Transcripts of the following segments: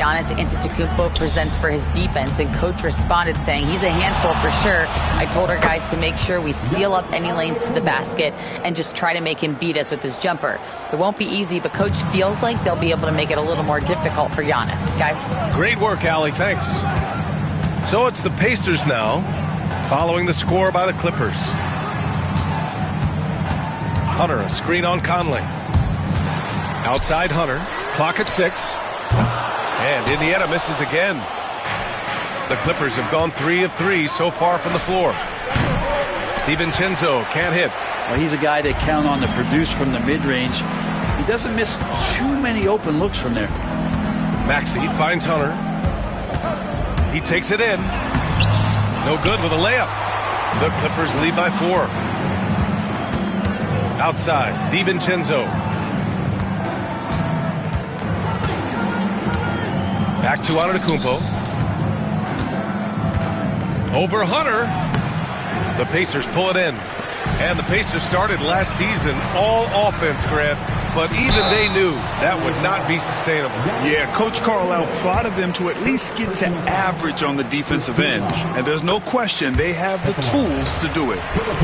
Giannis Antetokounmpo presents for his defense, and coach responded saying he's a handful for sure. I told our guys to make sure we seal up any lanes to the basket and just try to make him beat us with his jumper. It won't be easy, but coach feels like they'll be able to make it a little more difficult for Giannis. Guys? Great work, Allie. Thanks. So it's the Pacers now, following the score by the Clippers. Hunter, a screen on Conley. Outside Hunter, clock at 6. And Indiana misses again. The Clippers have gone 3 of 3 so far from the floor. DiVincenzo can't hit. Well, he's a guy they count on to produce from the mid-range. He doesn't miss too many open looks from there. Maxey finds Hunter. He takes it in. No good with a layup. The Clippers lead by 4. Outside, DiVincenzo. Back to Antetokounmpo. Over Hunter. The Pacers pull it in. And the Pacers started last season all offense, Grant. But even they knew that would not be sustainable. Yeah, Coach Carlisle prodded them to at least get to average on the defensive end. And there's no question they have the tools to do it.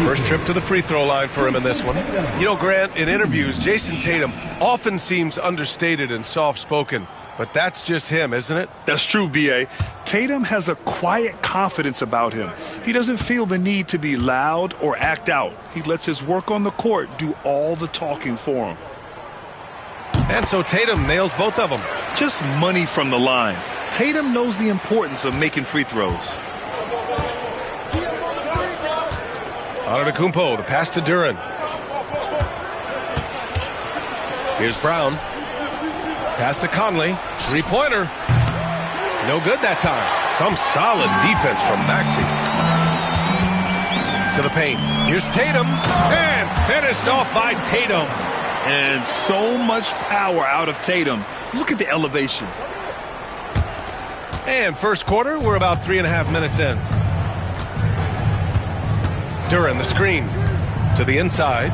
First trip to the free throw line for him in this one. You know, Grant, in interviews, Jason Tatum often seems understated and soft-spoken. But that's just him, isn't it? That's true, B.A. Tatum has a quiet confidence about him. He doesn't feel the need to be loud or act out. He lets his work on the court do all the talking for him. And so Tatum nails both of them. Just money from the line. Tatum knows the importance of making free throws. Antetokounmpo, the pass to Duren. Here's Brown. Pass to Conley. Three-pointer. No good that time. Some solid defense from Maxey. To the paint. Here's Tatum. And finished off by Tatum. And so much power out of Tatum. Look at the elevation. And first quarter, we're about 3.5 minutes in. Duren, the screen. To the inside.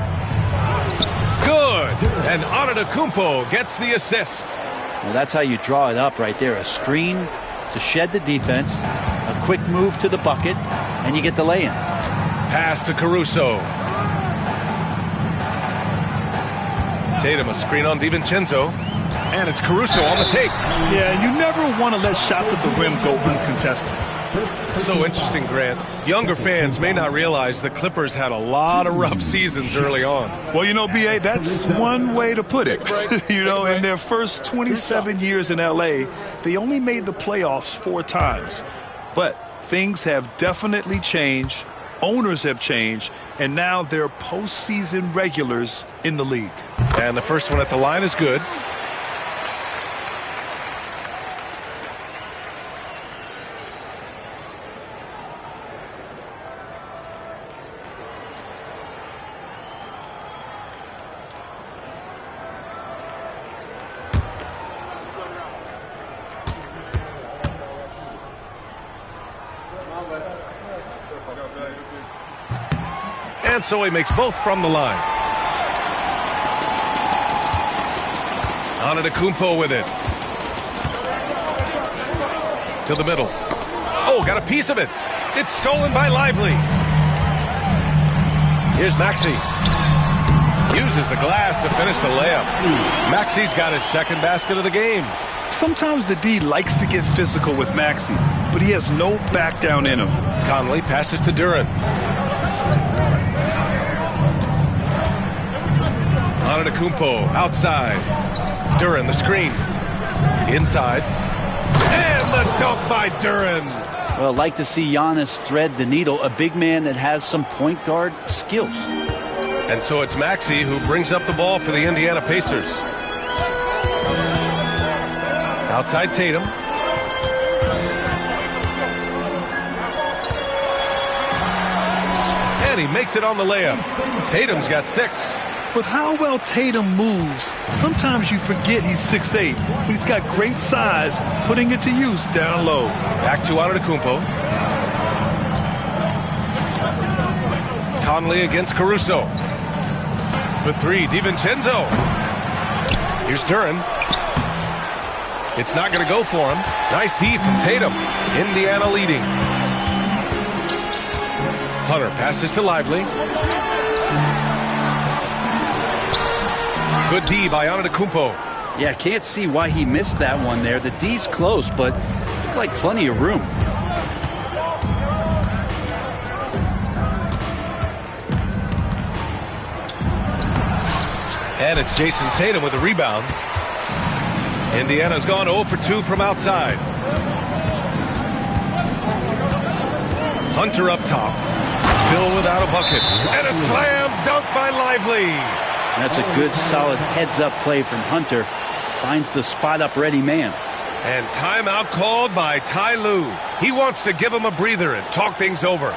Good. And Antetokounmpo gets the assist. Well, that's how you draw it up right there. A screen to shed the defense, a quick move to the bucket, and you get the lay-in. Pass to Caruso. Tatum, a screen on DiVincenzo. And it's Caruso on the take. Yeah, you never want to let shots at the rim go uncontested. It's so interesting, Grant. Younger fans may not realize the Clippers had a lot of rough seasons early on. Well, you know, B.A., that's one way to put it. You know, in their first 27 years in L.A., they only made the playoffs 4 times. But things have definitely changed. Owners have changed. And now they're postseason regulars in the league. And the first one at the line is good. And so he makes both from the line. Antetokounmpo with it. To the middle. Oh, got a piece of it. It's stolen by Lively. Here's Maxey. Uses the glass to finish the layup. Maxey's got his second basket of the game. Sometimes the D likes to get physical with Maxey, but he has no back down in him. Conley passes to Duren. Antetokounmpo outside. Duren, the screen. Inside. And the dunk by Duren. Well, I'd like to see Giannis thread the needle, a big man that has some point guard skills. And so it's Maxey who brings up the ball for the Indiana Pacers. Outside Tatum. And he makes it on the layup. Tatum's got 6. With how well Tatum moves, sometimes you forget he's 6'8", but he's got great size, putting it to use down low. Back to Antetokounmpo. Conley against Caruso. For 3, DiVincenzo. Here's Duren. It's not going to go for him. Nice D from Tatum. Indiana leading. Hunter passes to Lively. Good D by Antetokounmpo. Yeah, can't see why he missed that one there. The D's close, but looked like plenty of room. And it's Jason Tatum with a rebound. Indiana's gone 0 for 2 from outside. Hunter up top. Still without a bucket. And a slam dunk by Lively. That's a good, solid heads-up play from Hunter. Finds the spot-up ready man. And timeout called by Ty Lue. He wants to give him a breather and talk things over.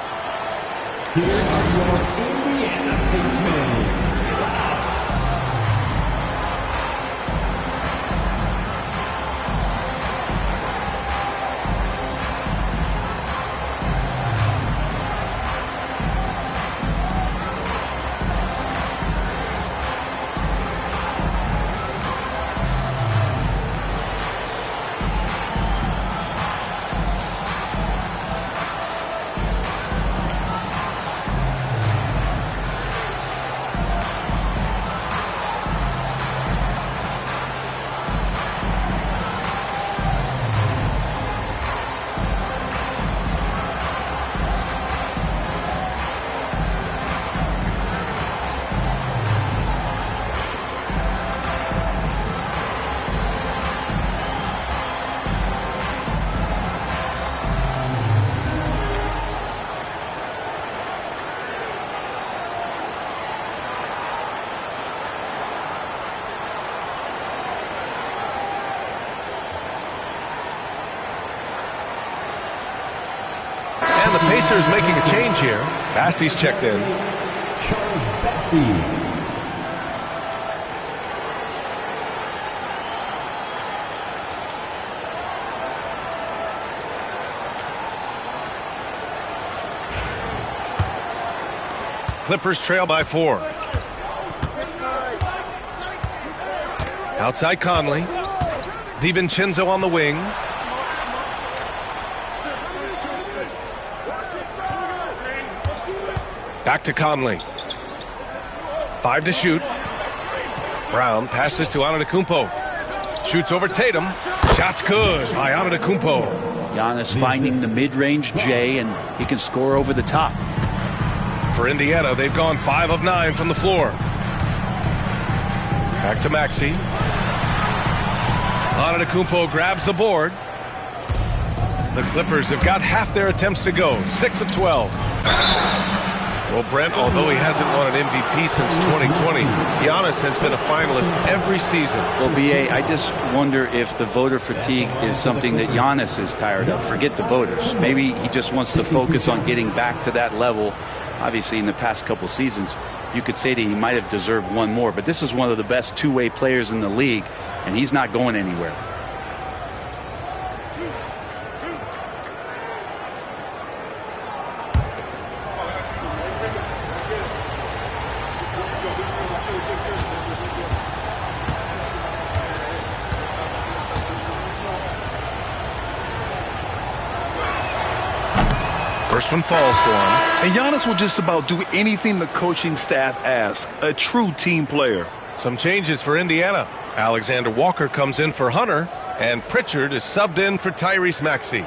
The Pacers making a change here. Bassey's checked in. Clippers trail by 4. Outside Conley. DiVincenzo on the wing. Back to Conley. 5 to shoot. Brown passes to Antetokounmpo. Shoots over Tatum. Shot's good by Antetokounmpo. Giannis finding the mid-range J, and he can score over the top. For Indiana, they've gone 5 of 9 from the floor. Back to Maxey. Antetokounmpo grabs the board. The Clippers have got half their attempts to go. 6 of 12. Well, Brent, although he hasn't won an MVP since 2020, Giannis has been a finalist every season. Well, B.A., I just wonder if the voter fatigue is something that Giannis is tired of. Forget the voters. Maybe he just wants to focus on getting back to that level. Obviously, in the past couple seasons, you could say that he might have deserved one more. But this is one of the best two-way players in the league, and he's not going anywhere. First one falls for him. And Giannis will just about do anything the coaching staff asks. A true team player. Some changes for Indiana. Alexander Walker comes in for Hunter, and Pritchard is subbed in for Tyrese Maxey.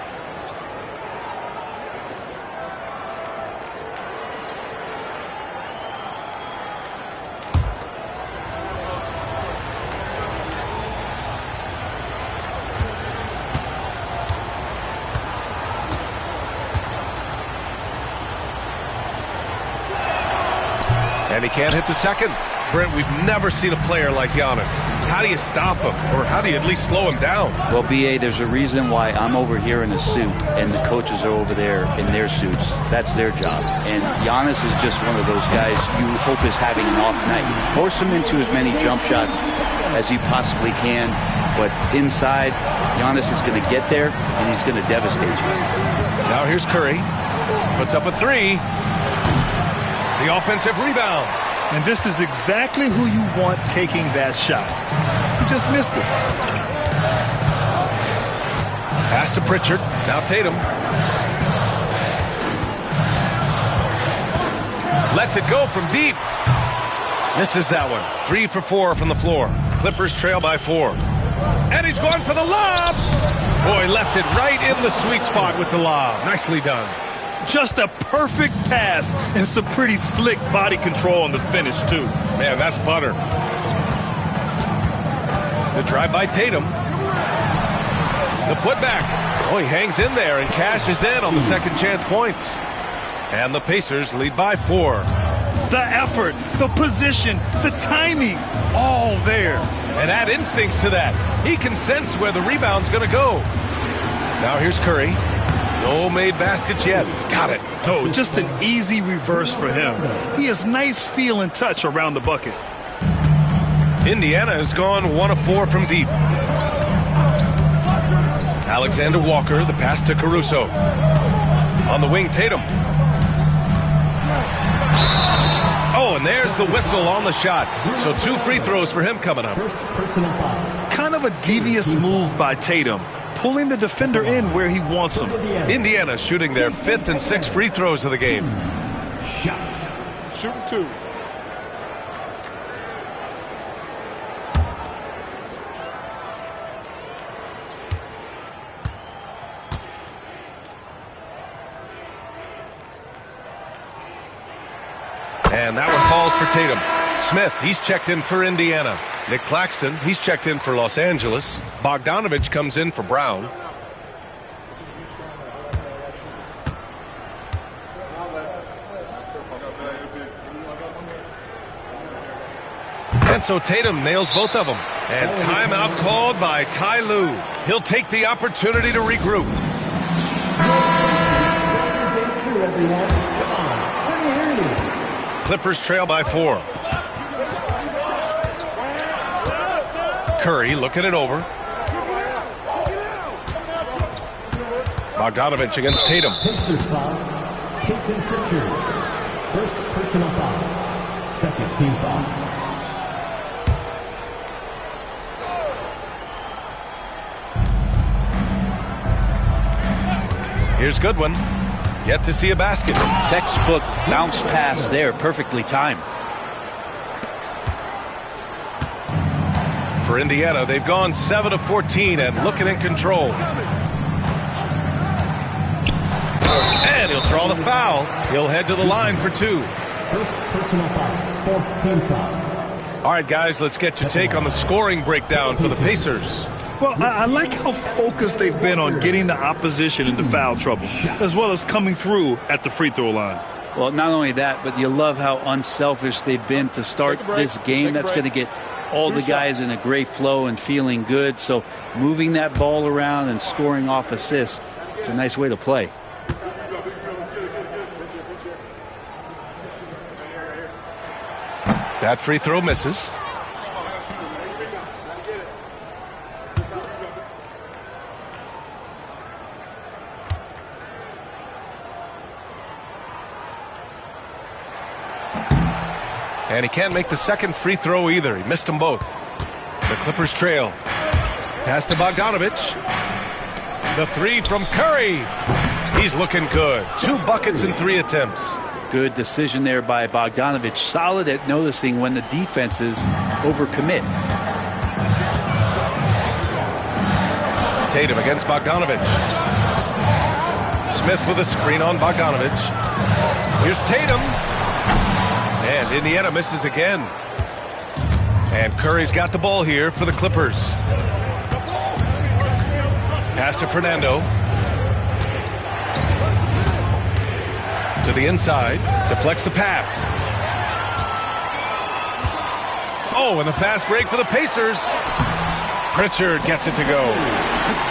And he can't hit the second. Brent, we've never seen a player like Giannis. How do you stop him? Or how do you at least slow him down? Well, B.A., there's a reason why I'm over here in a suit and the coaches are over there in their suits. That's their job. And Giannis is just one of those guys you hope is having an off night. Force him into as many jump shots as you possibly can. But inside, Giannis is going to get there and he's going to devastate you. Now here's Curry. Puts up a 3. The offensive rebound. And this is exactly who you want taking that shot. He just missed it. Pass to Pritchard. Now Tatum. Lets it go from deep. Misses that one. 3 for 4 from the floor. Clippers trail by 4. And he's going for the lob. Boy, left it right in the sweet spot with the lob. Nicely done. Just a perfect pass and some pretty slick body control on the finish, too. Man, that's butter. The drive by Tatum. The putback. Oh, he hangs in there and cashes in on the second chance points. And the Pacers lead by 4. The effort, the position, the timing, all there. And add instincts to that. He can sense where the rebound's going to go. Now here's Curry. No made baskets yet. Got it. Oh, just an easy reverse for him. He has nice feel and touch around the bucket. Indiana has gone 1 of 4 from deep. Alexander Walker, the pass to Caruso. On the wing, Tatum. Oh, and there's the whistle on the shot. So 2 free throws for him coming up. Kind of a devious move by Tatum, pulling the defender in where he wants him. Indiana shooting their 5th and 6th free throws of the game. Shooting 2. And that one falls for Tatum. Smith, he's checked in for Indiana. Nick Claxton, he's checked in for Los Angeles. Bogdanovich comes in for Brown. And so Tatum nails both of them. And timeout called by Ty Lue. He'll take the opportunity to regroup. Clippers trail by 4. Curry looking it over. Bogdanovich against Tatum. Pacers foul. Peyton Pritchard. First personal foul. Second team foul. Here's Goodwin. Yet to see a basket. Textbook bounce pass there, perfectly timed. For Indiana, they've gone 7 of 14 and looking in control. And he'll draw the foul. He'll head to the line for 2. First personal foul. Fourth team foul. All right, guys, let's get your take on the scoring breakdown for the Pacers. Well, I like how focused they've been on getting the opposition into foul trouble, as well as coming through at the free throw line. Well, not only that, but you love how unselfish they've been to start this game. That's going to get all the guys in a great flow and feeling good. So moving that ball around and scoring off assists, it's a nice way to play. That free throw misses. And he can't make the second free throw either. He missed them both. The Clippers trail. Pass to Bogdanovich. The 3 from Curry. He's looking good. 2 buckets in 3 attempts. Good decision there by Bogdanovich. Solid at noticing when the defenses overcommit. Tatum against Bogdanovich. Smith with a screen on Bogdanovich. Here's Tatum. And Indiana misses again. And Curry's got the ball here for the Clippers. Pass to Fernando. To the inside. Deflects the pass. Oh, and the fast break for the Pacers. Pritchard gets it to go.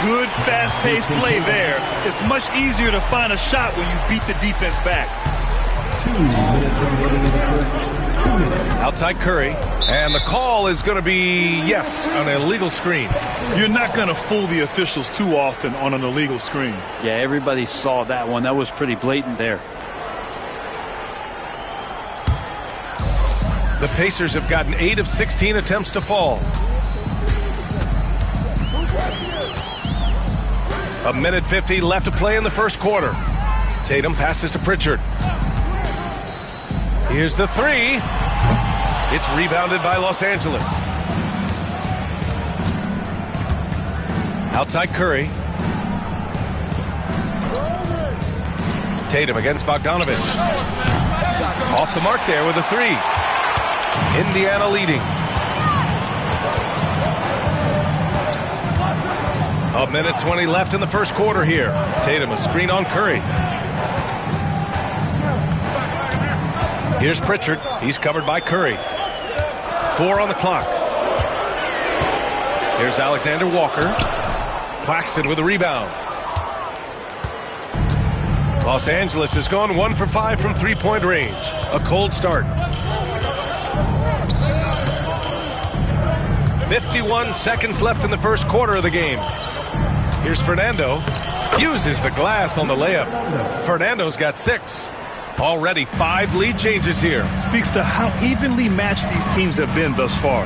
Good fast-paced play there. It's much easier to find a shot when you beat the defense back. 2 minutes remaining in the first. 2 minutes. Outside Curry. And the call is going to be, yes, an illegal screen. You're not going to fool the officials too often on an illegal screen. Yeah, everybody saw that one. That was pretty blatant there. The Pacers have gotten 8 of 16 attempts to fall. A minute 50 left to play in the first quarter. Tatum passes to Pritchard. Here's the three. It's rebounded by Los Angeles. Outside Curry. Tatum against Bogdanovich. Off the mark there with a three. Indiana leading. A minute 20 left in the first quarter here. Tatum a screen on Curry. Here's Pritchard. He's covered by Curry. 4 on the clock. Here's Alexander Walker. Claxton with a rebound. Los Angeles has gone 1 for 5 from three-point range. A cold start. 51 seconds left in the first quarter of the game. Here's Fernando. Uses the glass on the layup. Fernando's got 6. Already 5 lead changes here. Speaks to how evenly matched these teams have been thus far.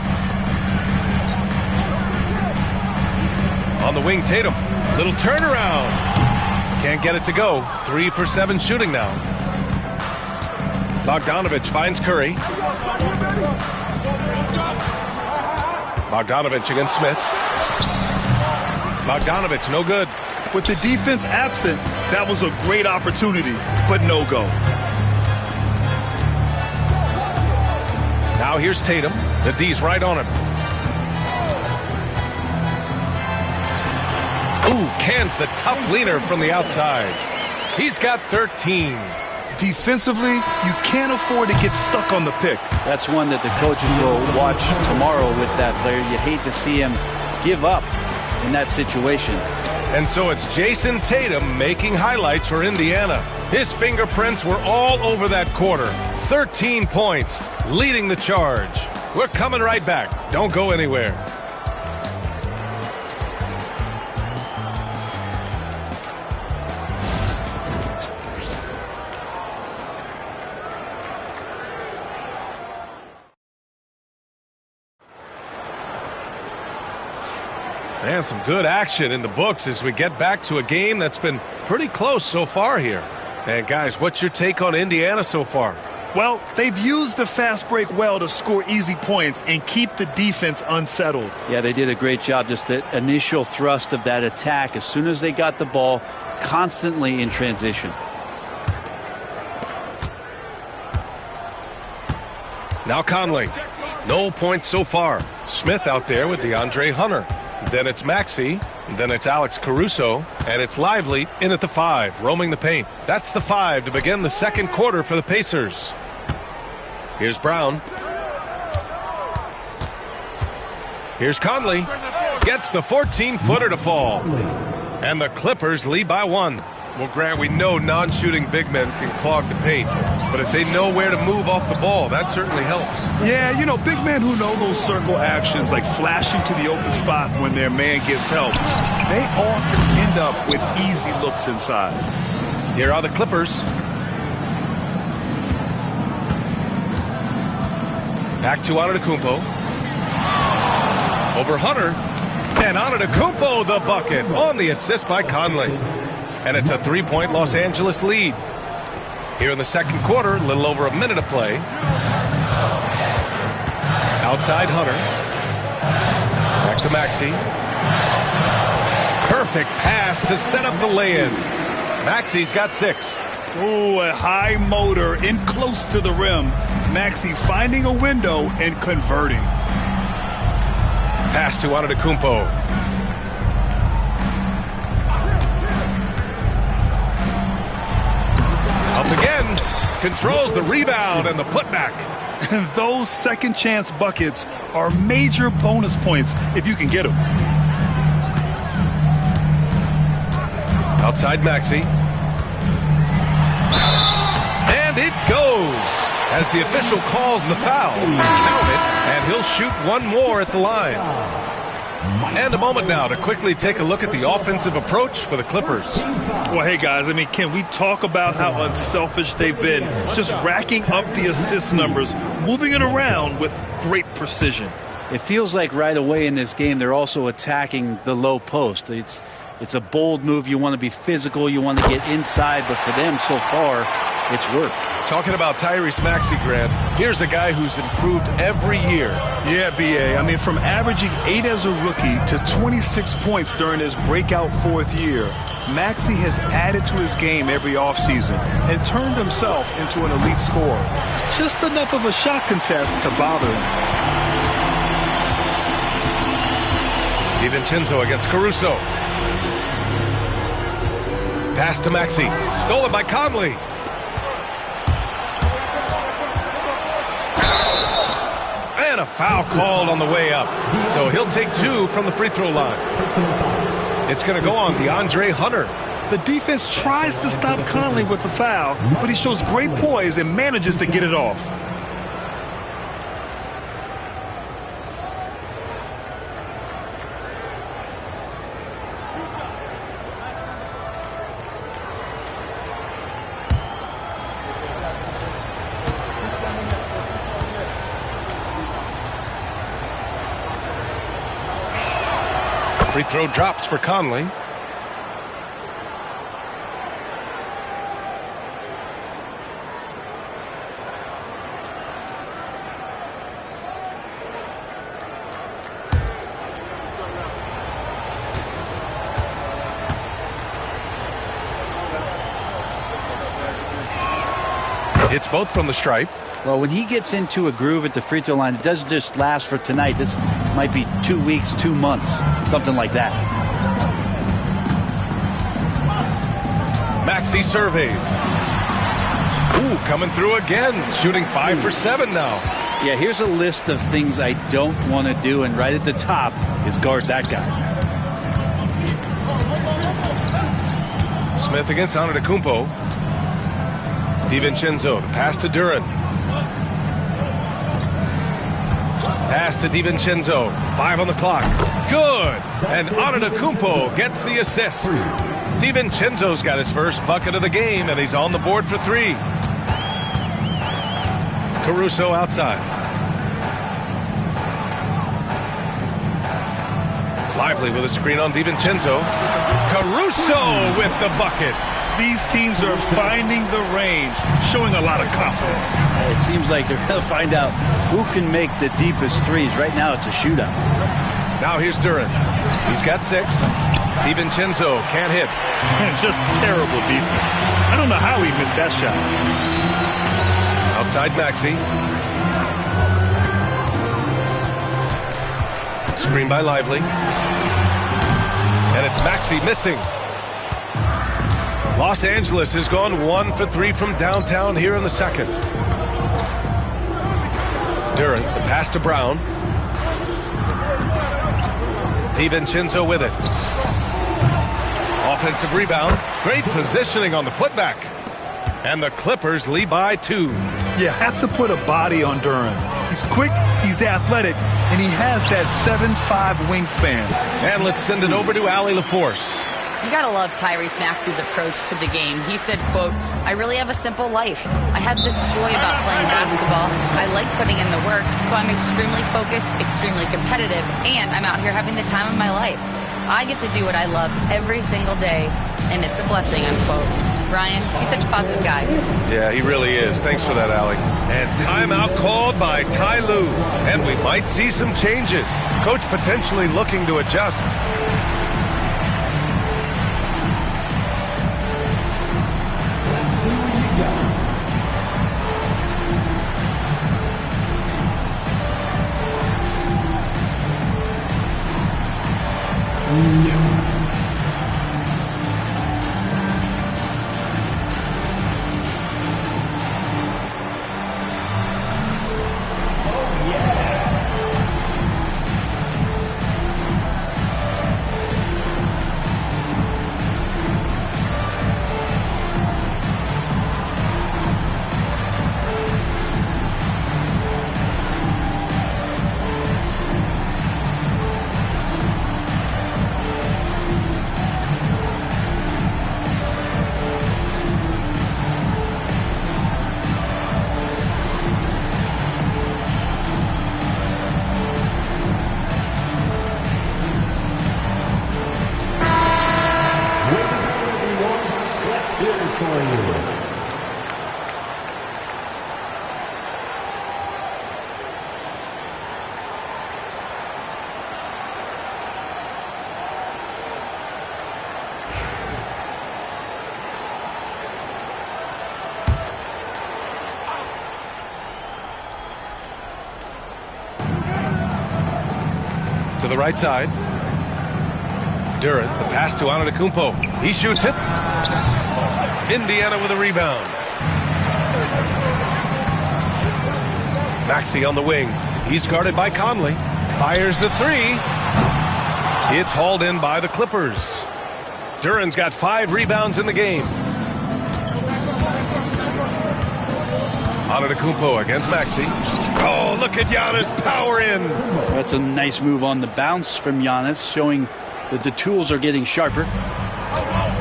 On the wing, Tatum. Little turnaround. Can't get it to go. 3 for 7 shooting now. Bogdanovich finds Curry. Bogdanovich against Smith. Bogdanovich, no good. With the defense absent, that was a great opportunity, but no go. Now here's Tatum. The D's right on him. Ooh, cans the tough leaner from the outside. He's got 13. Defensively, you can't afford to get stuck on the pick. That's one that the coaches will watch tomorrow with that player. You hate to see him give up in that situation. And so it's Jason Tatum making highlights for Indiana. His fingerprints were all over that quarter. 13 points, leading the charge. We're coming right back. Don't go anywhere. And some good action in the books as we get back to a game that's been pretty close so far here. And guys, what's your take on Indiana so far? Well, they've used the fast break well to score easy points and keep the defense unsettled. Yeah, they did a great job. Just the initial thrust of that attack, as soon as they got the ball, constantly in transition. Now Conley. No points so far. Smith out there with DeAndre Hunter. Then it's Maxey, then it's Alex Caruso, and it's Lively in at the 5, roaming the paint. That's the 5 to begin the second quarter for the Pacers. Here's Brown. Here's Conley. Gets the 14-footer to fall. And the Clippers lead by 1. Well, Grant, we know non-shooting big men can clog the paint, but if they know where to move off the ball, that certainly helps. Yeah, you know, big men who know those circle actions, like flashing to the open spot when their man gives help, they often end up with easy looks inside. Here are the Clippers. Back to Antetokounmpo. Over Hunter. And Antetokounmpo the bucket on the assist by Conley. And it's a 3-point Los Angeles lead. Here in the second quarter, a little over a minute of play. Outside Hunter. Back to Maxey. Perfect pass to set up the lay-in. Maxey's got 6. Ooh, a high motor in close to the rim. Maxey finding a window and converting. Pass to Antetokounmpo. Up again, controls the rebound and the putback. Those second chance buckets are major bonus points if you can get them. Outside Maxey. And it goes as the official calls the foul. Count it, and he'll shoot one more at the line. And a moment now to quickly take a look at the offensive approach for the Clippers. Well, hey, guys, I mean, can we talk about how unselfish they've been? Just racking up the assist numbers, moving it around with great precision. It feels like right away in this game they're also attacking the low post. It's a bold move. You want to be physical. You want to get inside. But for them, so far, it's worked. Talking about Tyrese Maxey, Grant, here's a guy who's improved every year. Yeah, B.A. I mean, from averaging 8 as a rookie to 26 points during his breakout 4th year, Maxey has added to his game every offseason and turned himself into an elite scorer. Just enough of a shot contest to bother him. DiVincenzo against Caruso. Pass to Maxey. Stolen by Conley. And a foul called on the way up. So he'll take 2 from the free throw line. It's going to go on DeAndre Hunter. The defense tries to stop Conley with the foul, but he shows great poise and manages to get it off. Free throw drops for Conley. Hits both from the stripe. Well, when he gets into a groove at the free throw line, it doesn't just last for tonight. This might be 2 weeks, 2 months, something like that. Maxey surveys. Ooh, coming through again. Shooting 5 for 7 now. Yeah, here's a list of things I don't want to do, and right at the top is guard that guy. Smith against Antetokounmpo. DiVincenzo, the pass to Duren. Pass to DiVincenzo. 5 on the clock. Good. And Antetokounmpo gets the assist. DiVincenzo's got his first bucket of the game, and he's on the board for 3. Caruso outside. Lively with a screen on DiVincenzo. Caruso with the bucket. These teams are finding the range, showing a lot of confidence. It seems like they're going to find out who can make the deepest threes. Right now, it's a shootout. Now here's Duren. He's got 6. DiVincenzo can't hit. Just terrible defense. I don't know how he missed that shot. Outside Maxey. Screen by Lively. And it's Maxey missing. Los Angeles has gone 1 for 3 from downtown here in the second. Duren, the pass to Brown. DiVincenzo with it. Offensive rebound. Great positioning on the putback. And the Clippers lead by 2. You have to put a body on Duren. He's quick, he's athletic, and he has that 7'5" wingspan. And let's send it over to Allie LaForce. You gotta love Tyrese Maxey's approach to the game. He said, quote, "I really have a simple life. I have this joy about playing basketball. I like putting in the work, so I'm extremely focused, extremely competitive, and I'm out here having the time of my life. I get to do what I love every single day, and it's a blessing," unquote. Ryan, he's such a positive guy. Yeah, he really is. Thanks for that, Allie. And timeout called by Ty Lue. And we might see some changes. Coach potentially looking to adjust. the right side. Durant, the pass to Antetokounmpo. He shoots it. Indiana with a rebound. Maxey on the wing. He's guarded by Conley. Fires the three. It's hauled in by the Clippers. Duran's got 5 rebounds in the game. Antetokounmpo against Maxey. Oh, look at Giannis power in. That's a nice move on the bounce from Giannis, showing that the tools are getting sharper.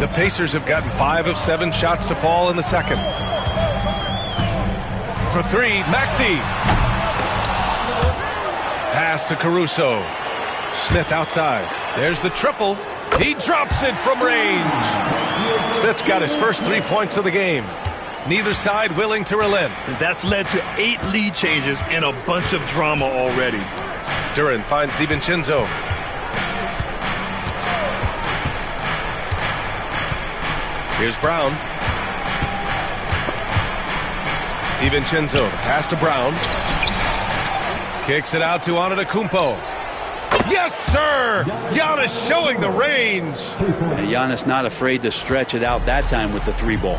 The Pacers have gotten 5 of 7 shots to fall in the second. For 3, Maxey. Pass to Caruso. Smith outside. There's the triple. He drops it from range. Smith's got his first 3 points of the game. Neither side willing to relent. That's led to 8 lead changes and a bunch of drama already. Durant finds DiVincenzo. Here's Brown. DiVincenzo, pass to Brown. Kicks it out to Antetokounmpo. Yes, sir! Giannis showing the range. And Giannis not afraid to stretch it out that time with the 3-ball.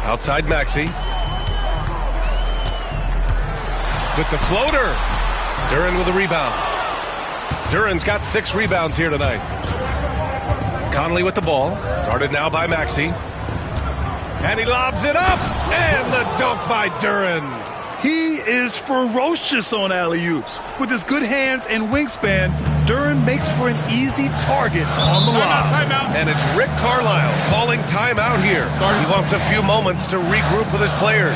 Outside Maxey. With the floater. Durant with the rebound. Durant's got 6 rebounds here tonight. Conley with the ball. Guarded now by Maxey. And he lobs it up. And the dunk by Durant. He is ferocious on alley-oops. With his good hands and wingspan, Durant makes for an easy target on the lob. And it's Rick Carlisle calling timeout here. He wants a few moments to regroup with his players.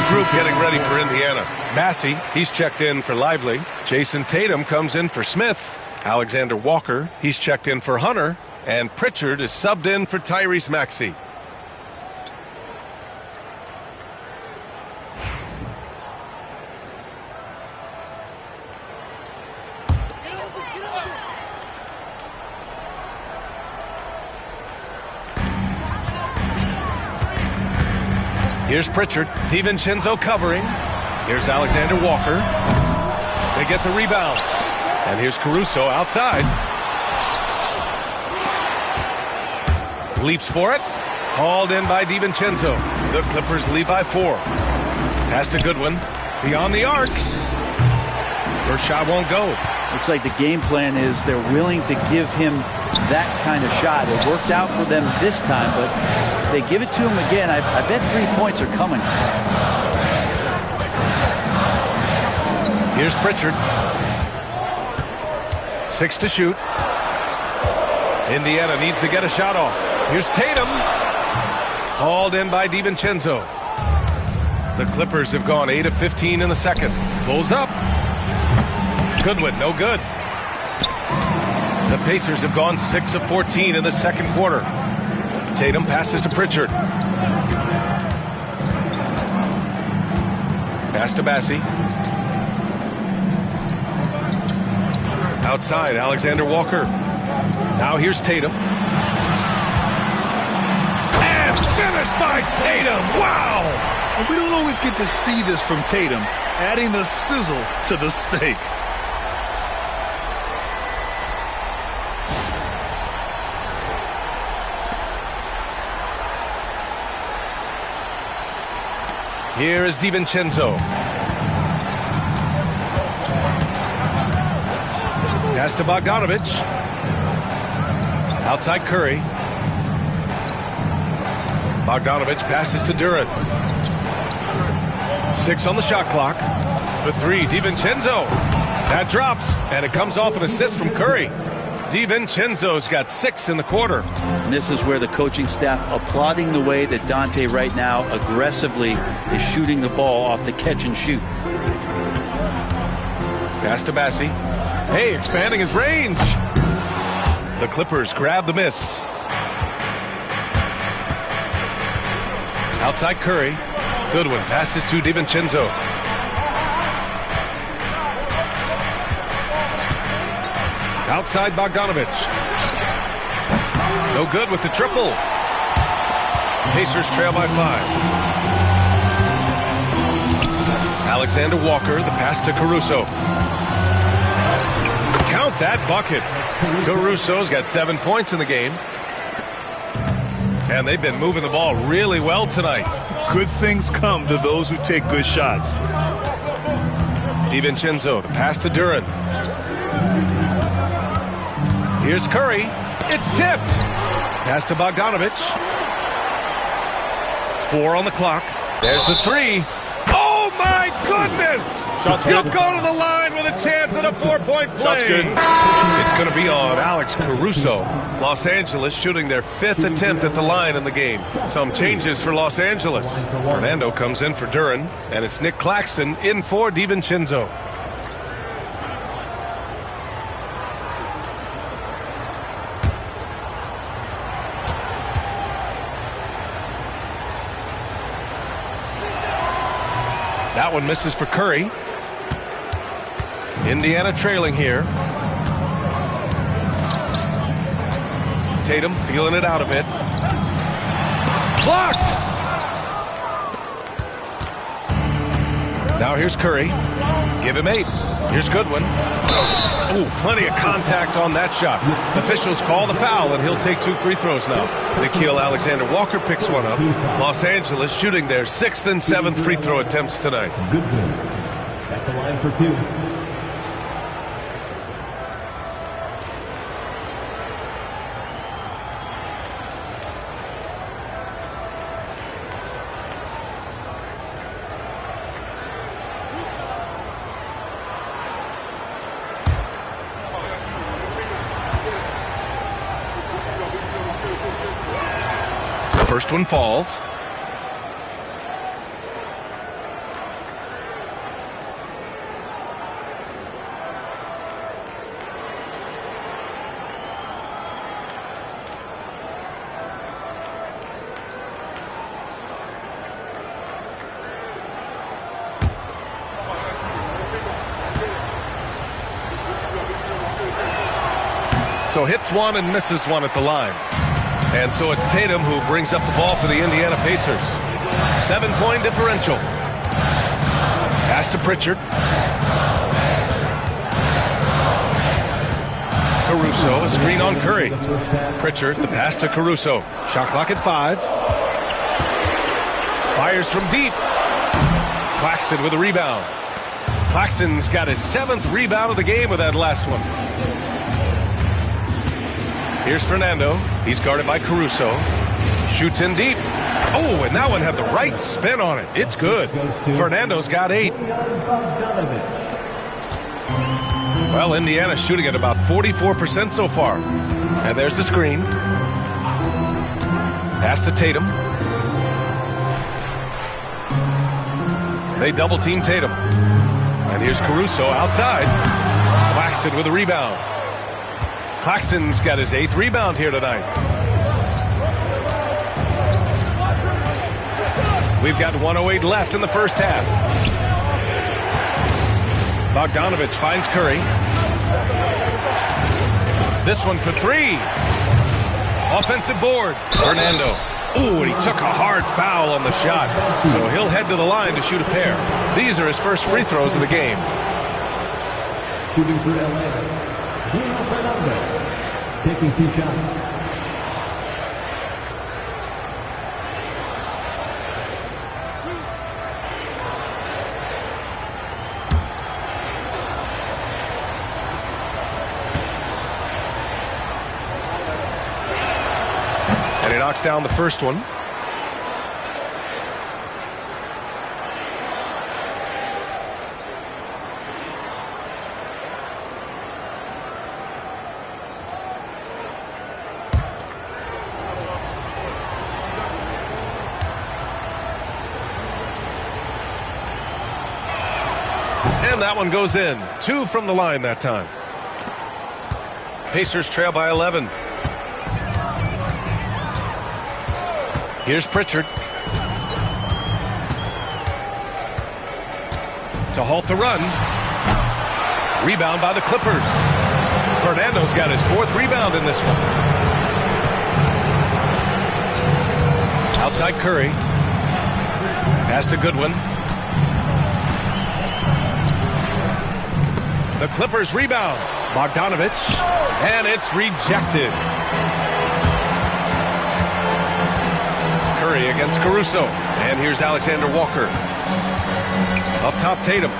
Group getting ready for Indiana. Massey, he's checked in for Lively. Jason Tatum comes in for Smith. Alexander Walker, he's checked in for Hunter. And Pritchard is subbed in for Tyrese Maxey. Here's Pritchard. DiVincenzo covering. Here's Alexander Walker. They get the rebound. And here's Caruso outside. Leaps for it. Hauled in by DiVincenzo. The Clippers lead by 4. Pass to Goodwin. Beyond the arc. First shot won't go. Looks like the game plan is they're willing to give him that kind of shot. It worked out for them this time, but if they give it to him again, I bet 3 points are coming. Here's Pritchard. 6 to shoot. Indiana needs to get a shot off. Here's Tatum. Hauled in by DiVincenzo. The Clippers have gone 8 of 15 in the second. Pulls up. Goodwin, no good. The Pacers have gone 6 of 14 in the second quarter. Tatum passes to Pritchard. Pass to Bassey. Outside, Alexander Walker. Now here's Tatum. And finished by Tatum. Wow! And we don't always get to see this from Tatum, adding the sizzle to the steak. Here is DiVincenzo. Pass to Bogdanovich. Outside Curry. Bogdanovich passes to Duran. 6 on the shot clock. For 3, DiVincenzo. That drops, and it comes off an assist from Curry. DiVincenzo's got 6 in the quarter. And this is where the coaching staff applauding the way that Dante right now aggressively is shooting the ball off the catch and shoot. Pass to Bassi. Hey, expanding his range. The Clippers grab the miss. Outside Curry. Goodwin passes to DiVincenzo. Outside Bogdanovich. No good with the triple. Pacers trail by 5. Alexander Walker, the pass to Caruso. Count that bucket. Caruso's got 7 points in the game. And they've been moving the ball really well tonight. Good things come to those who take good shots. DiVincenzo, the pass to Duran. Here's Curry. It's tipped. Pass to Bogdanovich. 4 on the clock. There's the 3. Oh, my goodness! He'll go to the line with a chance at a 4-point play. That's good. It's going to be on Alex Caruso. Los Angeles shooting their 5th attempt at the line in the game. Some changes for Los Angeles. Fernando comes in for Duran, and it's Nick Claxton in for DiVincenzo. That one misses for Curry. Indiana trailing here. Tatum feeling it out a bit. Blocked! Now here's Curry. Give him 8. Here's Goodwin. Ooh, plenty of contact on that shot. Officials call the foul, and he'll take 2 free throws now. Nickeil Alexander-Walker picks one up. Los Angeles shooting their 6th and 7th free throw attempts tonight. Goodwin at the line for 2. First one falls. So hits one and misses one at the line. And so it's Tatum who brings up the ball for the Indiana Pacers. 7-point differential. Pass to Pritchard. Caruso, a screen on Curry. Pritchard, the pass to Caruso. Shot clock at 5. Fires from deep. Claxton with a rebound. Claxton's got his 7th rebound of the game with that last one. Here's Fernando. He's guarded by Caruso. Shoots in deep. Oh, and that one had the right spin on it. It's good. Fernando's got 8. Well, Indiana's shooting at about 44% so far. And there's the screen. Pass to Tatum. They double team Tatum. And here's Caruso outside. Claxton with a rebound. Claxton's got his 8th rebound here tonight. We've got 1:08 left in the first half. Bogdanovich finds Curry. This one for three. Offensive board. Fernando. Ooh, and he took a hard foul on the shot. So he'll head to the line to shoot a pair. These are his first free throws of the game. Shooting for LA. Fernando. Taking 2 shots. He knocks down the first one. And that one goes in. 2 from the line that time. Pacers trail by 11. Here's Pritchard. To halt the run. Rebound by the Clippers. Fernando's got his 4th rebound in this one. Outside Curry. Pass to Goodwin. The Clippers rebound. Bogdanovich. And it's rejected. Curry against Caruso. And here's Alexander Walker. Up top, Tatum.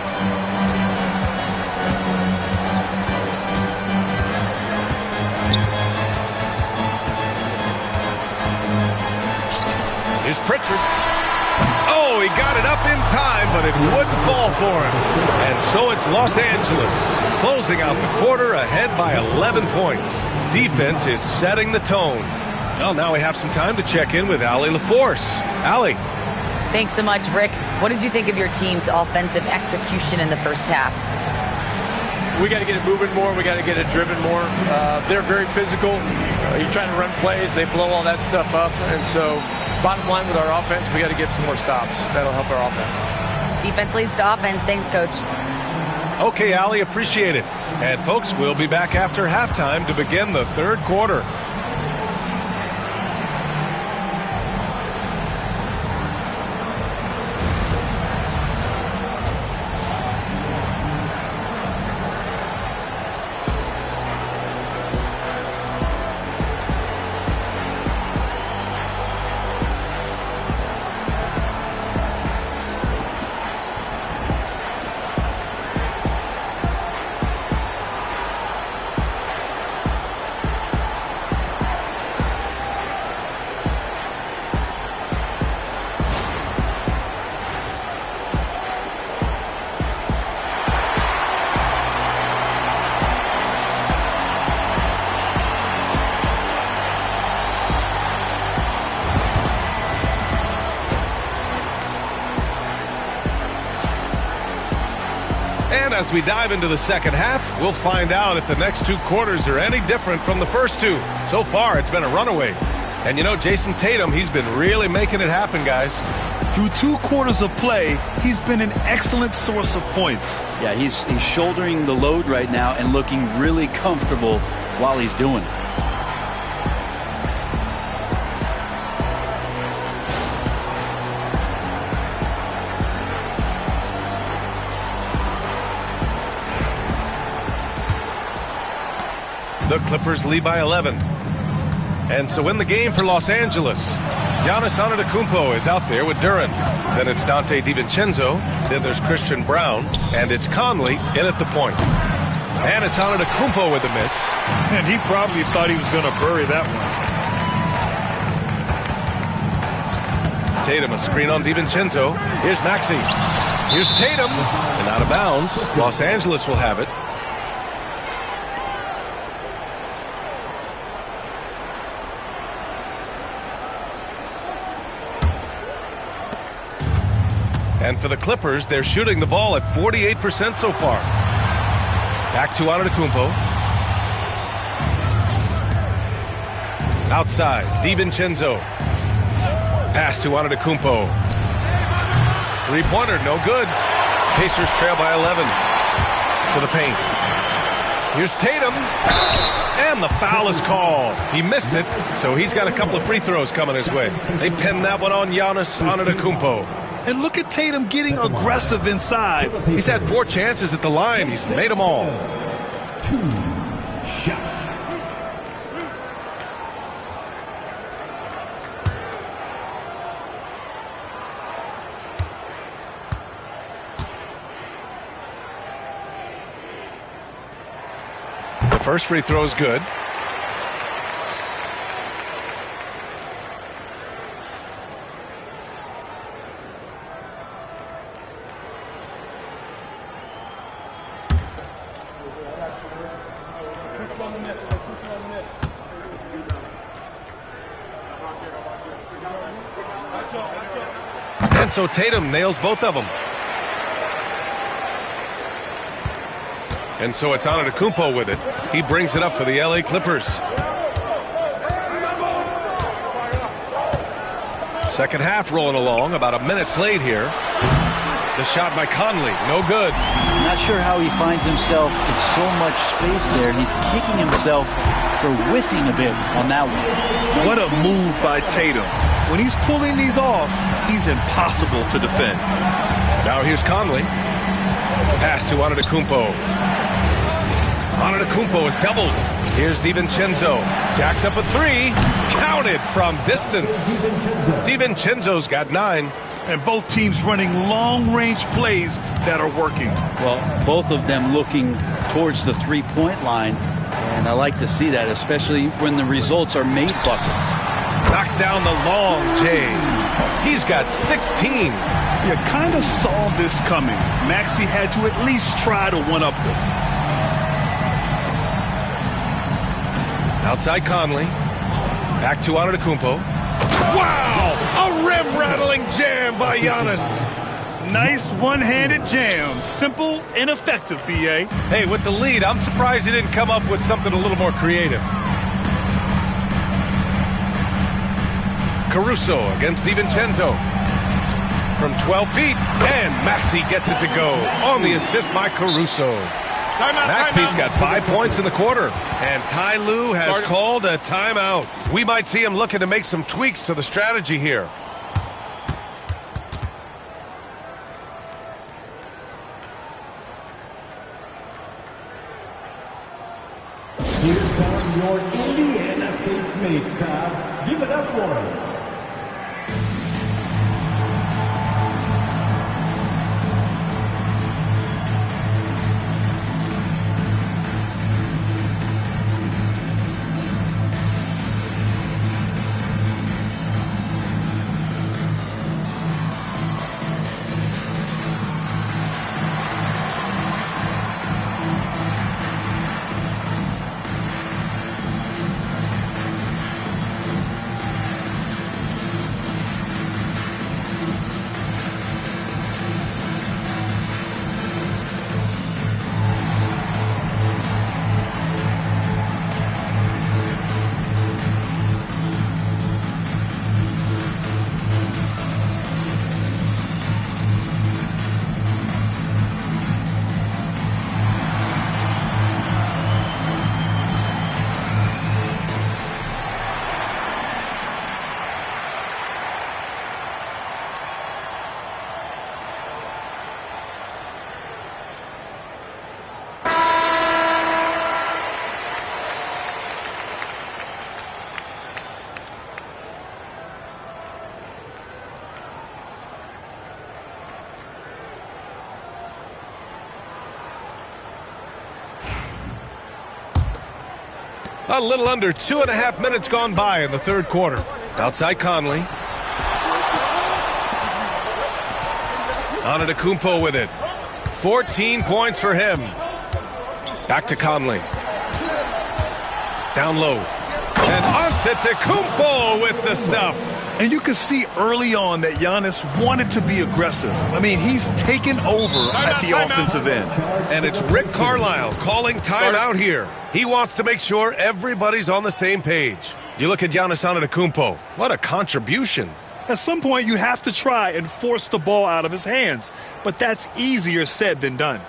Here's Pritchard. Oh, he got it up in time, but it wouldn't fall for him. And so it's Los Angeles closing out the quarter ahead by 11 points. Defense is setting the tone. Well, now we have some time to check in with Allie LaForce. Allie. Thanks so much, Rick. What did you think of your team's offensive execution in the first half? We got to get it moving more. We got to get it driven more. They're very physical. You're trying to run plays. They blow all that stuff up. And so, bottom line with our offense, we got to get some more stops. That'll help our offense. Defense leads to offense. Thanks, Coach. Okay, Allie, appreciate it. And, folks, we'll be back after halftime to begin the third quarter. And as we dive into the second half, we'll find out if the next 2 quarters are any different from the first 2. So far, it's been a runaway. And you know, Jason Tatum, he's been really making it happen, guys. Through 2 quarters of play, he's been an excellent source of points. Yeah, he's shouldering the load right now and looking really comfortable while he's doing it. The Clippers lead by 11. And so in the game for Los Angeles, Giannis Antetokounmpo is out there with Duren. Then it's Dante DiVincenzo. Then there's Christian Brown. And it's Conley in at the point. And it's Antetokounmpo with a miss. And he probably thought he was going to bury that one. Tatum, a screen on DiVincenzo. Here's Maxey. Here's Tatum. And out of bounds. Los Angeles will have it. And for the Clippers, they're shooting the ball at 48% so far. Back to Antetokounmpo. Outside, DiVincenzo. Pass to Antetokounmpo. Three-pointer, no good. Pacers trail by 11. To the paint. Here's Tatum. And the foul is called. He missed it, so he's got a couple of free throws coming his way. They pinned that one on Giannis Antetokounmpo. And look at Tatum getting aggressive inside. He's had 4 chances at the line. He's made them all. 2 shots. The first free throw is good. And so Tatum nails both of them. And so it's Antetokounmpo with it. He brings it up for the LA Clippers. Second half rolling along. About a minute played here. The shot by Conley. No good. Not sure how he finds himself in so much space there. He's kicking himself for whiffing a bit on that one. What a move by Tatum. When he's pulling these off, he's impossible to defend. Now here's Conley. Pass to Antetokounmpo. Antetokounmpo is doubled. Here's DiVincenzo. Jacks up a 3. Counted from distance. DiVincenzo's got 9. And both teams running long-range plays that are working. Well, both of them looking towards the three-point line. And I like to see that, especially when the results are made buckets. Knocks down the long J. He's got 16. You kind of saw this coming. Maxey had to at least try to one-up them. Outside Conley. Back to Antetokounmpo. Wow! A rim-rattling jam by Giannis. Nice one-handed jam. Simple and effective, B.A. Hey, with the lead, I'm surprised he didn't come up with something a little more creative. Caruso against DiVincenzo. From 12 feet, and Maxey gets it to go on the assist by Caruso. Maxey's got 5 points in the quarter, and Ty Lue has called a timeout. We might see him looking to make some tweaks to the strategy here. Here come your Indiana base mates, pal. Give it up for them. A little under 2.5 minutes gone by in the third quarter. Outside Conley. Antetokounmpo with it. 14 points for him. Back to Conley. Down low. And Antetokounmpo with the stuff. And you could see early on that Giannis wanted to be aggressive. I mean, he's taken over at the offensive end. And it's Rick Carlisle calling timeout here. He wants to make sure everybody's on the same page. You look at Giannis Antetokounmpo. What a contribution. At some point, you have to try and force the ball out of his hands. But that's easier said than done.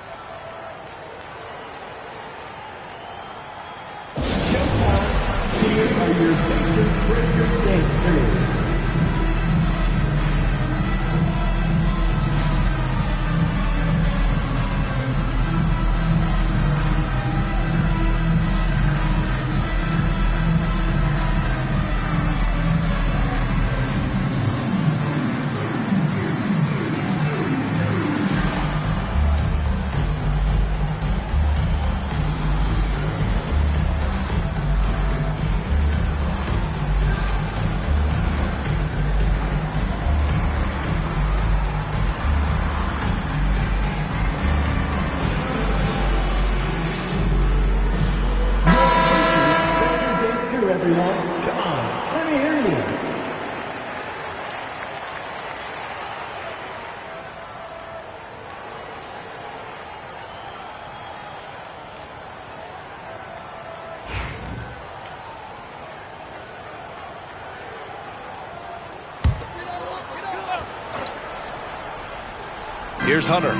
Here's Hunter.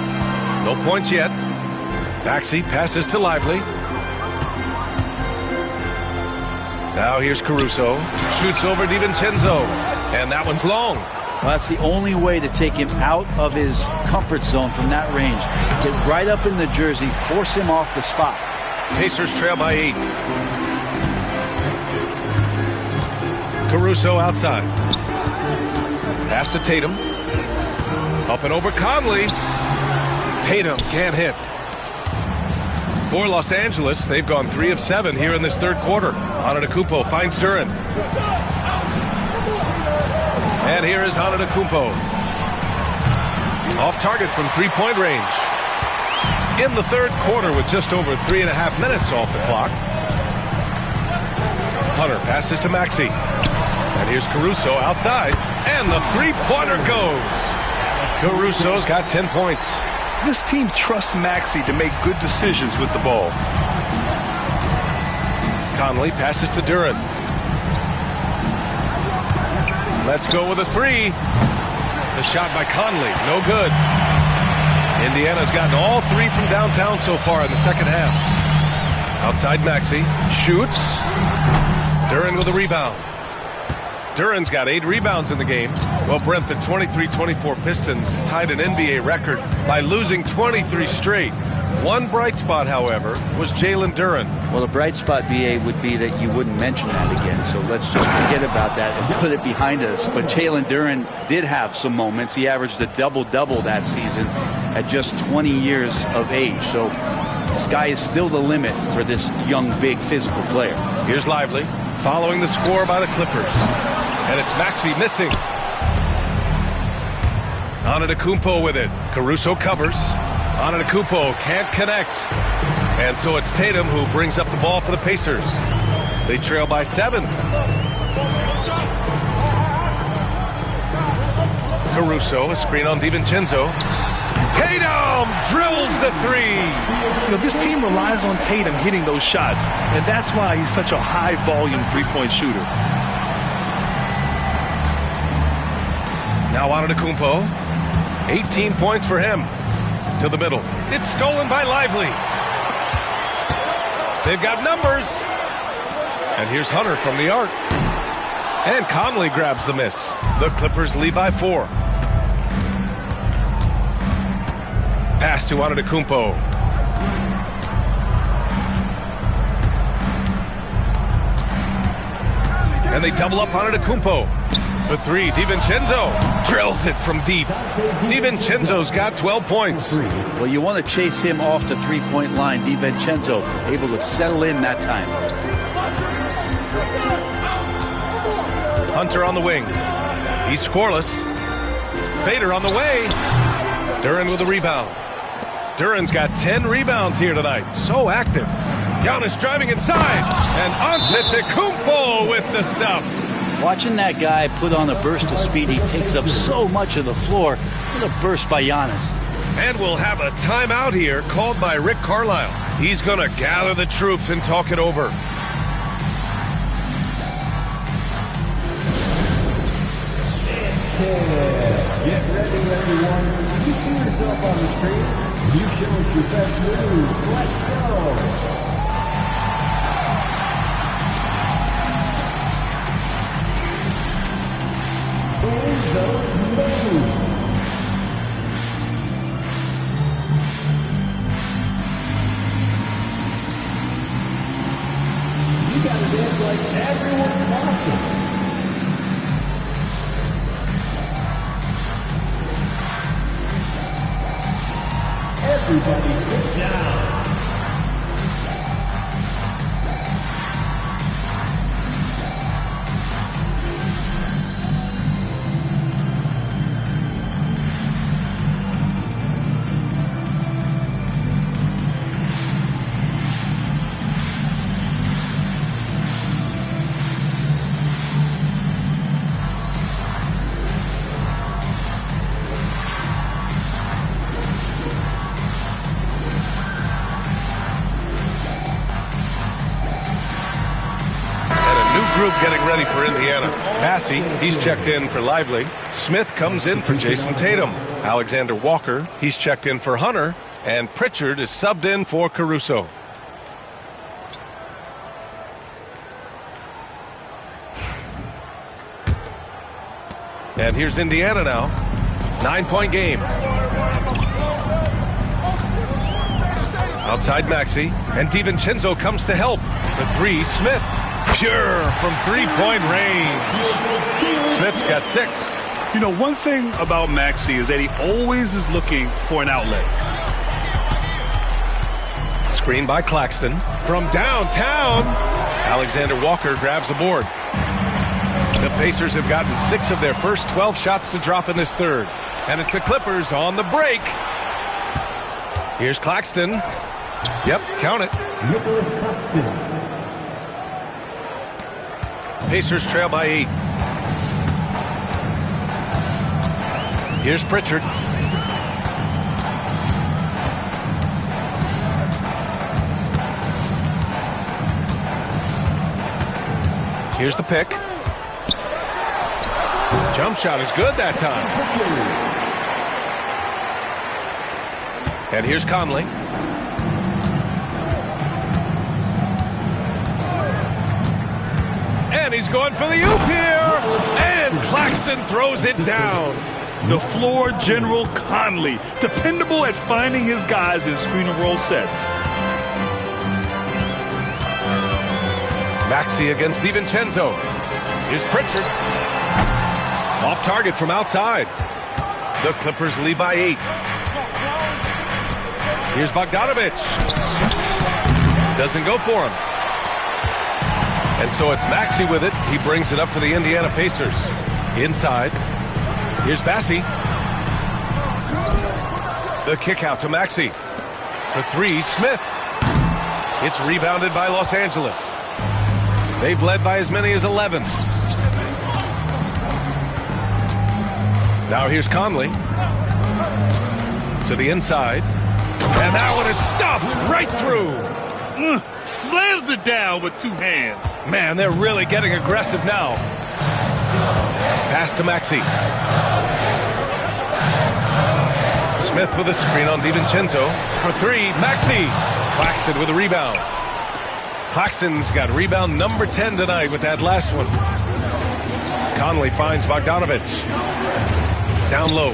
No points yet. Maxey passes to Lively. Now here's Caruso. Shoots over DiVincenzo. And that one's long. Well, that's the only way to take him out of his comfort zone from that range. Get right up in the jersey, force him off the spot. Pacers trail by 8. Caruso outside. Pass to Tatum. Up and over Conley. Tatum can't hit. For Los Angeles, they've gone 3 of 7 here in this third quarter. Antetokounmpo finds Duren. And here is Antetokounmpo. Off target from three-point range. In the third quarter with just over 3.5 minutes off the clock. Hunter passes to Maxey. And here's Caruso outside. And the three-pointer goes. Caruso's got 10 points. This team trusts Maxey to make good decisions with the ball. Conley passes to Duren. Let's go with a three. The shot by Conley, no good. Indiana's gotten all 3 from downtown so far in the second half. Outside Maxey, shoots. Duren with a rebound. Duren's got 8 rebounds in the game. Well, Brent, the 23-24 Pistons tied an NBA record by losing 23 straight. One bright spot, however, was Jalen Duren. Well, the bright spot, BA, would be that you wouldn't mention that again. So let's just forget about that and put it behind us. But Jalen Duren did have some moments. He averaged a double-double that season at just 20 years of age. So the sky is still the limit for this young, big, physical player. Here's Lively, following the score by the Clippers. And it's Maxey missing. Antetokounmpo with it. Caruso covers. Antetokounmpo can't connect. And so it's Tatum who brings up the ball for the Pacers. They trail by 7. Caruso, a screen on DiVincenzo. Tatum drills the 3. You know, this team relies on Tatum hitting those shots, and that's why he's such a high-volume three-point shooter. Now Antetokounmpo, 18 points for him. To the middle. It's stolen by Lively. They've got numbers. And here's Hunter from the arc. And Conley grabs the miss. The Clippers lead by 4. Pass to Antetokounmpo. And they double up Antetokounmpo. For 3, DiVincenzo drills it from deep. DiVincenzo's got 12 points. Well, you want to chase him off the three-point line. DiVincenzo able to settle in that time. Hunter on the wing. He's scoreless. Fader on the way. Duren with a rebound. Duren's got 10 rebounds here tonight. So active. Giannis driving inside. And Antetokounmpo with the stuff. Watching that guy put on a burst of speed, he takes up so much of the floor. What a burst by Giannis. And we'll have a timeout here called by Rick Carlisle. He's going to gather the troops and talk it over. Get ready, everyone. You see yourself on the screen. You show us your best move. Let's go. Those moves. You gotta dance like everyone's watching. Everybody get down. Group getting ready for Indiana. Massey, he's checked in for Lively. Smith comes in for Jason Tatum. Alexander Walker, he's checked in for Hunter, and Pritchard is subbed in for Caruso. And here's Indiana now. 9-point game. Outside Maxey, and DiVincenzo comes to help. The three, Smith. Pure from three-point range. Smith's got 6. You know, one thing about Maxey is that he always is looking for an outlet. Screen by Claxton. From downtown, Alexander Walker grabs the board. The Pacers have gotten 6 of their first 12 shots to drop in this third. And it's the Clippers on the break. Here's Claxton. Yep, count it. Nicholas Claxton. Pacers trail by 8. Here's Pritchard. Here's the pick. Jump shot is good that time. And here's Conley. And he's going for the oop here. And Claxton throws it down. The floor general Conley, dependable at finding his guys in screen and roll sets. Maxey against DiVincenzo. Here's Pritchard. Off target from outside. The Clippers lead by 8. Here's Bogdanovich. Doesn't go for him. And so it's Maxey with it. He brings it up for the Indiana Pacers. Inside. Here's Bassi. The kick out to Maxey. The three, Smith. It's rebounded by Los Angeles. They've led by as many as 11. Now here's Conley. To the inside. And that one is stuffed right through. Slams it down with 2 hands. Man, they're really getting aggressive now. Pass to Maxey. Smith with a screen on DiVincenzo. For 3, Maxey. Claxton with a rebound. Claxton's got rebound number 10 tonight with that last one. Conley finds Bogdanovich. Down low.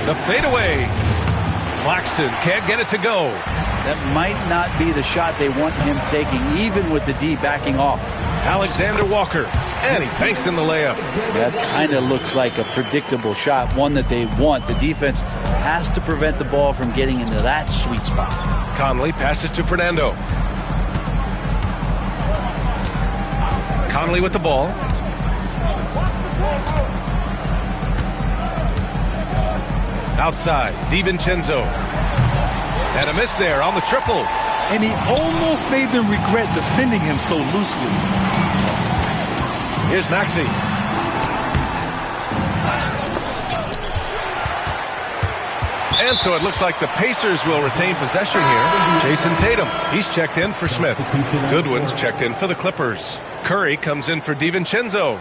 The fadeaway. Claxton can't get it to go. That might not be the shot they want him taking, even with the D backing off. Alexander Walker. And he banks in the layup. That kind of looks like a predictable shot, one that they want. The defense has to prevent the ball from getting into that sweet spot. Conley passes to Fernando. Conley with the ball. Outside, DiVincenzo. And a miss there on the triple. And he almost made them regret defending him so loosely. Here's Maxey. And so it looks like the Pacers will retain possession here. Jason Tatum, he's checked in for Smith. Goodwin's checked in for the Clippers. Curry comes in for DiVincenzo.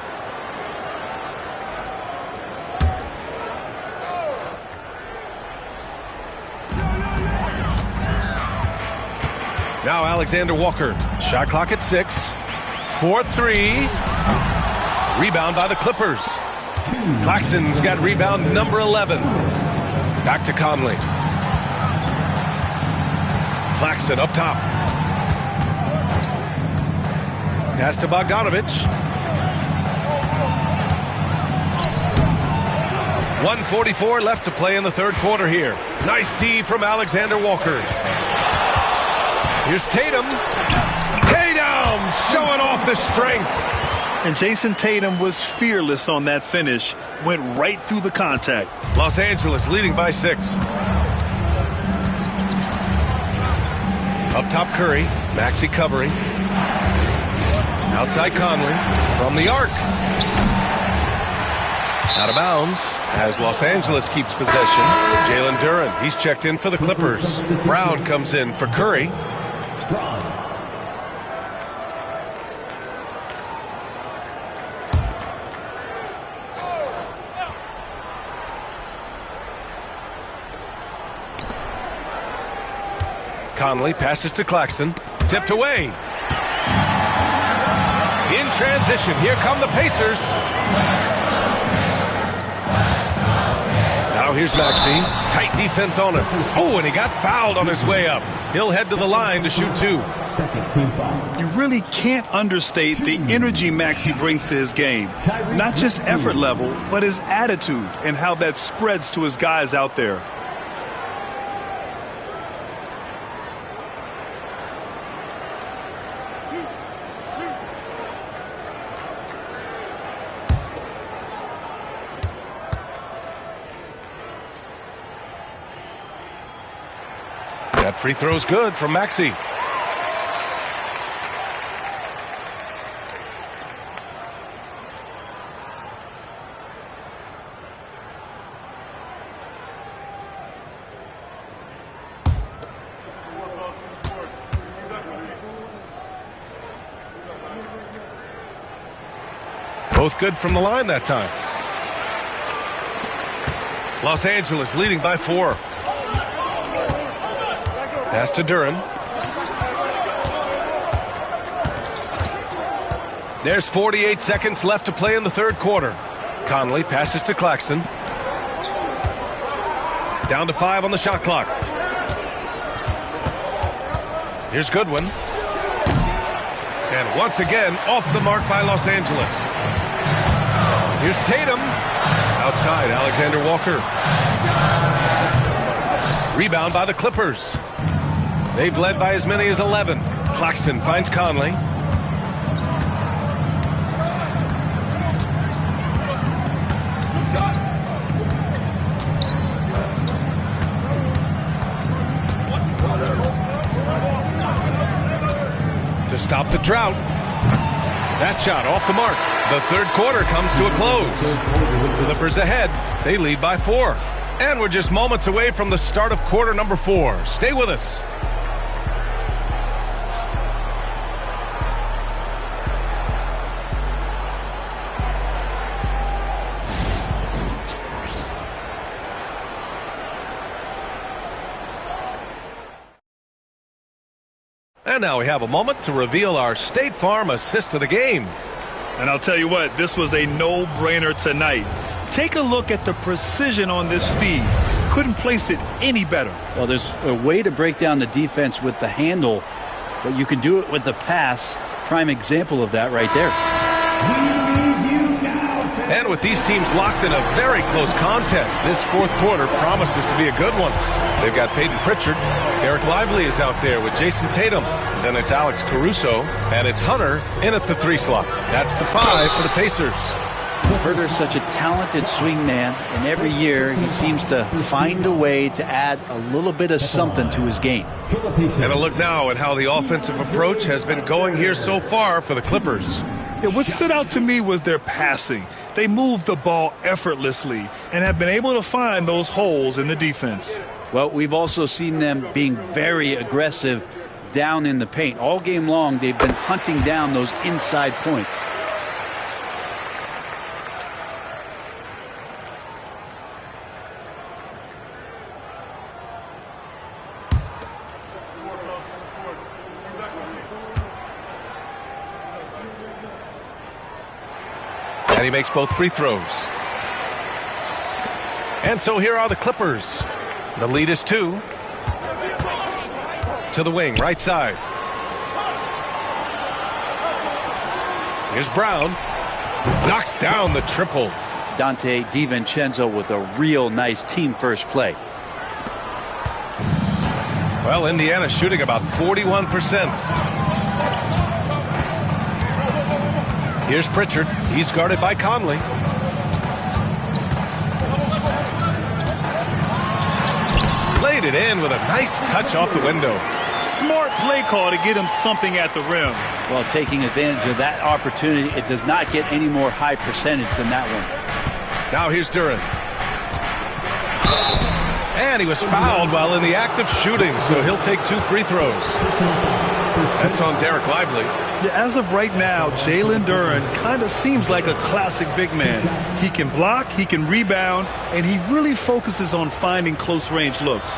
Now Alexander Walker. Shot clock at 6. 4-3. Rebound by the Clippers. Claxton's got rebound number 11. Back to Conley. Claxton up top. Pass to Bogdanovich. 1:44 left to play in the third quarter here. Nice D from Alexander Walker. Here's Tatum. Tatum showing off the strength. And Jason Tatum was fearless on that finish. Went right through the contact. Los Angeles leading by 6. Up top Curry. Maxey covering. Outside Conley. From the arc. Out of bounds as Los Angeles keeps possession. Jalen Duren. He's checked in for the Clippers. Brown comes in for Curry. Conley passes to Claxton. Tipped away. In transition, here come the Pacers. Now here's Maxey. Tight defense on him. Oh, and he got fouled on his way up. He'll head to the line to shoot 2. Second team foul. You really can't understate the energy Maxey brings to his game. Not just effort level, but his attitude and how that spreads to his guys out there. That free throw's good from Maxey. Both good from the line that time. Los Angeles leading by 4. Pass to Duren. There's 48 seconds left to play in the third quarter. Conley passes to Claxton. Down to 5 on the shot clock. Here's Goodwin. And once again, off the mark by Los Angeles. Here's Tatum. Outside, Alexander Walker. Rebound by the Clippers. They've led by as many as 11. Claxton finds Conley. To stop the drought. That shot off the mark. The third quarter comes to a close. Clippers ahead. They lead by 4. And we're just moments away from the start of quarter number 4. Stay with us. And now we have a moment to reveal our State Farm assist of the game. And I'll tell you what, this was a no-brainer tonight. Take a look at the precision on this feed. Couldn't place it any better. Well, there's a way to break down the defense with the handle, but you can do it with the pass. Prime example of that right there. And with these teams locked in a very close contest, this fourth quarter promises to be a good one. They've got Peyton Pritchard. Derek Lively is out there with Jason Tatum. Then it's Alex Caruso. And it's Hunter in at the 3 slot. That's the 5 for the Pacers. Herter's such a talented swing man, and every year he seems to find a way to add a little bit of something to his game. And a look now at how the offensive approach has been going here so far for the Clippers. Yeah, what stood out to me was their passing. They moved the ball effortlessly and have been able to find those holes in the defense. Well, we've also seen them being very aggressive down in the paint. All game long, they've been hunting down those inside points. And he makes both free throws. And so here are the Clippers. The lead is 2. To the wing, right side. Here's Brown. Knocks down the triple. Dante DiVincenzo with a real nice team first play. Well, Indiana shooting about 41%. Here's Pritchard. He's guarded by Conley. Laid it in with a nice touch off the window. Smart play call to get him something at the rim. Well, taking advantage of that opportunity, it does not get any more high percentage than that one. Now here's Duren. And he was fouled while in the act of shooting, so he'll take 2 free throws. That's on Derek Lively. Yeah, as of right now, Jalen Duren kind of seems like a classic big man. He can block, he can rebound, and he really focuses on finding close range looks.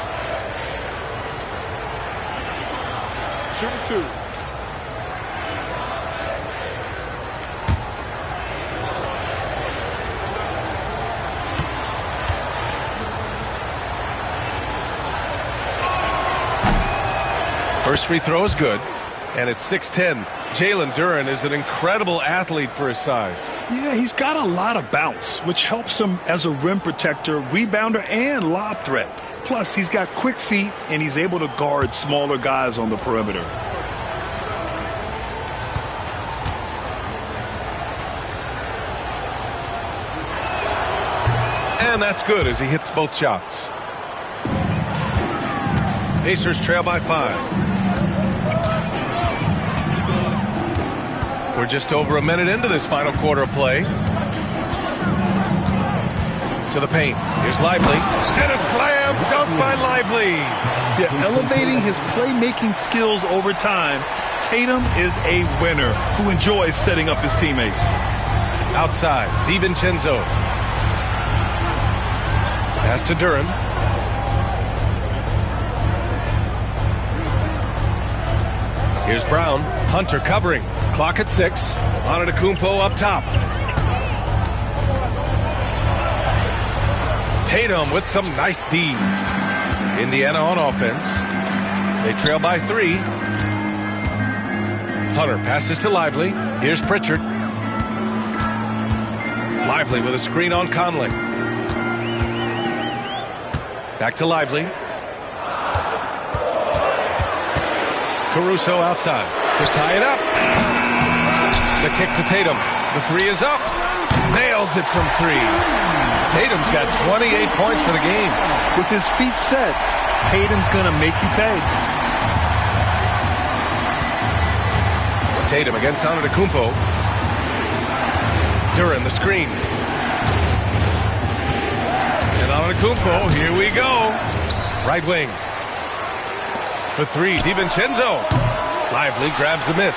shooting 2. First free throw is good, and it's 6-10. Jalen Duren is an incredible athlete for his size. Yeah, he's got a lot of bounce, which helps him as a rim protector, rebounder, and lob threat. Plus, he's got quick feet, and he's able to guard smaller guys on the perimeter. And that's good as he hits both shots. Pacers trail by 5. We're just over a minute into this final quarter of play. To the paint. Here's Lively. And a slam dunk by Lively. Yeah, elevating his playmaking skills over time, Tatum is a winner who enjoys setting up his teammates. Outside, DiVincenzo. Pass to Duren. Here's Brown. Hunter covering. Clock at 6. Antetokounmpo up top. Tatum with some nice D. Indiana on offense. They trail by 3. Hunter passes to Lively. Here's Pritchard. Lively with a screen on Conley. Back to Lively. Caruso outside to tie it up. The kick to Tatum. The 3 is up. Nails it from 3. Tatum's got 28 points for the game. With his feet set, Tatum's going to make you pay. Tatum against Antetokounmpo. Duren the screen. And Antetokounmpo, here we go. Right wing. For 3, DiVincenzo. Lively grabs the miss.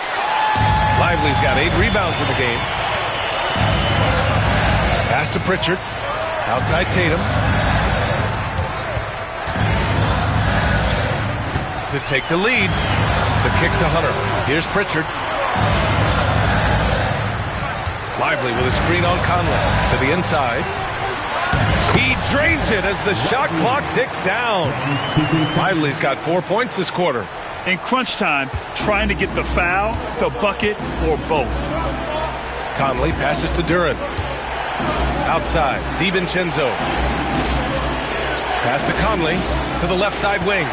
Lively's got 8 rebounds in the game. Pass to Pritchard. Outside Tatum. To take the lead. The kick to Hunter. Here's Pritchard. Lively with a screen on Conley. To the inside. He drains it as the shot clock ticks down. Lively's got 4 points this quarter. In crunch time, trying to get the foul, the bucket, or both. Conley passes to Duren. Outside, DiVincenzo. Pass to Conley to the left side wing.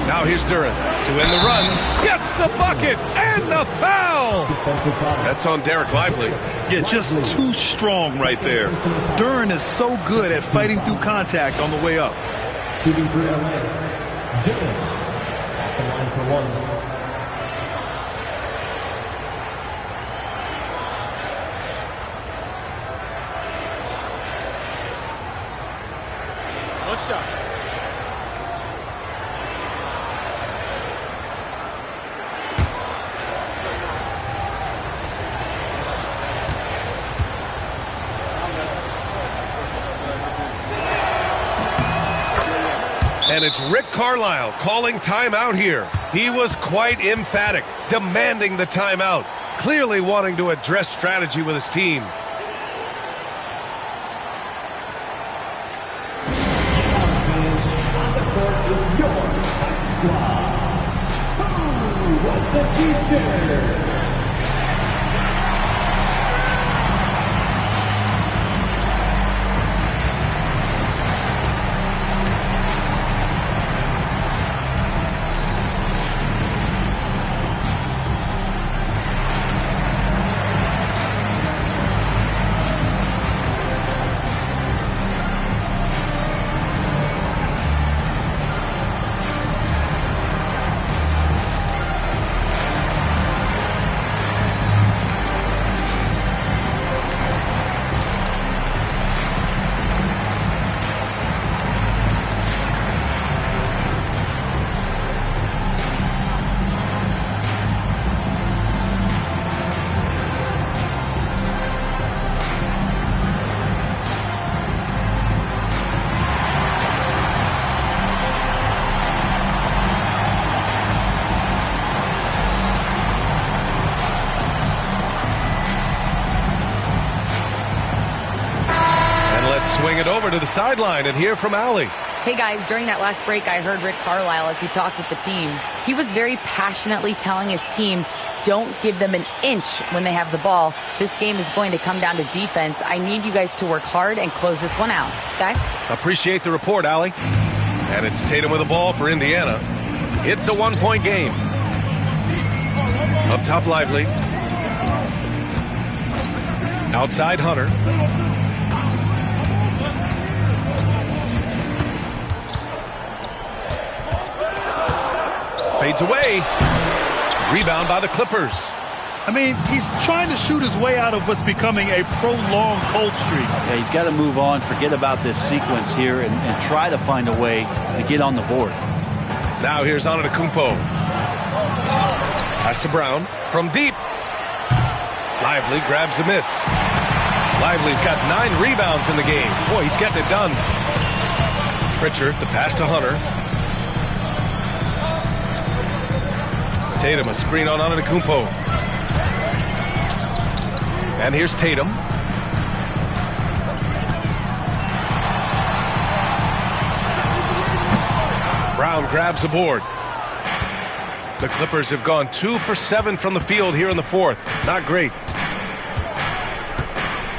Now here's Duren to end the run. Gets the bucket and the foul. That's on Derek Lively. Yeah, just too strong right there. Duren is so good at fighting through contact on the way up. Shooting for LA. Dylan. The line for 1. One shot. And it's Rick Carlisle calling timeout here. He was quite emphatic, demanding the timeout, clearly wanting to address strategy with his team. What's the t-shirt? Let's swing it over to the sideline and hear from Allie. Hey guys, during that last break, I heard Rick Carlisle as he talked with the team. He was very passionately telling his team, don't give them an inch when they have the ball. This game is going to come down to defense. I need you guys to work hard and close this one out. Guys? Appreciate the report, Allie. And it's Tatum with the ball for Indiana. It's a one-point game. Up top, Lively. Outside, Hunter. Fades away. Rebound by the Clippers. I mean, he's trying to shoot his way out of what's becoming a prolonged cold streak. Yeah, he's got to move on, forget about this sequence here, and try to find a way to get on the board. Now here's Antetokounmpo. Pass to Brown from deep. Lively grabs the miss. Lively's got 9 rebounds in the game. Boy, he's getting it done. Pritchard, the pass to Hunter. Tatum, a screen on Antetokounmpo. And here's Tatum. Brown grabs the board. The Clippers have gone 2 for 7 from the field here in the fourth. Not great.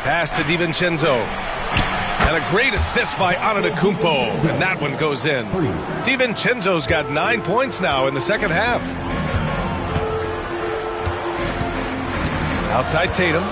Pass to DiVincenzo. And a great assist by Antetokounmpo. And that one goes in. DiVincenzo's got 9 points now in the second half. Outside Tatum.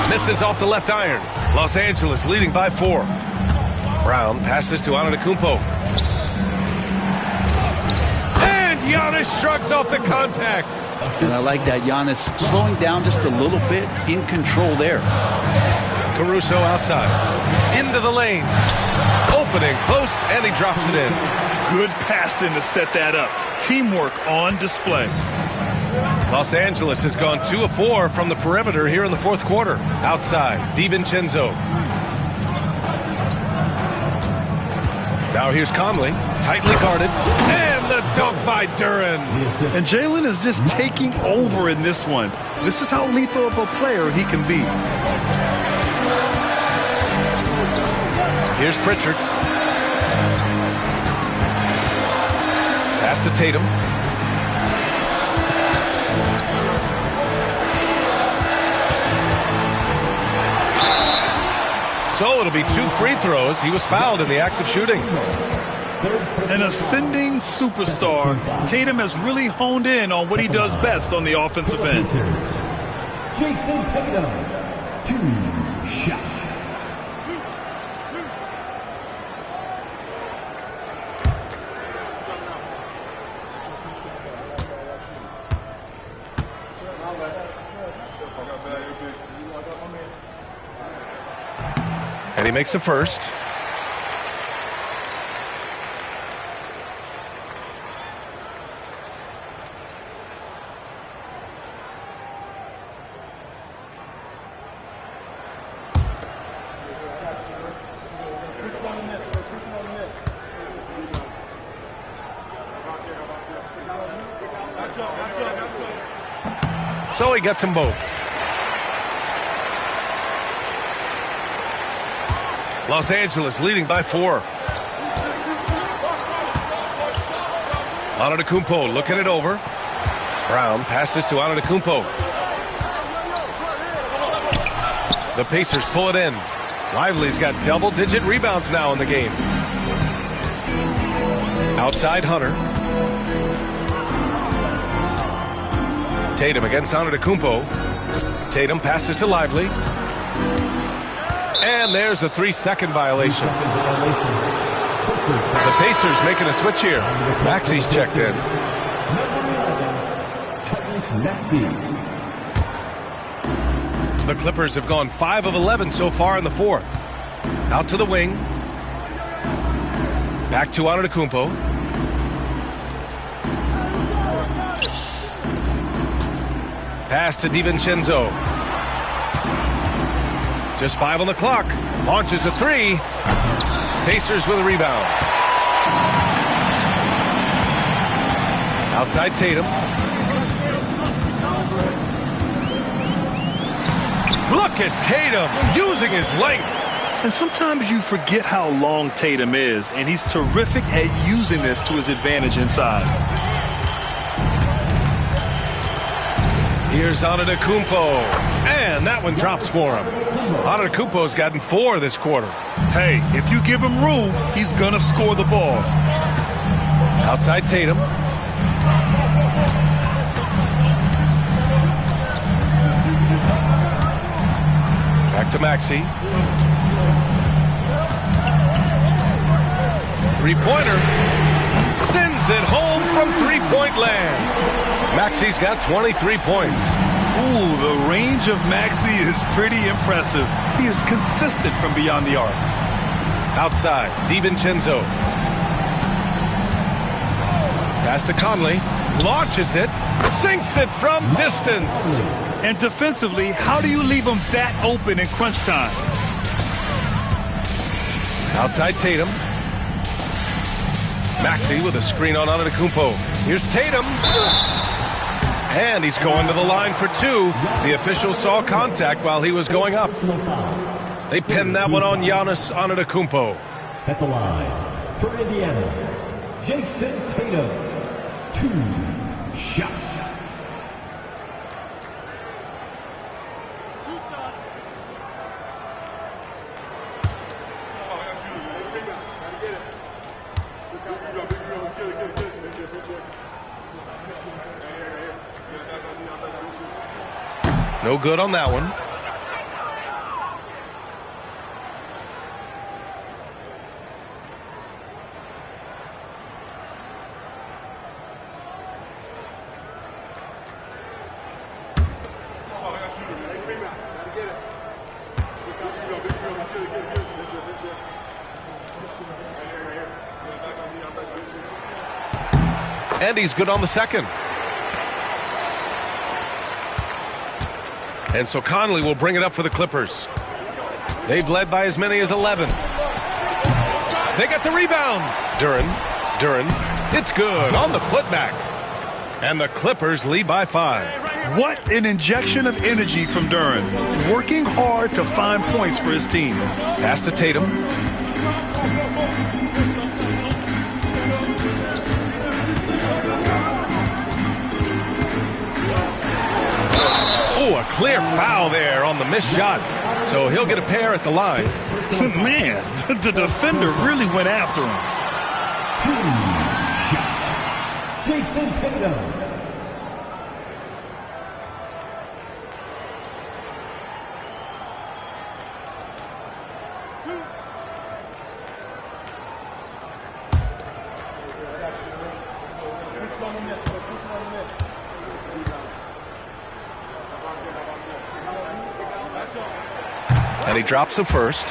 Misses off the left iron. Los Angeles leading by 4. Brown passes to Antetokounmpo. And Giannis shrugs off the contact. And I like that Giannis slowing down just a little bit, in control there. Caruso outside. Into the lane. Opening close, and he drops it in. Good passing to set that up. Teamwork on display. Los Angeles has gone 2 of 4 from the perimeter here in the fourth quarter. Outside, DiVincenzo. Now here's Conley, tightly guarded, and the dunk by Duren. And Jalen is just taking over in this one. This is how lethal of a player he can be. Here's Pritchard. Pass to Tatum. So it'll be 2 free throws. He was fouled in the act of shooting. An ascending superstar, Tatum has really honed in on what he does best on the offensive end. Jason Tatum, 2 shots. And he makes the first. So he gets them both. Los Angeles leading by 4. Antetokounmpo looking it over. Brown passes to Antetokounmpo. The Pacers pull it in. Lively's got double-digit rebounds now in the game. Outside Hunter. Tatum against Antetokounmpo. Tatum passes to Lively. And there's a 3-second violation. The Pacers making a switch here. Maxi's checked in. The Clippers have gone 5 of 11 so far in the fourth. Out to the wing. Back to Antetokounmpo. Pass to DiVincenzo. Just 5 on the clock. Launches a 3. Pacers with a rebound. Outside Tatum. Look at Tatum using his length. And sometimes you forget how long Tatum is, and he's terrific at using this to his advantage inside. Here's Antetokounmpo, and that one drops for him. Antetokounmpo's gotten 4 this quarter. Hey, if you give him room, he's going to score the ball. Outside Tatum. Back to Maxey. Three-pointer. Sends it home from three-point land. Maxey's got 23 points. Ooh, the range of Maxey is pretty impressive. He is consistent from beyond the arc. Outside, DiVincenzo. Pass to Conley. Launches it. Sinks it from distance. And defensively, how do you leave him that open in crunch time? Outside Tatum. Maxey with a screen on Antetokounmpo. Here's Tatum. And he's going to the line for 2. The official saw contact while he was going up. They pinned that one on Giannis Antetokounmpo. At the line for Indiana, Jason Tatum. 2 shots. No good on that one. And he's good on the second. And so Conley will bring it up for the Clippers. They've led by as many as 11. They get the rebound. Duren. It's good on the putback. And the Clippers lead by 5. What an injection of energy from Duren. Working hard to find points for his team. Pass to Tatum. Oh, a clear foul there on the missed shot. So he'll get a pair at the line. Man, the defender really went after him. 2 shots. Jason Tatum. And he drops the first.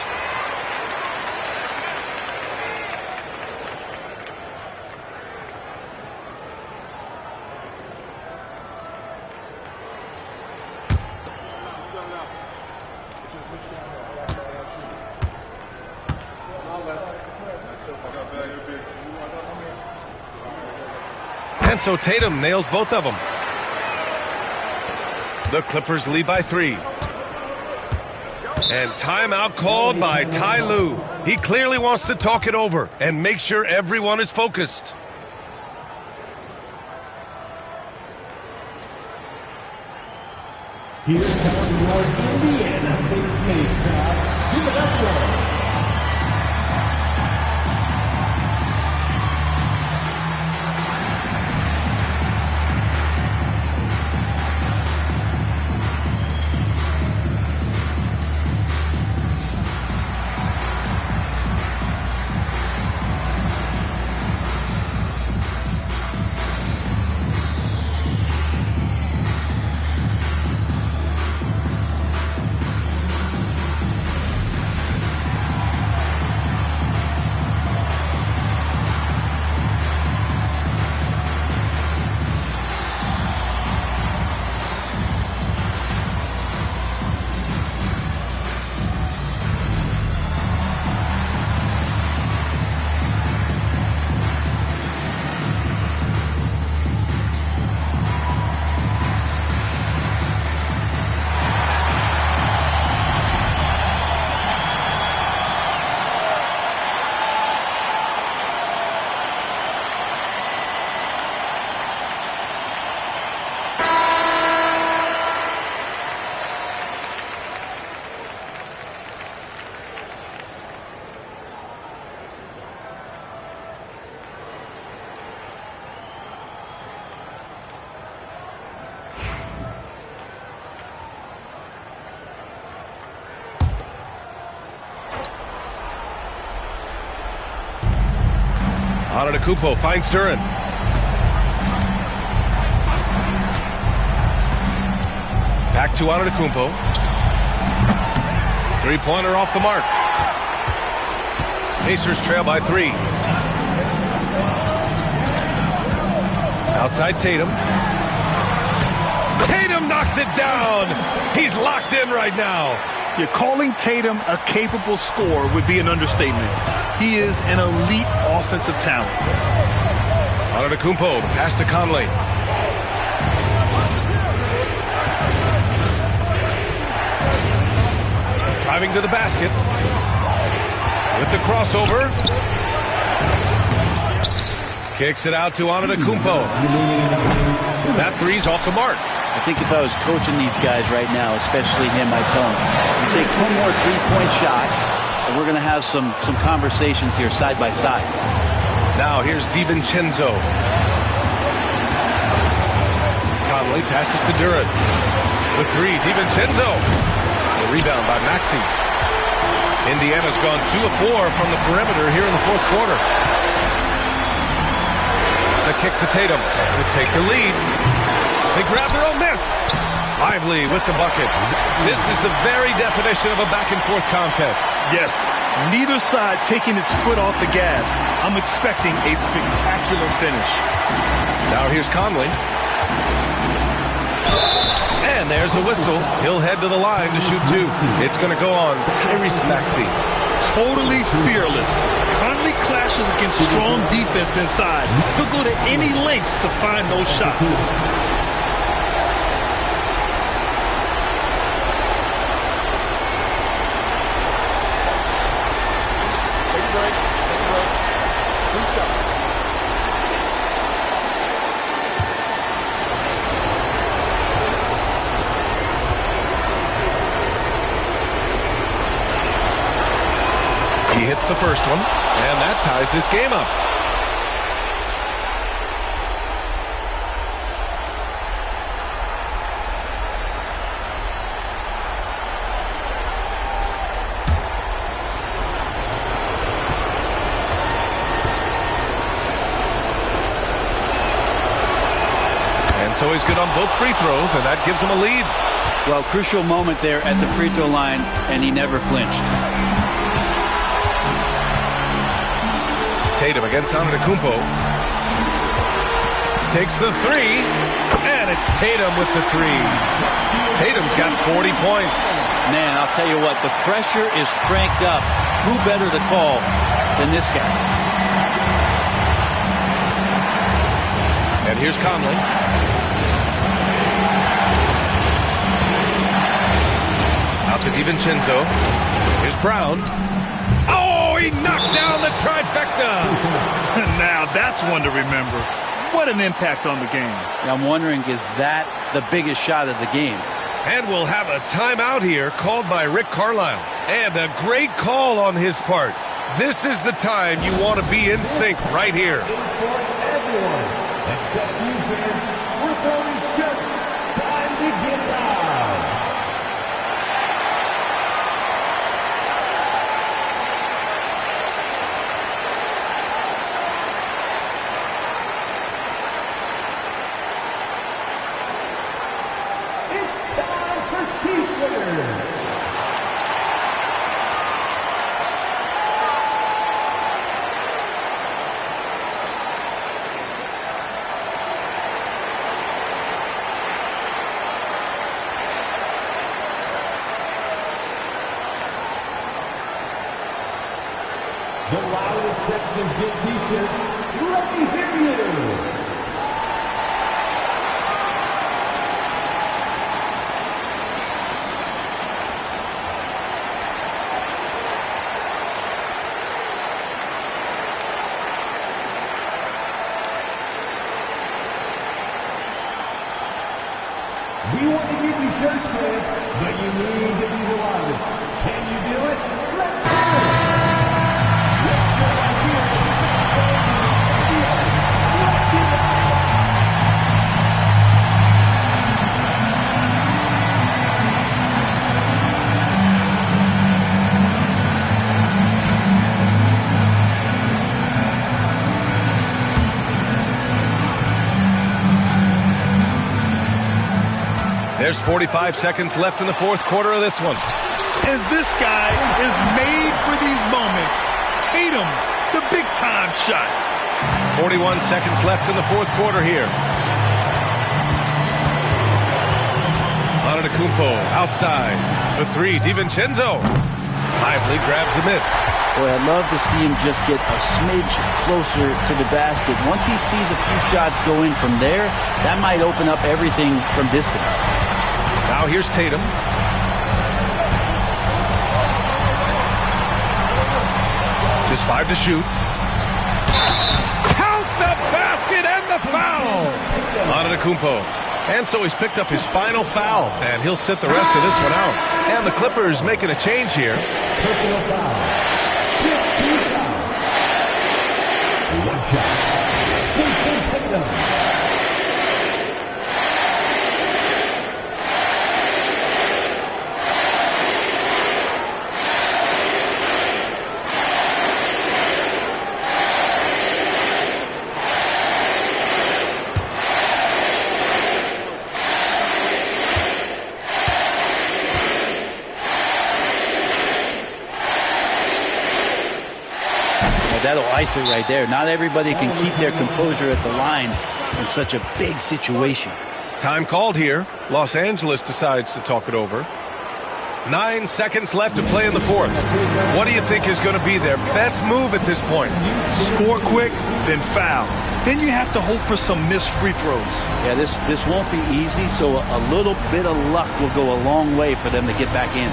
And so Tatum nails both of them. The Clippers lead by 3. And timeout called by Ty Lue. He clearly wants to talk it over and make sure everyone is focused. Here comes your Indiana Pacers crowd. Give it up for them. Antetokounmpo finds Duran. Back to Antetokounmpo. Three-pointer off the mark. Pacers trail by 3. Outside Tatum. Tatum knocks it down. He's locked in right now. You're calling Tatum a capable scorer would be an understatement. He is an elite offensive talent. Antetokounmpo, the pass to Conley. Driving to the basket. With the crossover. Kicks it out to Antetokounmpo. That three's off the mark. I think if I was coaching these guys right now, especially him, I'd tell him, you take one more three-point shot, and we're going to have some conversations here side by side. Now here's DiVincenzo. Conley passes to Duran. The three, DiVincenzo. The rebound by Maxey. Indiana's gone 2 of 4 from the perimeter here in the fourth quarter. The kick to Tatum to take the lead. They grab their own miss. Lively with the bucket. This is the very definition of a back-and-forth contest. Yes, neither side taking its foot off the gas. I'm expecting a spectacular finish. Now here's Conley. And there's a whistle. He'll head to the line to shoot 2. It's going to go on Tyrese Maxey. Totally fearless. Conley clashes against strong defense inside. He'll go to any lengths to find those shots. He hits the first one, and that ties this game up. And so he's good on both free throws, and that gives him a lead. Well, crucial moment there at the free throw line, and he never flinched. Tatum against Antetokounmpo. Takes the three, and it's Tatum with the three. Tatum's got 40 points. Man, I'll tell you what, the pressure is cranked up. Who better to call than this guy? And here's Conley. Out to DiVincenzo. Here's Brown. He knocked down the trifecta. Now that's one to remember. What an impact on the game. I'm wondering, is that the biggest shot of the game? And we'll have a timeout here called by Rick Carlisle. And a great call on his part. This is the time you want to be in sync right here. It's for everyone, except you fans. We're throwing shirts. Time to get out. The loudest sections get t-shirts. Let me hear you. We want to give you shirts, fans, but you need to be the loudest. Can you do it? Let's do it! There's 45 seconds left in the fourth quarter of this one. And this guy is made for these moments. Tatum, the big-time shot. 41 seconds left in the fourth quarter here. Antetokounmpo outside. The three, DiVincenzo. Lively grabs a miss. Boy, I'd love to see him just get a smidge closer to the basket. Once he sees a few shots go in from there, that might open up everything from distance. Now here's Tatum. Just 5 to shoot. Count the basket and the foul. Antetokounmpo. And so he's picked up his final foul, and he'll sit the rest of this one out. And the Clippers making a change here. Personal foul. 15 foul. One shot. Jason Tatum. That'll ice it right there. Not everybody can keep their composure at the line in such a big situation. Time called here. Los Angeles decides to talk it over. 9 seconds left to play in the fourth. What do you think is going to be their best move at this point? Score quick, then foul. Then you have to hope for some missed free throws. Yeah, this won't be easy, so a little bit of luck will go a long way for them to get back in.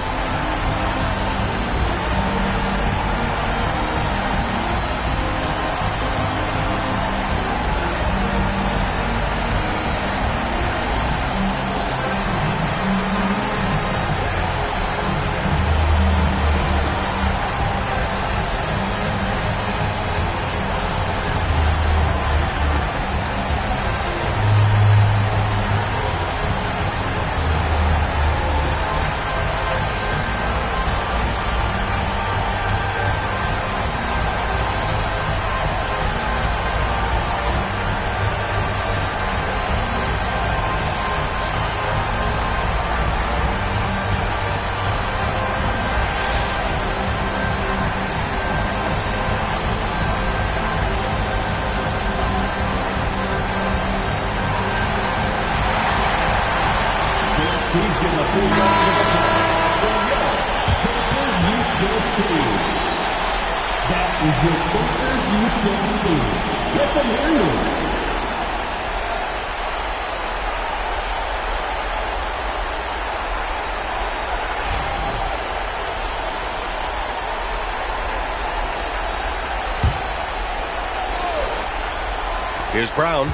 Here's Brown.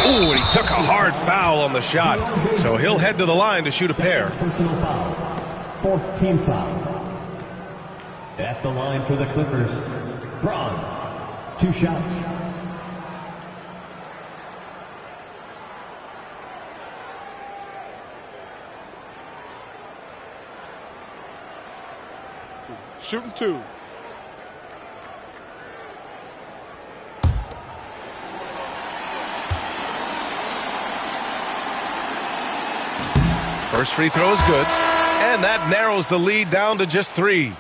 Ooh, and he took a hard foul on the shot. So he'll head to the line to shoot a pair. Personal foul. Fourth team foul. At the line for the Clippers, Braun. 2 shots. Shooting 2. First free throw is good, and that narrows the lead down to just 3.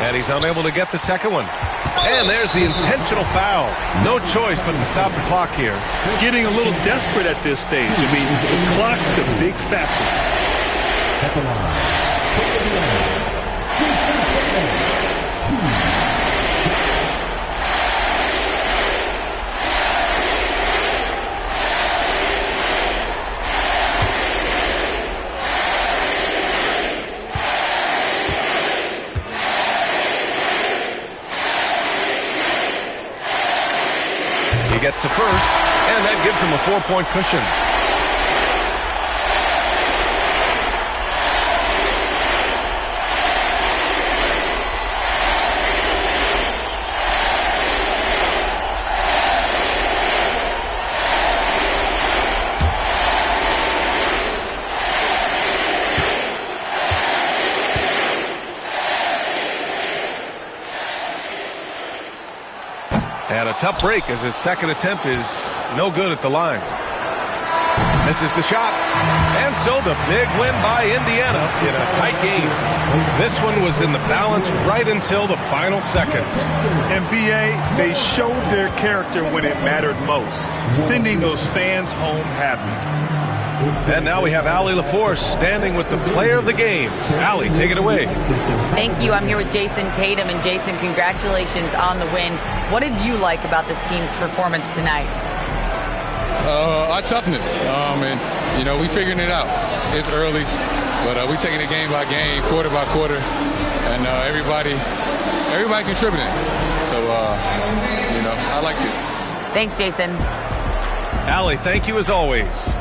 And he's unable to get the second one. And there's the intentional foul. No choice but to stop the clock here. Getting a little desperate at this stage. I mean, the clock's the big factor. At the line. He gets the first, and that gives him a 4-point cushion. And a tough break as his second attempt is no good at the line. Misses the shot. And so the big win by Indiana in a tight game. This one was in the balance right until the final seconds. And BA, they showed their character when it mattered most, sending those fans home happy. And now we have Allie LaForce standing with the player of the game. Allie, take it away. Thank you. I'm here with Jason Tatum. And Jason, congratulations on the win. What did you like about this team's performance tonight? Our toughness. And, we figuring it out. It's early, but we taking it game by game, quarter by quarter, and everybody contributing. So, I liked it. Thanks, Jason. Allie, thank you as always.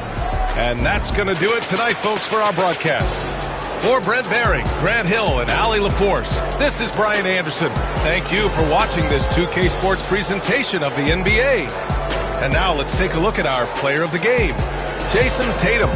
And that's going to do it tonight, folks, for our broadcast. For Brent Baring, Grant Hill, and Allie LaForce, this is Brian Anderson. Thank you for watching this 2K Sports presentation of the NBA. And now let's take a look at our player of the game, Jason Tatum.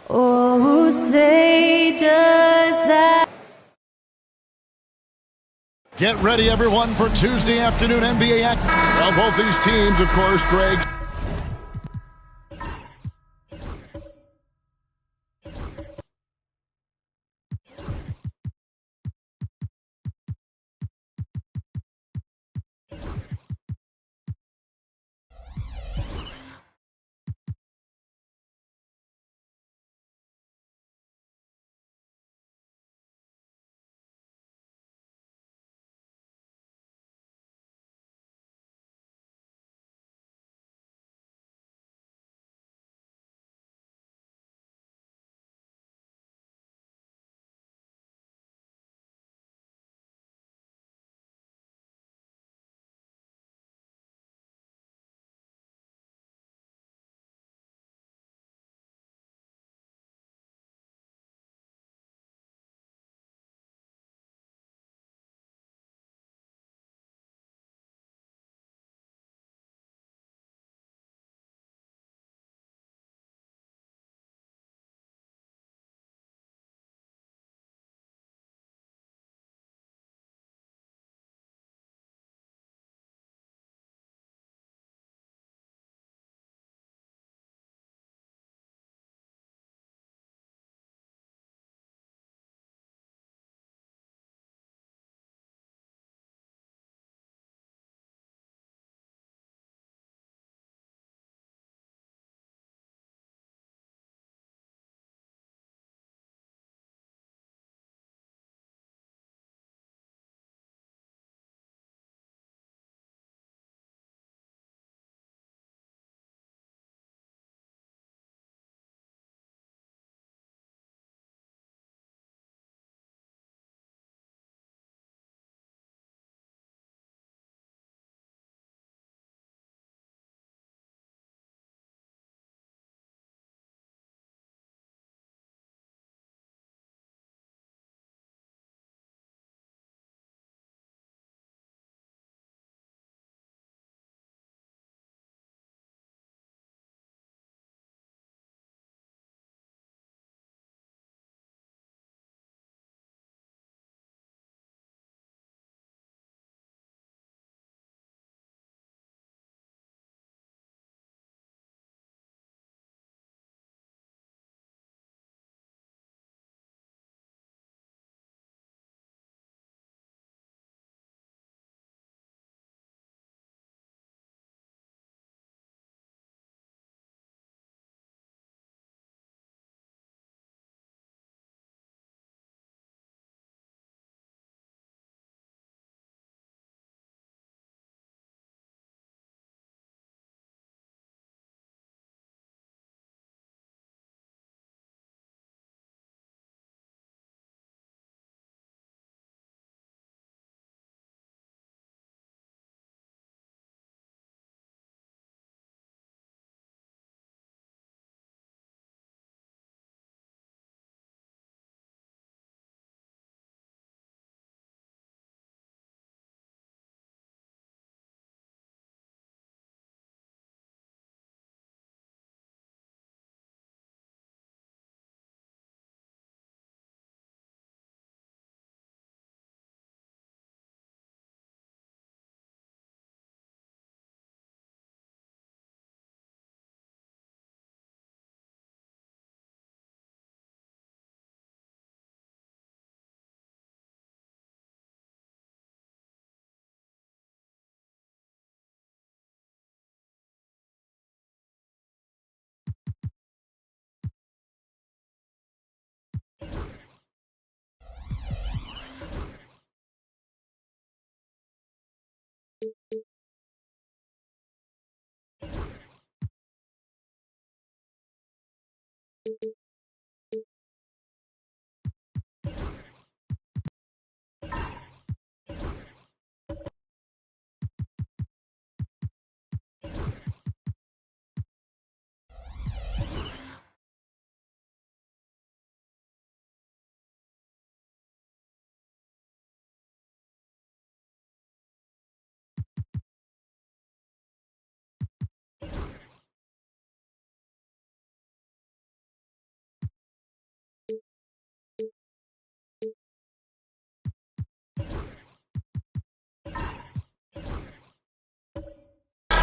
Oh, say does that. Get ready, everyone, for Tuesday afternoon NBA action. Well, both these teams, of course, Greg,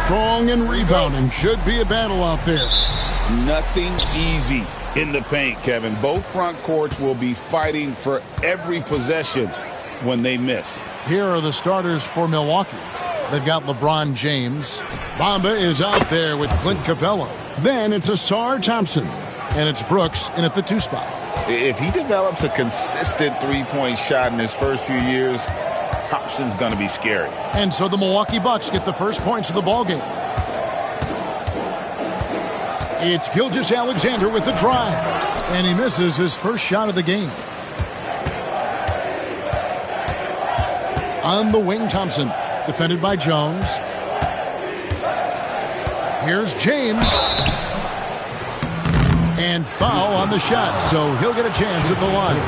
Strong and rebounding. Should be a battle out there. Nothing easy in the paint, Kevin. Both front courts will be fighting for every possession when they miss. Here are the starters for Milwaukee. They've got LeBron James. Bamba is out there with Clint Capella. Then it's Asar Thompson. And it's Brooks in at the 2 spot. If he develops a consistent three-point shot in his first few years, Thompson's going to be scary. And so the Milwaukee Bucks get the first points of the ballgame. It's Gilgeous-Alexander with the drive. And he misses his first shot of the game. On the wing, Thompson. Defended by Jones. Here's James. And foul on the shot, so he'll get a chance at the line.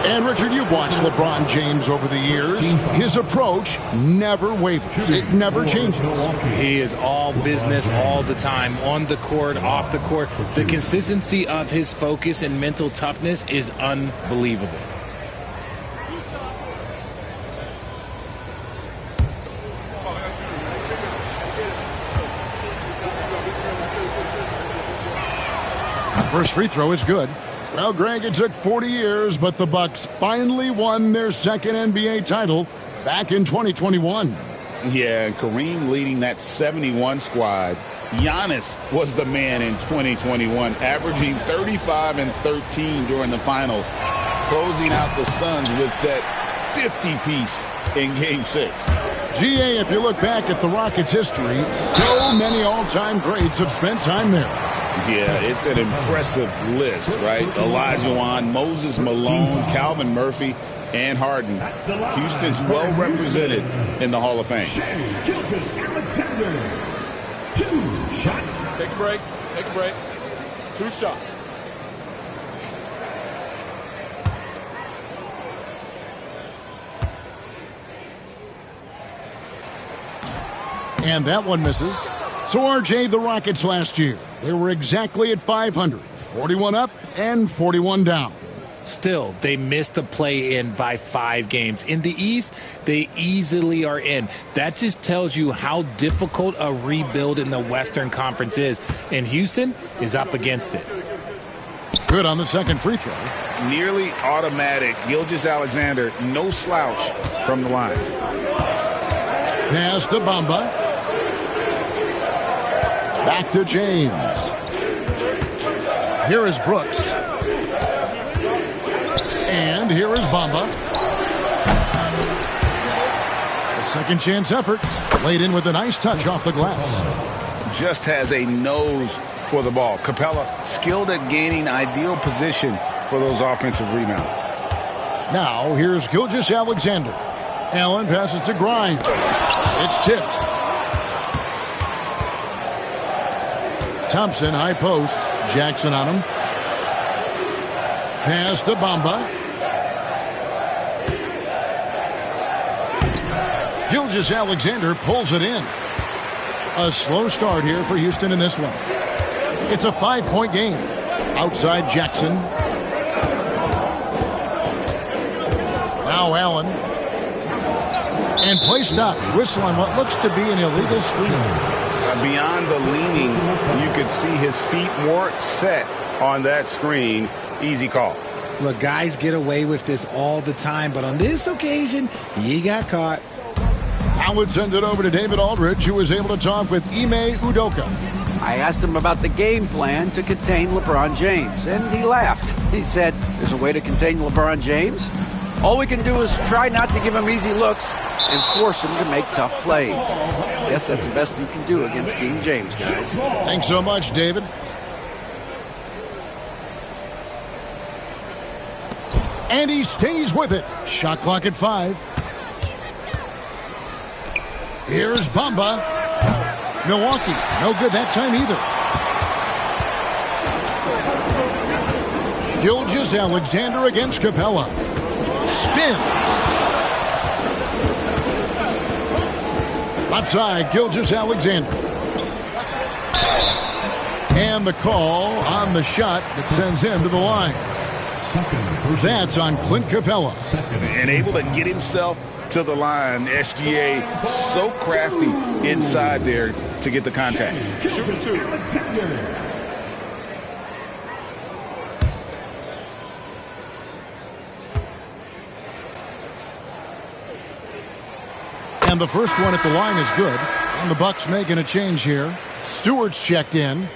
And Richard, you've watched LeBron James over the years. His approach never wavers. It never changes. He is all business all the time, on the court, off the court. The consistency of his focus and mental toughness is unbelievable. First free throw is good. Well, Greg, it took 40 years, but the Bucks finally won their second NBA title back in 2021. Yeah, and Kareem leading that 71 squad. Giannis was the man in 2021, averaging 35 and 13 during the finals, closing out the Suns with that 50-piece in Game 6. GA, if you look back at the Rockets' history, so many all-time greats have spent time there. Yeah, it's an impressive list, right? Elijah Wan, Moses Malone, Calvin Murphy, and Harden. Houston's well represented in the Hall of Fame. Gilgeous-Alexander. 2 shots. Take a break. Take a break. 2 shots. And that one misses. So, RJ, the Rockets last year, they were exactly at 500, 41 up and 41 down. Still, they missed the play-in by 5 games. In the East, they easily are in. That just tells you how difficult a rebuild in the Western Conference is. And Houston is up against it. Good on the second free throw. Nearly automatic. Gilgeous-Alexander, no slouch from the line. Pass to Bamba. Back to James. Here is Brooks. And here is Bamba. A second chance effort. Laid in with a nice touch off the glass. Just has a nose for the ball. Capella skilled at gaining ideal position for those offensive rebounds. Now here's Gilgeous-Alexander. Allen passes to Grimes. It's tipped. Thompson, high post. Jackson on him. Pass to Bamba. Gilgeous-Alexander pulls it in. A slow start here for Houston in this one. It's a 5-point game. Outside Jackson. Now Allen. And play stops. Whistle on what looks to be an illegal screen. Beyond the leaning, you could see his feet weren't set on that screen. Easy call. Look, guys get away with this all the time, but on this occasion, he got caught. Now let's send it over to David Aldridge, who was able to talk with Ime Udoka. I asked him about the game plan to contain LeBron James, and he laughed. He said, there's a way to contain LeBron James? All we can do is try not to give him easy looks and force him to make tough plays. I guess that's the best you can do against King James, guys. Thanks so much, David. And he stays with it. Shot clock at 5. Here's Bamba. Milwaukee, no good that time either. Gilgeous-Alexander against Capella. Spins. Left side, Gilgeous-Alexander. And the call on the shot that sends him to the line. That's on Clint Capella. And able to get himself to the line. SGA so crafty inside there to get the contact. Shooting 2. And the first one at the line is good. And the Bucks making a change here. Stewart's checked in.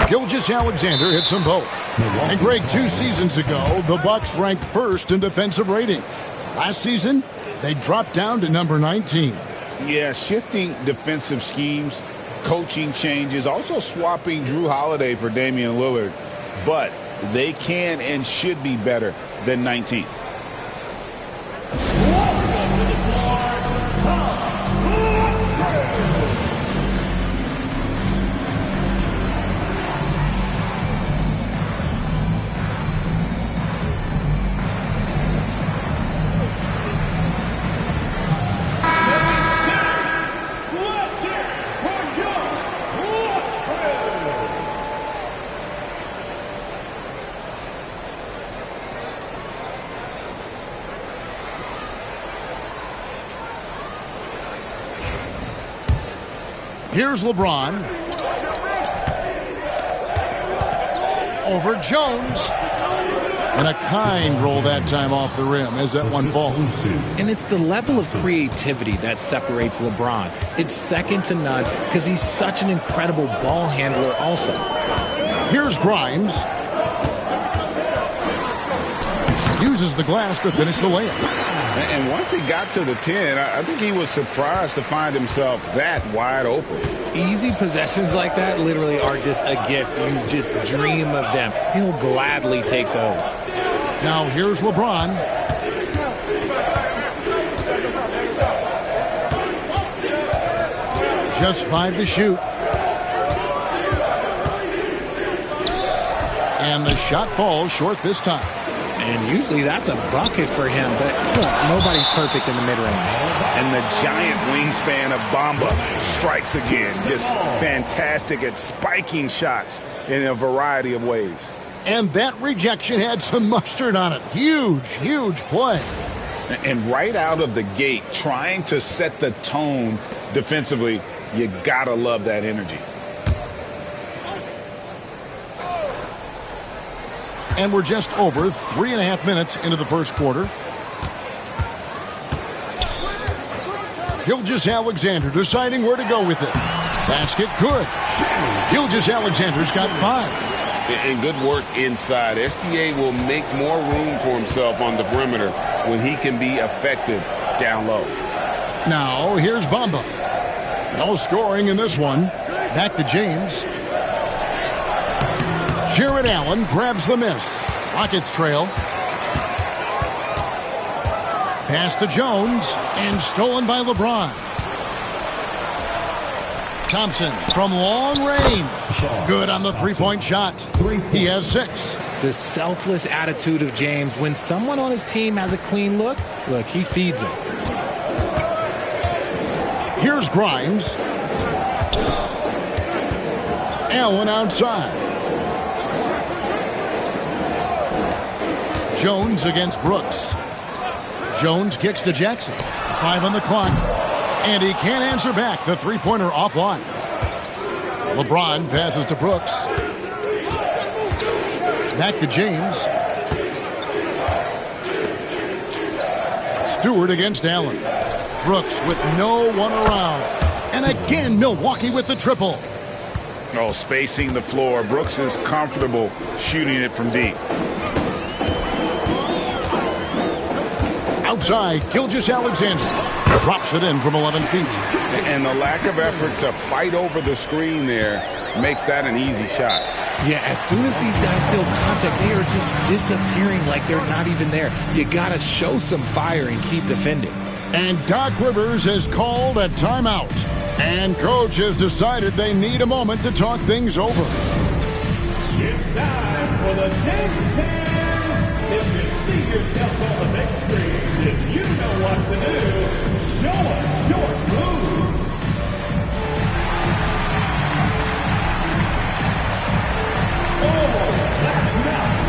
Gilgeous-Alexander hits them both. And Greg, 2 seasons ago, the Bucks ranked first in defensive rating. Last season, they dropped down to number 19. Yeah, shifting defensive schemes, coaching changes, also swapping Drew Holiday for Damian Lillard. But they can and should be better than 19. Here's LeBron. Over Jones. And a kind roll that time off the rim as that one falls. And it's the level of creativity that separates LeBron. It's second to none because he's such an incredible ball handler also. Here's Grimes. Uses the glass to finish the layup. And once he got to the 10, I think he was surprised to find himself that wide open. Easy possessions like that literally are just a gift. You just dream of them. He'll gladly take those. Now here's LeBron. Just 5 to shoot. And the shot falls short this time. And usually that's a bucket for him, but look, nobody's perfect in the mid-range. And the giant wingspan of Bamba strikes again. Just fantastic at spiking shots in a variety of ways. And that rejection had some mustard on it. Huge, huge play. And right out of the gate, trying to set the tone defensively, you gotta love that energy. And we're just over 3.5 minutes into the first quarter. Gilgeous-Alexander deciding where to go with it. Basket good. Gilgeous-Alexander's got 5. And good work inside. SGA will make more room for himself on the perimeter when he can be effective down low. Now here's Bamba. No scoring in this one. Back to James. Jared Allen grabs the miss. Rockets trail. Pass to Jones and stolen by LeBron. Thompson from long range. Good on the three-point shot. He has 6. The selfless attitude of James. When someone on his team has a clean look, he feeds him. Here's Grimes. Allen outside. Jones against Brooks. Jones kicks to Jackson. 5 on the clock. And he can't answer back. The three-pointer offline. LeBron passes to Brooks. Back to James. Stewart against Allen. Brooks with no one around. And again, Milwaukee with the triple. Oh, spacing the floor. Brooks is comfortable shooting it from deep. Outside, Gilgeous-Alexander drops it in from 11 feet. And the lack of effort to fight over the screen there makes that an easy shot. Yeah, as soon as these guys feel contact, they are just disappearing like they're not even there. You got to show some fire and keep defending. And Doc Rivers has called a timeout. And coach has decided they need a moment to talk things over. It's time for the next man. If you see yourself on the big screen, then you know what to do. Show us your moves. Oh, that's nuts.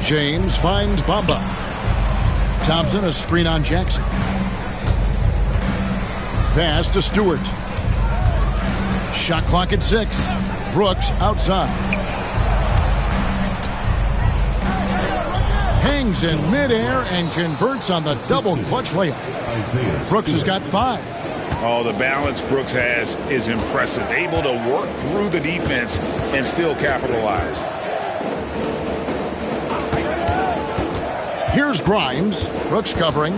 James finds Bamba. Thompson a screen on Jackson. Pass to Stewart. Shot clock at 6. Brooks outside. Hangs in midair and converts on the double clutch layup. Brooks has got 5. Oh, the balance Brooks has is impressive. Able to work through the defense and still capitalize. Here's Grimes. Brooks covering.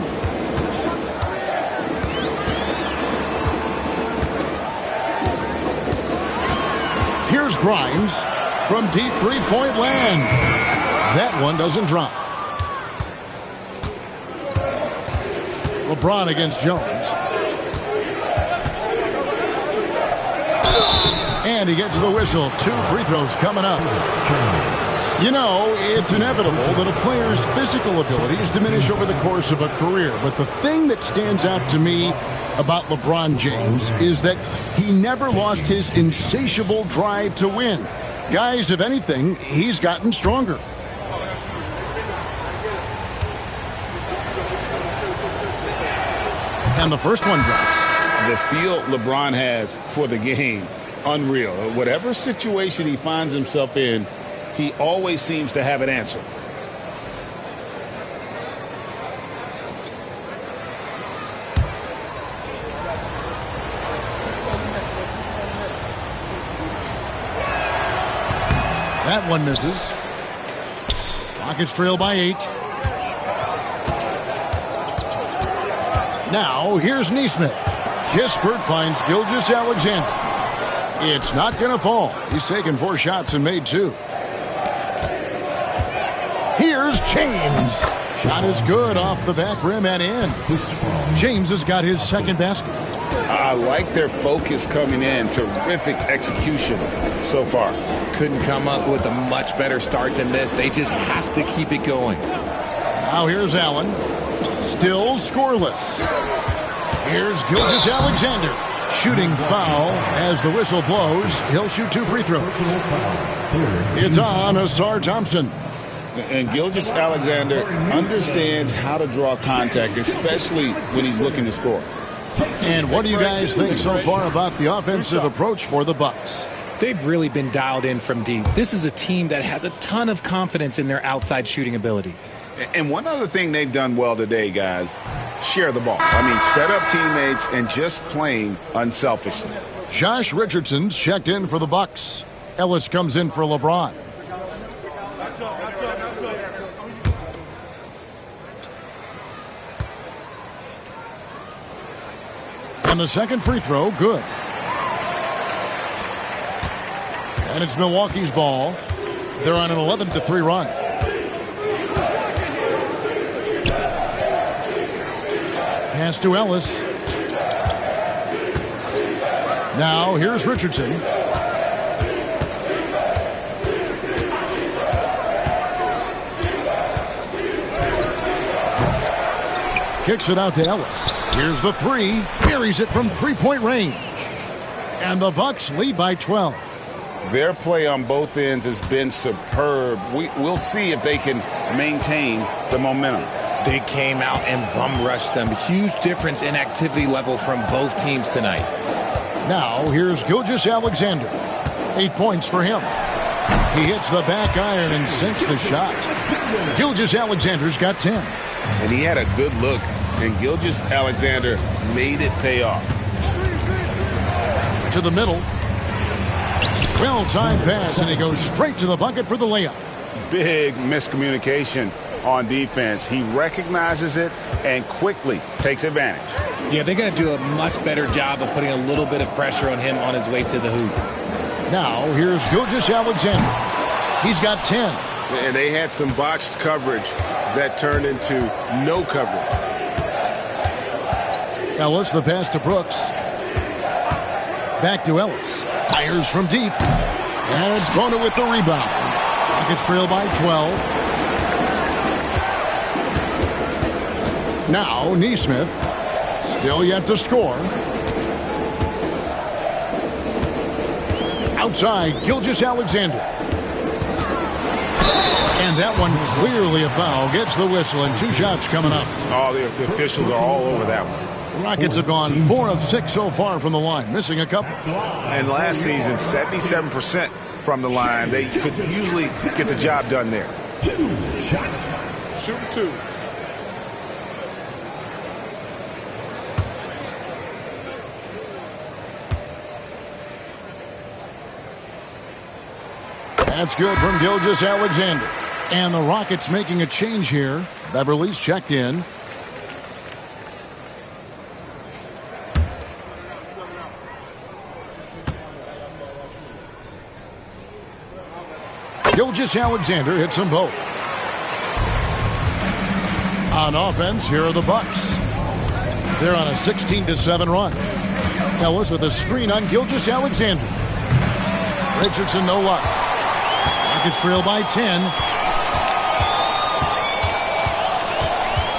Here's Grimes from deep three-point land. That one doesn't drop. LeBron against Jones. And he gets the whistle. 2 free throws coming up. You know, it's inevitable that a player's physical abilities diminish over the course of a career. But the thing that stands out to me about LeBron James is that he never lost his insatiable drive to win. Guys, if anything, he's gotten stronger. And the first one drops. The feel LeBron has for the game, unreal. Whatever situation he finds himself in, he always seems to have an answer. That one misses. Rockets trail by 8. Now, here's Neesmith. Kispert finds Gilgeous-Alexander. It's not going to fall. He's taken 4 shots and made 2. Here's James. Shot is good off the back rim and in. James has got his second basket. I like their focus coming in. Terrific execution so far. Couldn't come up with a much better start than this. They just have to keep it going. Now here's Allen. Still scoreless. Here's Gilgeous-Alexander. Shooting foul as the whistle blows. He'll shoot 2 free throws. It's on Asar Thompson. And Gilgeous-Alexander understands how to draw contact, especially when he's looking to score. And what do you guys think so far about the offensive approach for the Bucks? They've really been dialed in from deep. This is a team that has a ton of confidence in their outside shooting ability. And one other thing they've done well today, guys, share the ball. I mean, set up teammates and just playing unselfishly. Josh Richardson's checked in for the Bucks. Ellis comes in for LeBron. And the second free throw, good. And it's Milwaukee's ball. They're on an 11-3 run. Pass to Ellis. Now here's Richardson. Kicks it out to Ellis. Here's the three. Buries it from three-point range. And the Bucks lead by 12. Their play on both ends has been superb. We'll see if they can maintain the momentum. They came out and bum rushed them. Huge difference in activity level from both teams tonight. Now here's Gilgeous-Alexander. 8 points for him. He hits the back iron and sinks the shot. Gilgeous-Alexander's got 10. And he had a good look, and Gilgeous-Alexander made it pay off. To the middle. Well-timed pass, and he goes straight to the bucket for the layup. Big miscommunication on defense. He recognizes it and quickly takes advantage. Yeah, they're going to do a much better job of putting a little bit of pressure on him on his way to the hoop. Now, here's Gilgeous-Alexander. He's got 10. And they had some botched coverage that turned into no coverage. Ellis, the pass to Brooks. Back to Ellis. Fires from deep. And it's Bona with the rebound. Rockets trail by 12. Now, Neesmith. Still yet to score. Outside, Gilgeous-Alexander. And that one clearly a foul. Gets the whistle, and 2 shots coming up. Oh, the officials are all over that one. Rockets have gone 4 of 6 so far from the line, missing a couple. And last season, 77% from the line. They could usually get the job done there. 2 shots. Shooting 2. That's good from Gilgeous-Alexander. And the Rockets making a change here. Beverly's checked in. Gilgeous-Alexander hits them both. On offense, here are the Bucks. They're on a 16-7 run. Ellis with a screen on Gilgeous-Alexander. Richardson, no luck. Rockets trail by 10.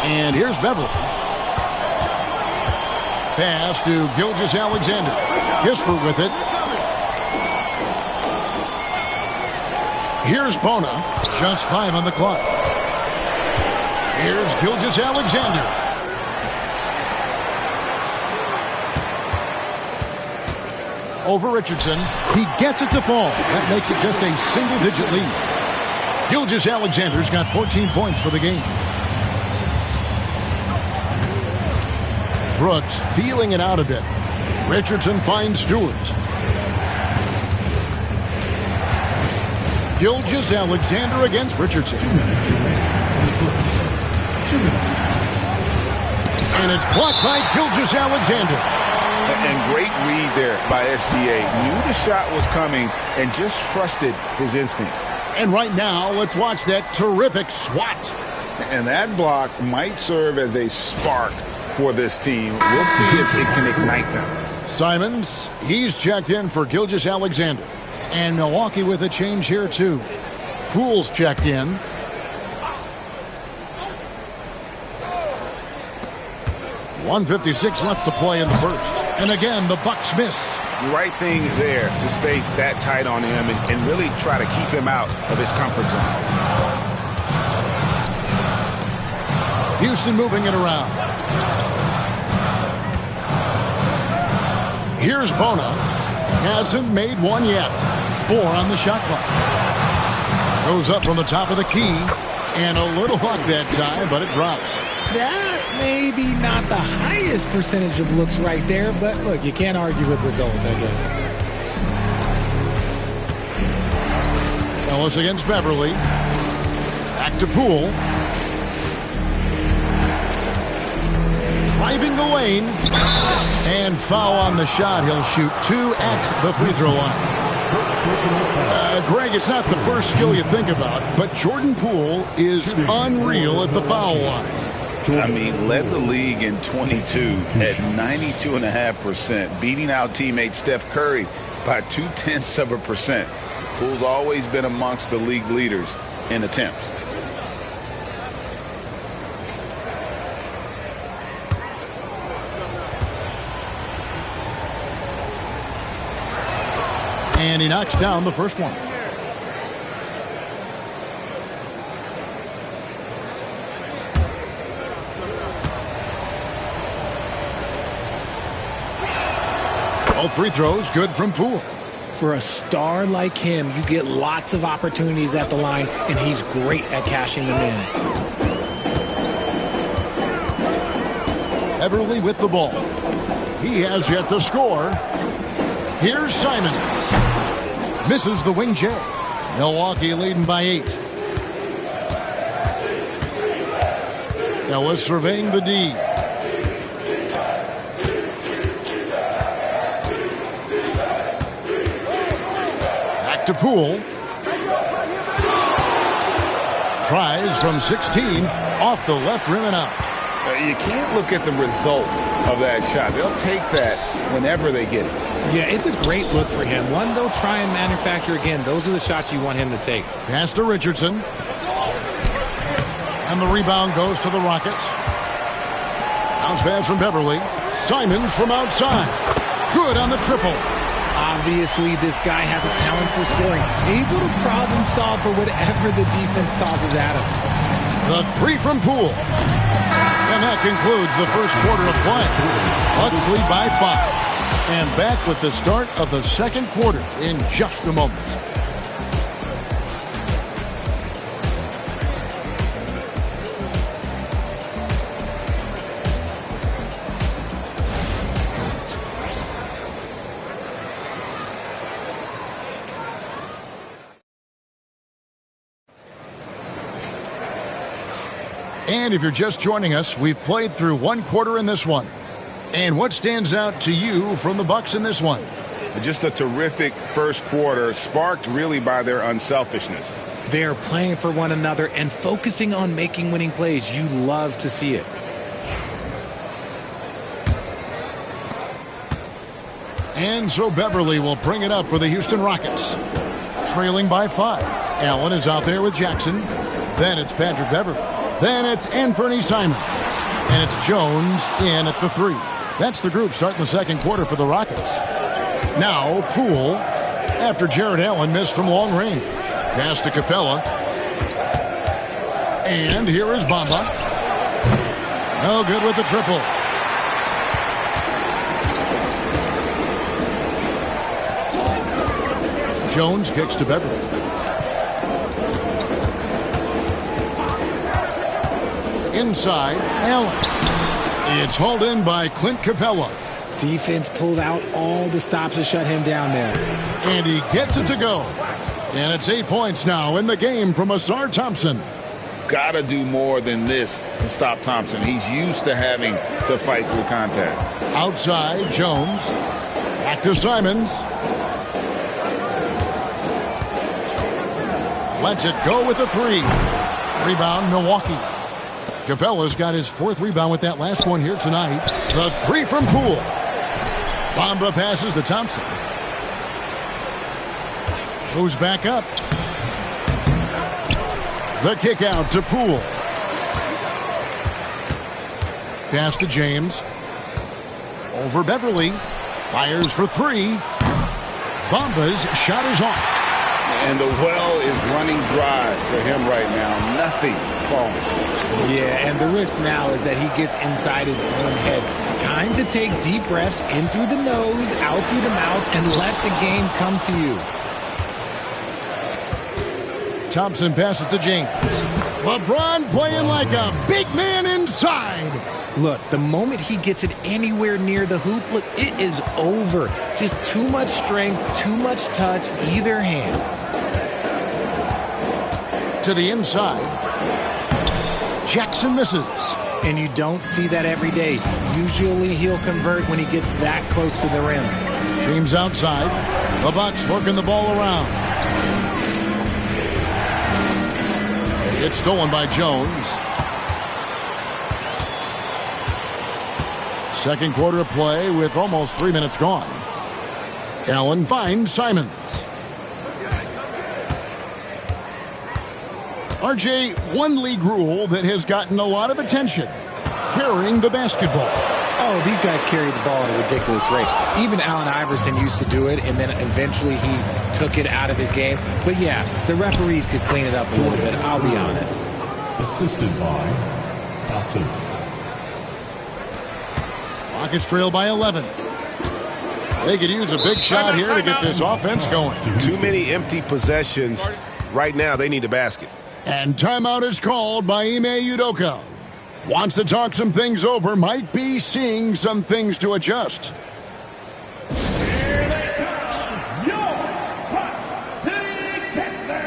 And here's Beverly. Pass to Gilgeous-Alexander. Kispert with it. Here's Bona. Just 5 on the clock. Here's Gilgeous-Alexander. Over Richardson. He gets it to fall. That makes it just a single-digit lead. Gilgeous-Alexander's got 14 points for the game. Brooks feeling it out a bit. Richardson finds Stewart. Gilgeous-Alexander against Richardson. And it's blocked by Gilgeous-Alexander. And great read there by SGA. Knew the shot was coming and just trusted his instincts. And right now, let's watch that terrific swat. And that block might serve as a spark for this team. We'll see if it can ignite them. Simons, he's checked in for Gilgeous-Alexander. And Milwaukee with a change here, too. Poole's checked in. .156 left to play in the first. And again, the Bucks miss. Right thing there to stay that tight on him and really try to keep him out of his comfort zone. Houston moving it around. Here's Bona. Hasn't made one yet. 4 on the shot clock. Goes up from the top of the key. And a little luck that time, but it drops. That may be not the highest percentage of looks right there, but look, you can't argue with results, I guess. Ellis against Beverly. Back to Poole. Driving the lane. And foul on the shot. He'll shoot 2 at the free throw line. Greg, it's not the first skill you think about, but Jordan Poole is unreal at the foul line. I mean, led the league in 22 at 92.5%, beating out teammate Steph Curry by 0.2%. Poole's always been amongst the league leaders in attempts. And he knocks down the first one. All free throws good from Poole. For a star like him, you get lots of opportunities at the line, and he's great at cashing them in. Everly with the ball. He has yet to score. Here's Simons. Misses the wing J. Milwaukee leading by 8. Ellis surveying the D. To Poole. Tries from 16 off the left rim and out. You can't look at the result of that shot. They'll take that whenever they get it. Yeah, it's a great look for him. One they'll try and manufacture again. Those are the shots you want him to take. Pass to Richardson. And the rebound goes to the Rockets. Bounce pass from Beverly. Simons from outside. Good on the triple. Obviously, this guy has a talent for scoring. Able to problem solve for whatever the defense tosses at him. The three from Poole. And that concludes the first quarter of play. Bucks lead by 5. And back with the start of the second quarter in just a moment. And if you're just joining us, we've played through one quarter in this one. And what stands out to you from the Bucks in this one? Just a terrific first quarter, sparked really by their unselfishness. They're playing for one another and focusing on making winning plays. You love to see it. And so Beverly will bring it up for the Houston Rockets. Trailing by 5. Allen is out there with Jackson. Then it's Patrick Beverly. Then it's Anthony Simons. And it's Jones in at the 3. That's the group starting the second quarter for the Rockets. Now Poole, after Jared Allen missed from long range. Pass to Capella. And here is Bamba. No good with the triple. Jones kicks to Beverly. Inside, Allen. It's hauled in by Clint Capella. Defense pulled out all the stops to shut him down there. And he gets it to go. And it's 8 points now in the game from Asar Thompson. Gotta do more than this to stop Thompson. He's used to having to fight through contact. Outside, Jones. Back to Simons. Lets it go with the 3. Rebound, Milwaukee. Capella's got his 4th rebound with that last one here tonight. The 3 from Poole. Bamba passes to Thompson. Who's back up? The kick out to Poole. Pass to James. Over Beverly. Fires for 3. Bamba's shot is off. And the well is running dry for him right now. Nothing falling. Yeah, and the risk now is that he gets inside his own head. Time to take deep breaths in through the nose, out through the mouth, and let the game come to you. Thompson passes to James. LeBron playing like a big man inside. Look, the moment he gets it anywhere near the hoop, look, it is over. Just too much strength, too much touch, either hand. To the inside. Jackson misses. And you don't see that every day. Usually he'll convert when he gets that close to the rim. James outside. The Bucks working the ball around. It's stolen by Jones. Second quarter of play with almost 3 minutes gone. Allen finds Simons. RJ, one league rule that has gotten a lot of attention. Carrying the basketball. Oh, these guys carry the ball at a ridiculous rate. Even Allen Iverson used to do it, and then eventually he took it out of his game. But yeah, the referees could clean it up a little bit, I'll be honest. Assisted by Thompson. Rockets trail by 11. They could use a big shot here to get this offense going. Too many empty possessions. Right now, they need a basket. And timeout is called by Ime Udoka. Wants to talk some things over, might be seeing some things to adjust. Here they come, your Hot City Texans.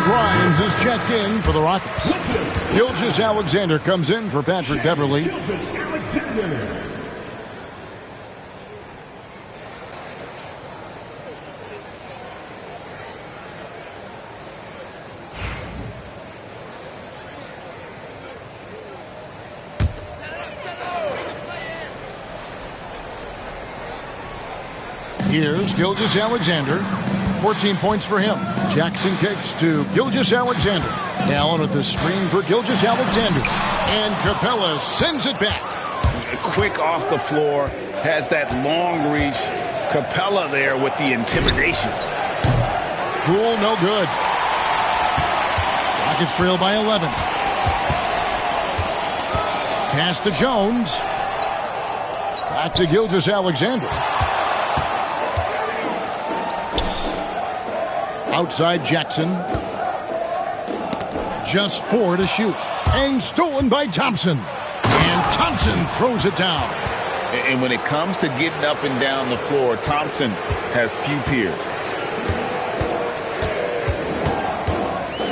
Grimes is checked in for the Rockets. Gilgeous Alexander comes in for Patrick Beverly. Gilgeous Alexander. Here's Gilgeous Alexander. 14 points for him. Jackson kicks to Gilgeous Alexander. Allen with the screen for Gilgeous Alexander. And Capella sends it back. Quick off the floor. Has that long reach. Capella there with the intimidation. Cool, no good. Rockets trail by 11. Pass to Jones. Back to Gilgeous Alexander. Outside Jackson. Just 4 to shoot. And stolen by Thompson. And Thompson throws it down. And when it comes to getting up and down the floor, Thompson has few peers.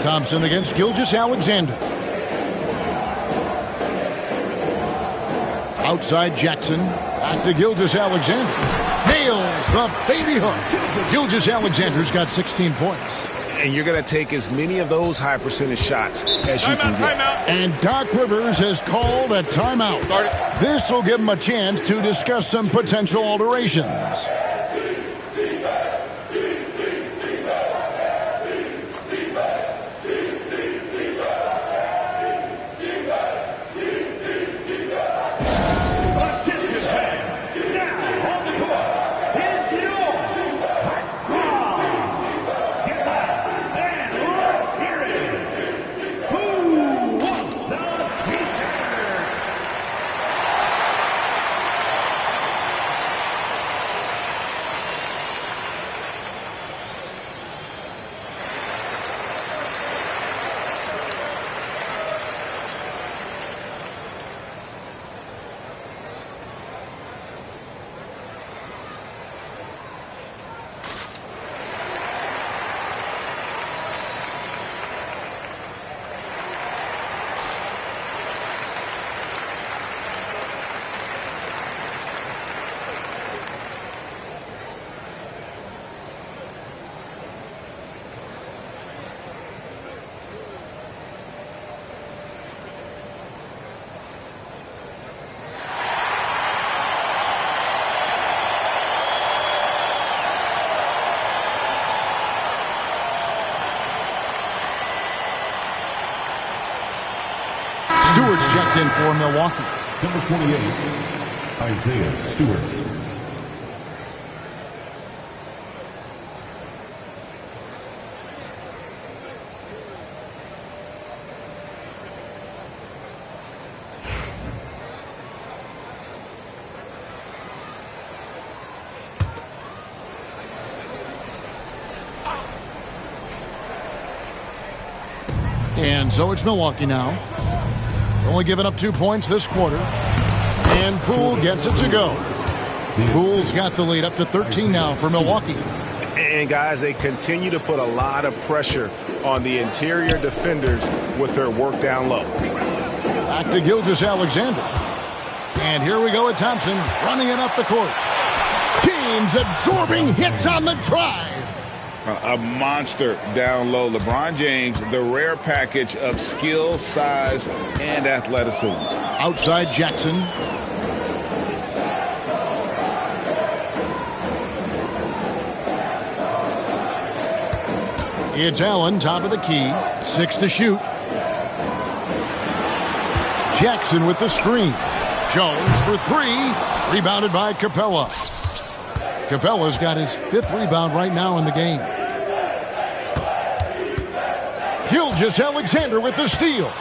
Thompson against Gilgeous Alexander. Outside Jackson. Back to Gilgeous Alexander. Nails the baby hook. Gilgeous Alexander's got 16 points. And you're going to take as many of those high percentage shots as you can get. And Doc Rivers has called a timeout. This will give him a chance to discuss some potential alterations. Stewart's checked in for Milwaukee. Number 28, Isaiah Stewart. And so it's Milwaukee now. Only giving up 2 points this quarter. And Poole gets it to go. Poole's got the lead up to 13 now for Milwaukee. And, guys, they continue to put a lot of pressure on the interior defenders with their work down low. Back to Gilgeous-Alexander. And here we go with Thompson running it up the court. James absorbing hits on the drive. A monster down low. LeBron James, the rare package of skill, size, and athleticism. Outside Jackson. It's Allen, top of the key. 6 to shoot. Jackson with the screen. Jones for 3. Rebounded by Capella. Capella's got his 5th rebound right now in the game. Gilgeous-Alexander with the steal.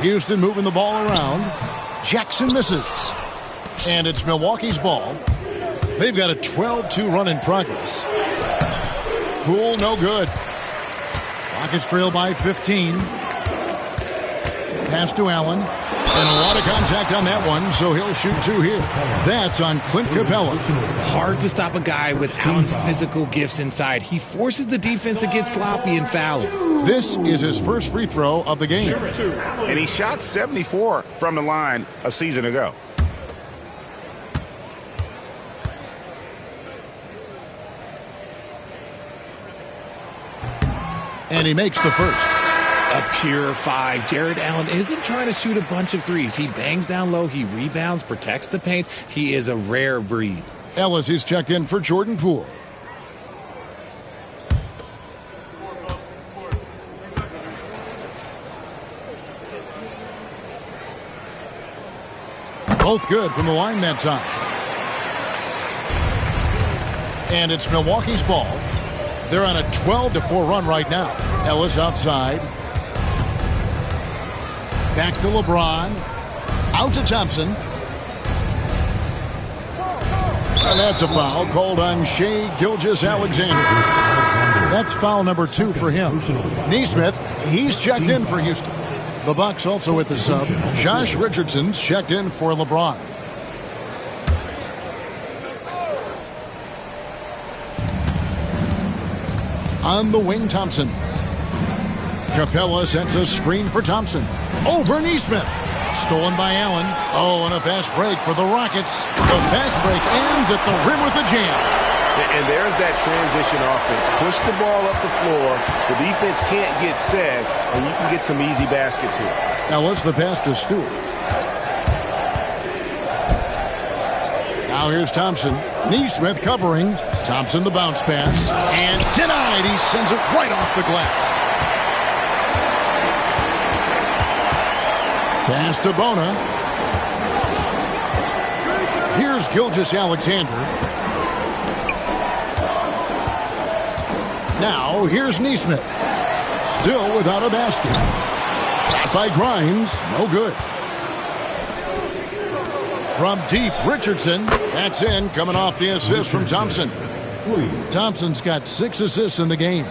Houston moving the ball around. Jackson misses. And it's Milwaukee's ball. They've got a 12-2 run in progress. Poole, no good. Rockets trail by 15. Pass to Allen. And a lot of contact on that one, so he'll shoot 2 here. That's on Clint Capella. Hard to stop a guy with Allen's physical gifts inside. He forces the defense to get sloppy and foul. This is his first free throw of the game. And he shot 74 from the line a season ago. And he makes the first. A pure 5. Jared Allen isn't trying to shoot a bunch of threes. He bangs down low. He rebounds, protects the paint. He is a rare breed. Ellis is checked in for Jordan Poole. Both good from the line that time. And it's Milwaukee's ball. They're on a 12-4 run right now. Ellis outside. Back to LeBron. Out to Thompson. And that's a foul called on Shai Gilgeous-Alexander. That's foul number 2 for him. Nesmith, he's checked in for Houston. The Bucks also with the sub. Josh Richardson's checked in for LeBron. On the wing, Thompson. Capella sets a screen for Thompson. Over Nesmith. Stolen by Allen. Oh, and a fast break for the Rockets. The fast break ends at the rim with a jam. And there's that transition offense. Push the ball up the floor. The defense can't get set, and you can get some easy baskets here. Ellis, the pass to Stewart. Now here's Thompson. Nesmith covering. Thompson the bounce pass. And denied. He sends it right off the glass. Pass to Bona. Here's Gilgeous-Alexander. Now here's Nesmith. Still without a basket. Shot by Grimes. No good. From deep, Richardson. That's in, coming off the assist from Thompson. Thompson's got 6 assists in the game.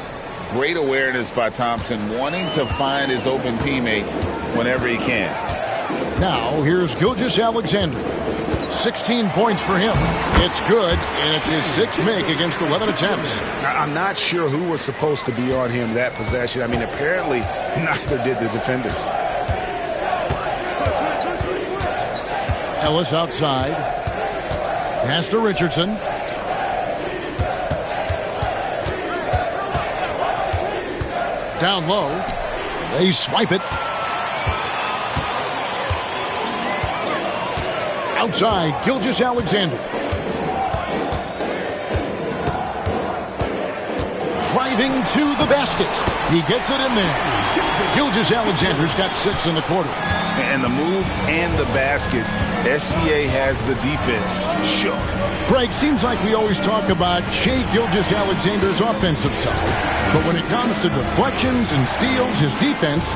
Great awareness by Thompson, wanting to find his open teammates whenever he can. Now, here's Gilgeous-Alexander. 16 points for him. It's good, and it's his 6th make against 11 attempts. I'm not sure who was supposed to be on him that possession. I mean, apparently, neither did the defenders. Ellis outside. Pass to Richardson. Down low. They swipe it. Outside, Gilgeous-Alexander. Driving to the basket. He gets it in there. Gilgeous-Alexander's got 6 in the quarter. And the move and the basket, SGA has the defense shook. Greg, seems like we always talk about Shai Gilgeous-Alexander's offensive side. But when it comes to deflections and steals, his defense,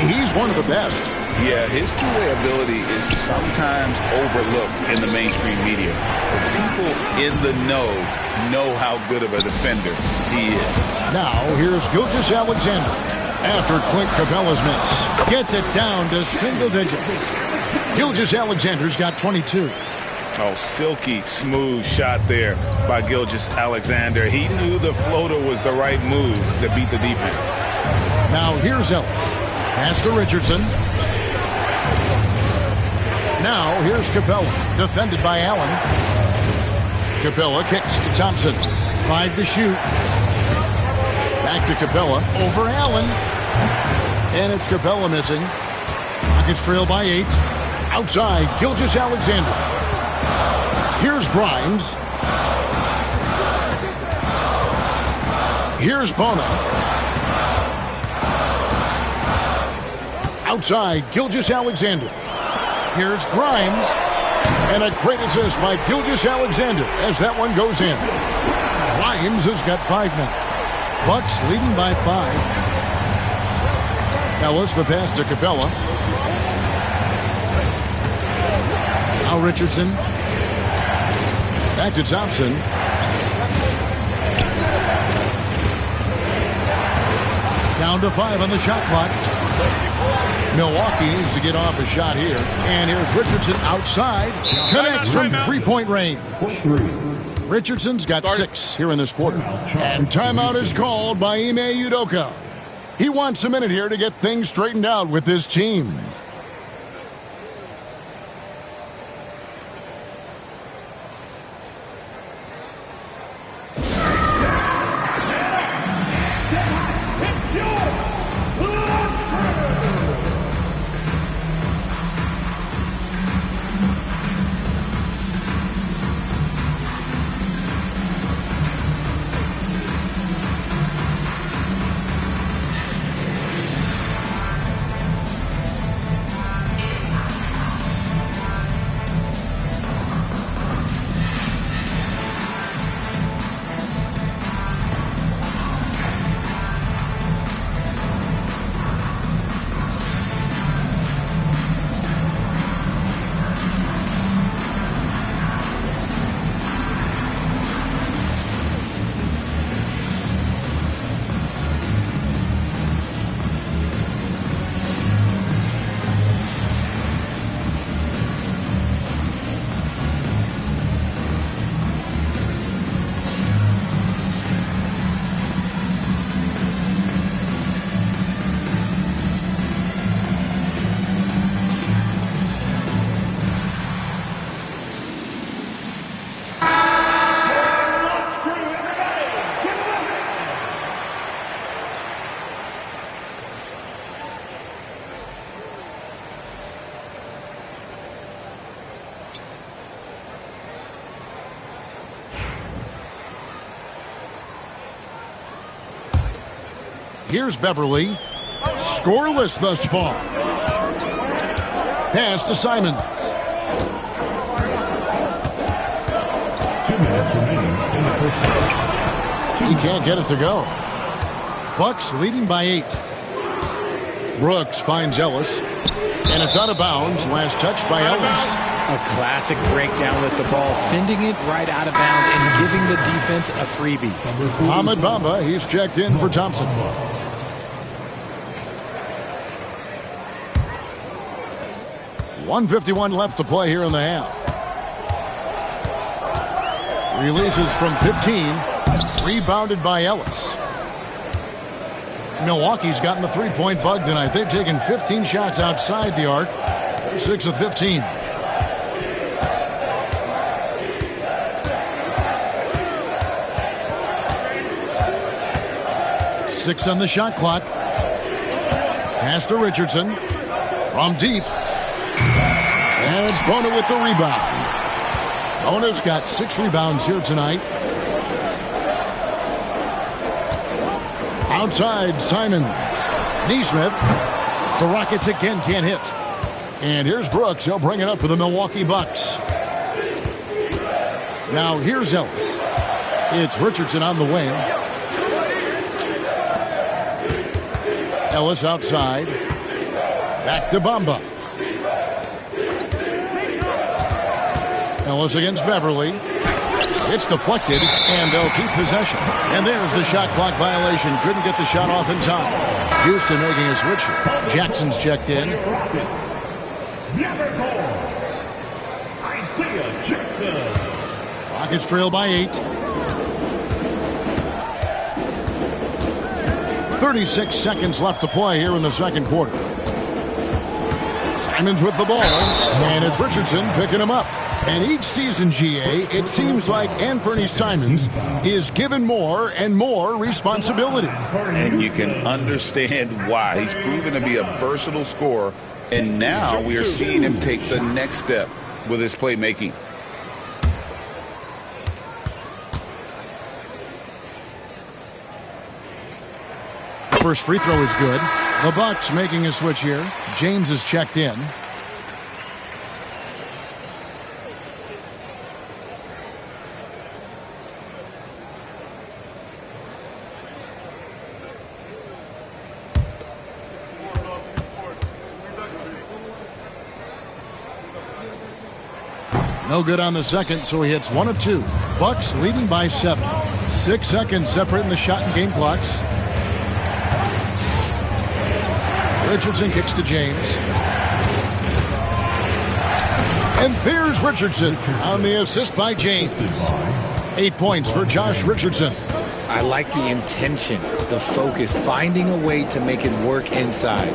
he's one of the best. Yeah, his two-way ability is sometimes overlooked in the mainstream media. But people in the know how good of a defender he is. Now, here's Gilgeous-Alexander. After Clint Capella's miss, gets it down to single digits. Gilgeous-Alexander's got 22. Oh, silky, smooth shot there by Gilgeous-Alexander. He knew the floater was the right move to beat the defense. Now here's Ellis. Pass to Richardson. Now here's Capella, defended by Allen. Capella kicks to Thompson. 5 to shoot. Back to Capella. Over Allen. And it's Capella missing. Rockets trail by 8. Outside, Gilgeous-Alexander. Here's Grimes. Here's Bona. Outside, Gilgeous-Alexander. Here's Grimes. And a great assist by Gilgeous-Alexander as that one goes in. Grimes has got 5 now. Bucks leading by 5. Ellis, the pass to Capella. Now Richardson. Back to Thompson. Down to 5 on the shot clock. Milwaukee needs to get off a shot here. And here's Richardson outside. Connects from three-point range. Richardson's got 6 here in this quarter. And timeout is called by Ime Udoka. He wants a minute here to get things straightened out with his team. Here's Beverly. Scoreless thus far. Pass to Simons. 2 minutes remaining in the first half. He can't get it to go. Bucks leading by 8. Brooks finds Ellis. And it's out of bounds. Last touch by Ellis. A classic breakdown with the ball, sending it right out of bounds and giving the defense a freebie. Ahmed Bamba, he's checked in for Thompson. .151 left to play here in the half. Releases from 15. Rebounded by Ellis. Milwaukee's gotten the three-point bug tonight. They've taken 15 shots outside the arc. They're 6 of 15. Six on the shot clock. Pass to Richardson. From deep. And it's Bona with the rebound. Bona's got 6 rebounds here tonight. Outside, Simons. Neesmith. The Rockets again can't hit. And here's Brooks. He'll bring it up for the Milwaukee Bucks. Now here's Ellis. It's Richardson on the wing. Ellis outside. Back to Bamba. Ellis against Beverly. It's deflected, and they'll keep possession. And there's the shot clock violation. Couldn't get the shot off in time. Houston making a switch here. Jackson's checked in. Number 4, Isaiah Jackson. Rockets trail by 8. 36 seconds left to play here in the second quarter. Simons with the ball, and it's Richardson picking him up. And each season, GA, it seems like Anthony Simons is given more and more responsibility. And you can understand why. He's proven to be a versatile scorer, and now we are seeing him take the next step with his playmaking. First free throw is good. The Bucks making a switch here. James is checked in. No good on the second, so he hits 1 of 2. Bucks leading by 7. 6 seconds separating the shot and game clocks. Richardson kicks to James. And there's Richardson on the assist by James. 8 points for Josh Richardson. I like the intention, the focus, finding a way to make it work inside.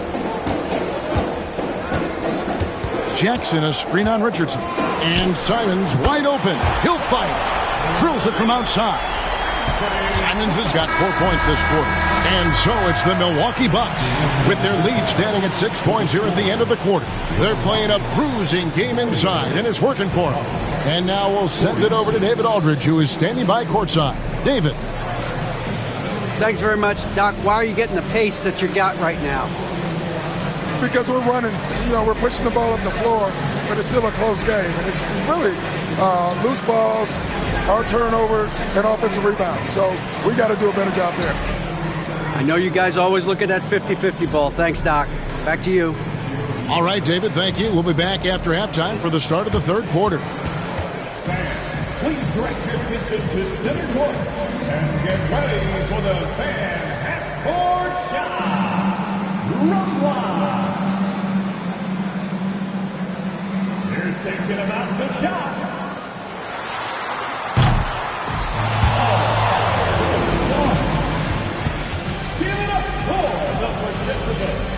Jackson, a screen on Richardson. And Simons wide open. He'll fight. Drills it from outside. Simons has got 4 points this quarter. And so it's the Milwaukee Bucks with their lead standing at 6 points here at the end of the quarter. They're playing a bruising game inside, and it's working for them. And now we'll send it over to David Aldridge, who is standing by courtside. David. Thanks very much, Doc. Why are you getting the pace that you got right now? Because we're running, we're pushing the ball up the floor, but it's still a close game. And it's really loose balls, our turnovers, and offensive rebounds. So we got to do a better job there. I know you guys always look at that 50-50 ball. Thanks, Doc. Back to you. All right, David, thank you. We'll be back after halftime for the start of the third quarter. Please direct your attention to center court and get ready for the fan half-court shot. Run line. You're thinking about the shot. Give it up for the participants.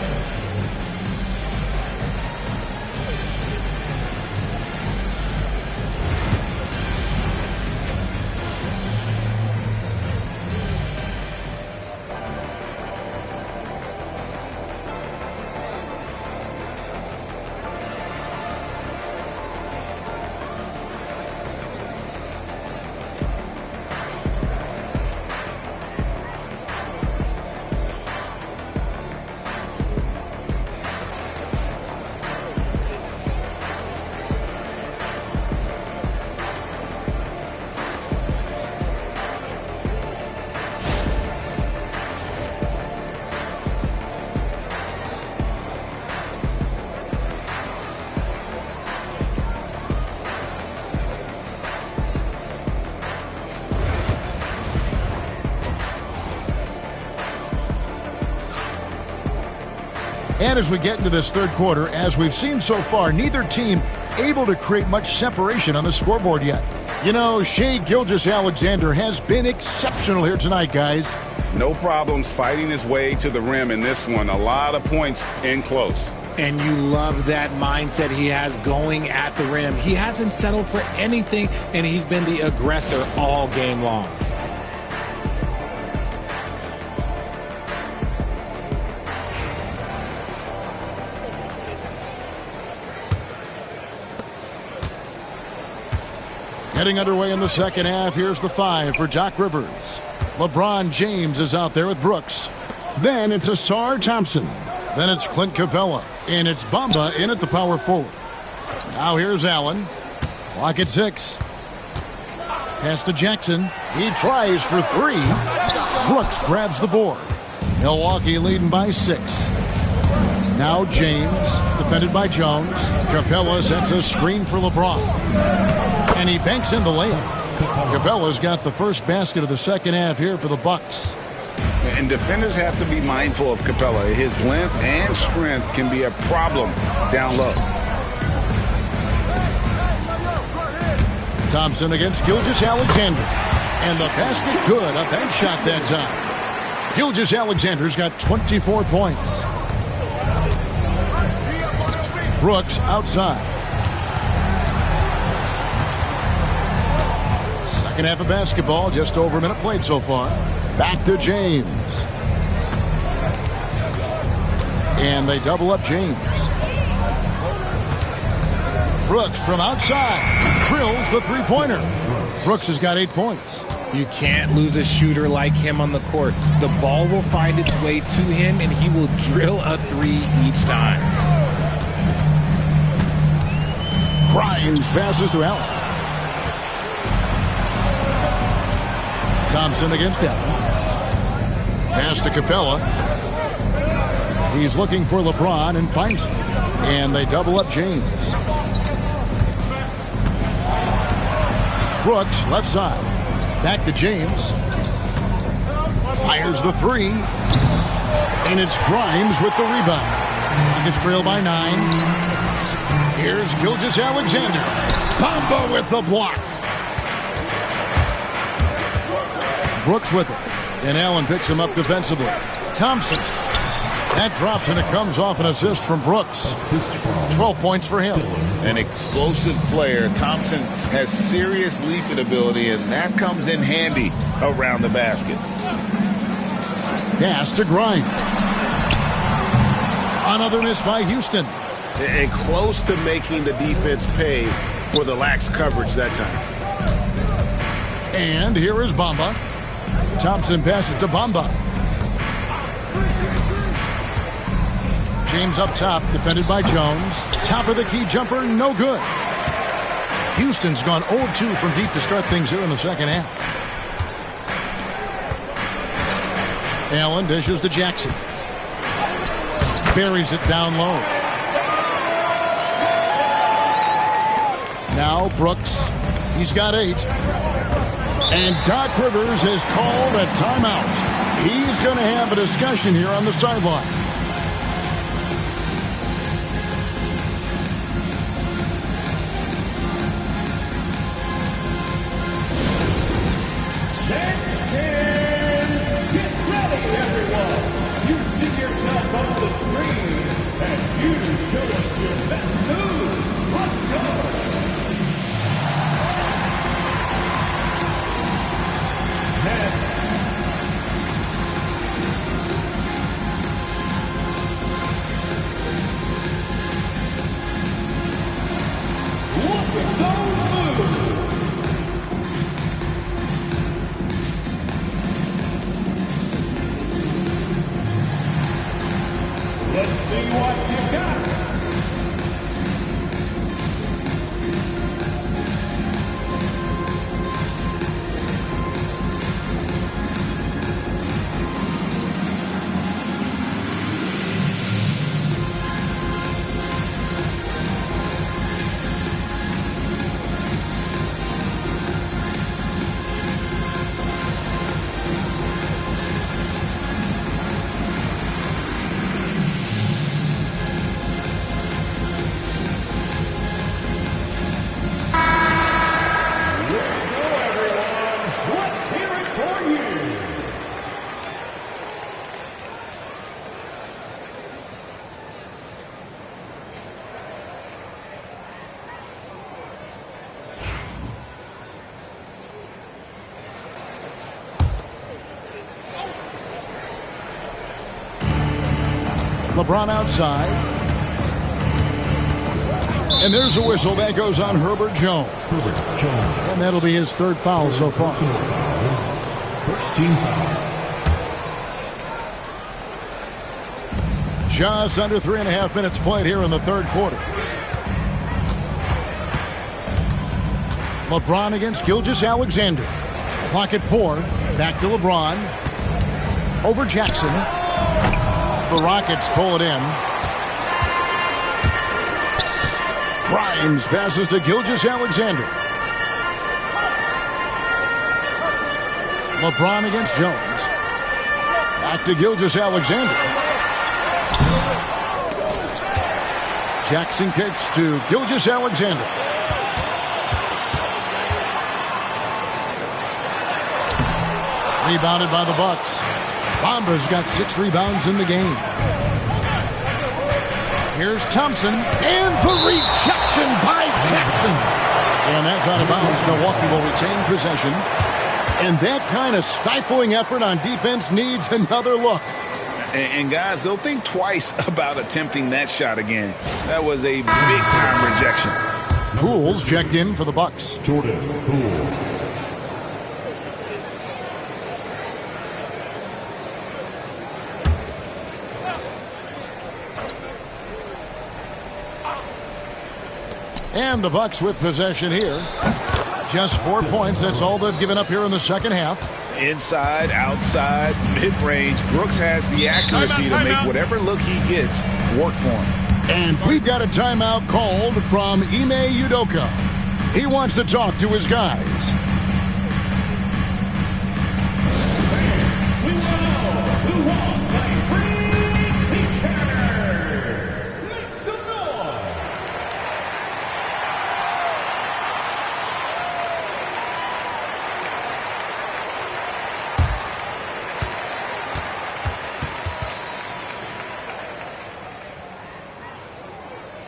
And as we get into this third quarter, as we've seen so far, neither team able to create much separation on the scoreboard yet. Shai Gilgeous-Alexander has been exceptional here tonight, guys. No problems fighting his way to the rim in this one. A lot of points in close. And you love that mindset he has going at the rim. He hasn't settled for anything, and he's been the aggressor all game long. Getting underway in the second half. Here's the 5 for Doc Rivers. LeBron James is out there with Brooks. Then it's Asar Thompson. Then it's Clint Capella. And it's Bamba in at the power forward. Now here's Allen. Clock at 6. Pass to Jackson. He tries for 3. Brooks grabs the board. Milwaukee leading by 6. Now James, defended by Jones. Capella sets a screen for LeBron. And he banks in the layup. Capella's got the first basket of the second half here for the Bucks. And defenders have to be mindful of Capella. His length and strength can be a problem down low. Thompson against Gilgeous-Alexander. And the basket good. A bank shot that time. Gilgeous-Alexander's got 24 points. Brooks outside. Second half of basketball, just over a minute played so far. Back to James. And they double up James. Brooks from outside. Drills the three-pointer. Brooks has got 8 points. You can't lose a shooter like him on the court. The ball will find its way to him, and he will drill a three each time. Grimes passes to Allen. Thompson against Allen. Pass to Capella. He's looking for LeBron and finds him. And they double up James. Brooks, left side. Back to James. Fires the three. And it's Grimes with the rebound. He gets trailed by 9. Here's Gilgeous-Alexander. Bamba with the block. Brooks with it. And Allen picks him up defensively. Thompson. That drops and it comes off an assist from Brooks. 12 points for him. An explosive player. Thompson has serious leaping ability, and that comes in handy around the basket. Pass to Grimes. Another miss by Houston. And close to making the defense pay for the lax coverage that time. And here is Bamba. Thompson passes to Bamba. James up top, defended by Jones. Top of the key jumper, no good. Houston's gone 0-2 from deep to start things here in the second half. Allen dishes to Jackson. Buries it down low. Now Brooks. He's got 8. And Doc Rivers has called a timeout. He's going to have a discussion here on the sideline. LeBron outside. And there's a whistle that goes on Herbert Jones. And that'll be his 3rd foul so far. First team foul. Just under 3.5 minutes played here in the 3rd quarter. LeBron against Gilgeous-Alexander. Clock at 4. Back to LeBron. Over Jackson. The Rockets pull it in. Grimes passes to Gilgeous-Alexander. LeBron against Jones. Back to Gilgeous-Alexander. Jackson kicks to Gilgeous-Alexander. Rebounded by the Bucks. Bamba's got 6 rebounds in the game. Here's Thompson, and the rejection by Jackson. And that's out of bounds. Milwaukee will retain possession. And that kind of stifling effort on defense needs another look. And guys, they'll think twice about attempting that shot again. That was a big-time rejection. Poole's checked in for the Bucks. Jordan Poole. And the Bucks with possession here. Just 4 points. That's all they've given up here in the second half. Inside, outside, mid-range. Brooks has the accuracy to make whatever look he gets work for him. And we've got a timeout called from Ime Udoka. He wants to talk to his guys. Who wants a free t-shirt? Make some noise.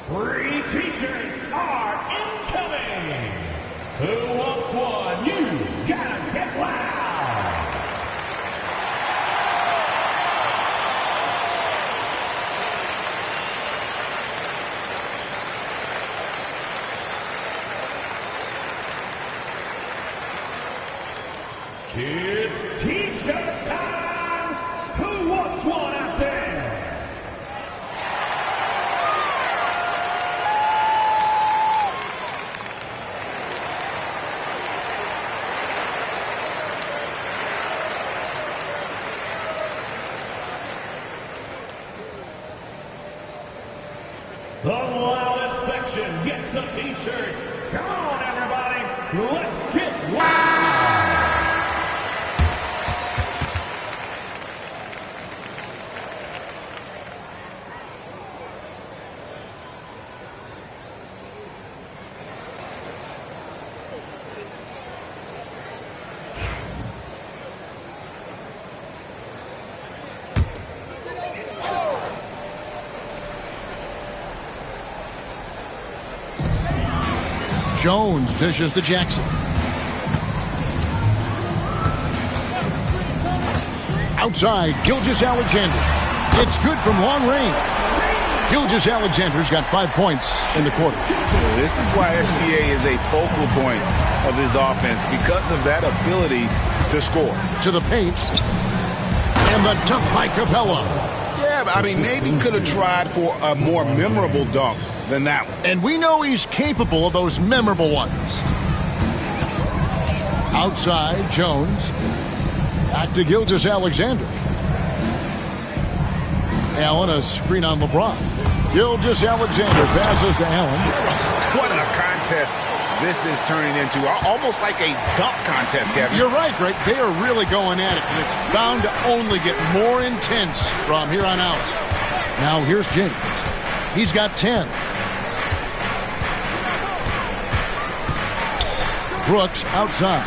Free t-shirts are incoming. Who wants one? You gotta get loud. It's t-shirt time. Who wants one out there? The loudest section gets a t-shirt. Come on, everybody. Let's get loud. Jones dishes to Jackson. Outside, Gilgeous-Alexander. It's good from long range. Gilgeous-Alexander's got 5 points in the quarter. This is why SGA is a focal point of this offense, because of that ability to score. To the paint. And the dunk by Capella. Yeah, but I mean, maybe could have tried for a more memorable dunk than that one. And we know he's capable of those memorable ones. Outside, Jones. Back to Gilgeous-Alexander. Allen, a screen on LeBron. Gilgeous-Alexander passes to Allen. What a contest this is turning into. Almost like a dunk contest, Kevin. You're right, Greg. They are really going at it, and it's bound to only get more intense from here on out. Now here's James. He's got 10. Brooks outside.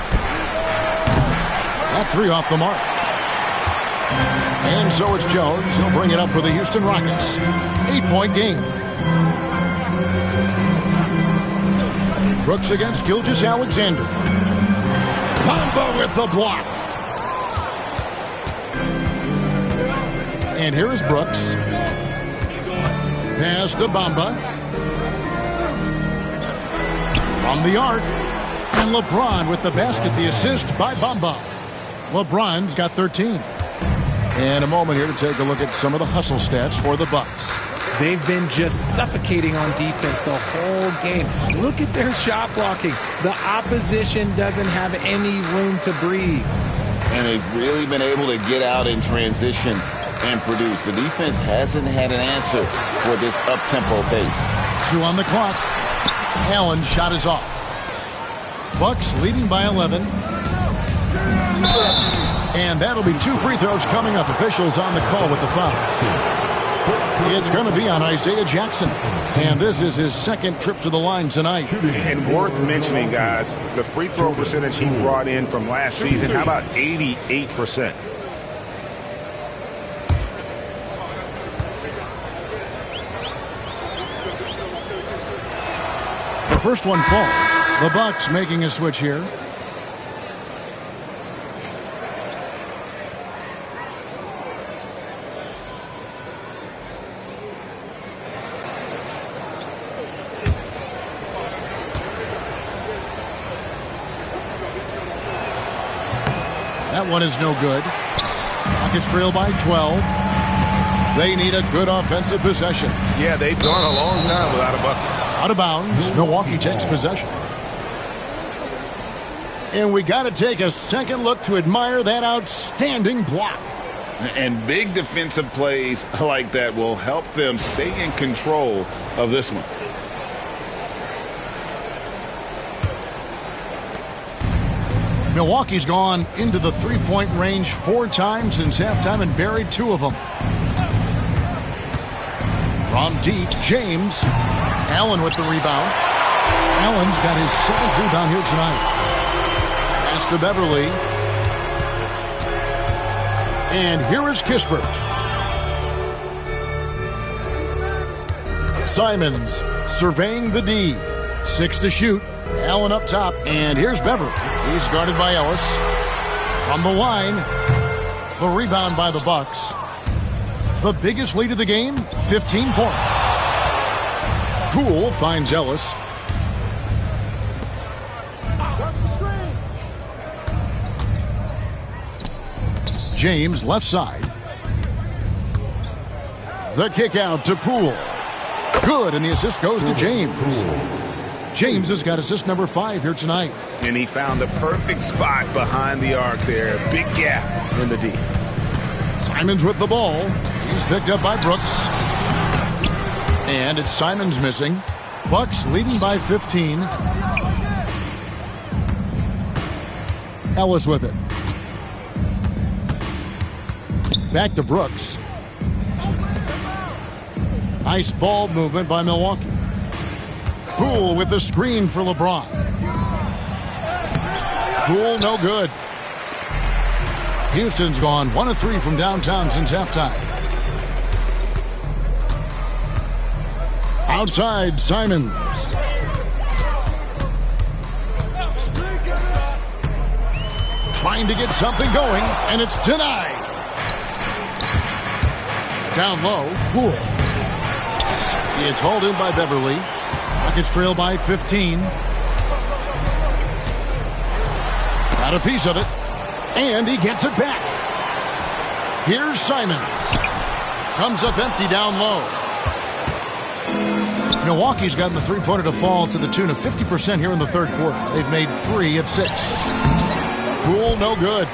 That 3 off the mark. And so it's Jones. He'll bring it up for the Houston Rockets. 8-point game. Brooks against Gilgeous-Alexander. Bamba with the block. And here is Brooks. Pass to Bamba. From the arc. And LeBron with the basket, the assist by Bamba. LeBron's got 13. And a moment here to take a look at some of the hustle stats for the Bucks. They've been just suffocating on defense the whole game. Look at their shot blocking. The opposition doesn't have any room to breathe. And they've really been able to get out in transition and produce. The defense hasn't had an answer for this up-tempo pace. 2 on the clock. Allen's shot is off. Bucks leading by 11. And that'll be 2 free throws coming up. Officials on the call with the foul. It's going to be on Isaiah Jackson. And this is his second trip to the line tonight. And worth mentioning, guys, the free throw percentage he brought in from last season, how about 88%? The first one falls. The Bucks making a switch here. That one is no good. Rockets trail by 12. They need a good offensive possession. Yeah, they've gone a long time without a bucket. Out of bounds. Milwaukee takes possession. And we got to take a second look to admire that outstanding block. And big defensive plays like that will help them stay in control of this one. Milwaukee's gone into the three-point range 4 times since halftime and buried 2 of them. From deep, James. Allen with the rebound. Allen's got his 7th rebound here tonight. Pass to Beverly. And here is Kispert. Simons surveying the D. 6 to shoot. Allen up top. And here's Beverly. He's guarded by Ellis. From the line. The rebound by the Bucks. The biggest lead of the game, 15 points. Poole finds Ellis. James left side. The kick out to Poole. Good, and the assist goes to James. James has got assist number 5 here tonight. And he found the perfect spot behind the arc there. Big gap in the D. Simons with the ball. He's picked up by Brooks. And it's Simons missing. Bucks leading by 15. Ellis with it. Back to Brooks. Nice ball movement by Milwaukee. Poole with the screen for LeBron. Poole no good. Houston's gone 1 of 3 from downtown since halftime. Outside, Simons. Trying to get something going, and it's denied. Down low, Poole. It's hauled in by Beverly. Rockets trail by 15. Got a piece of it. And he gets it back. Here's Simons. Comes up empty down low. Milwaukee's gotten the three-pointer to fall to the tune of 50% here in the third quarter. They've made 3 of 6. Poole, no good.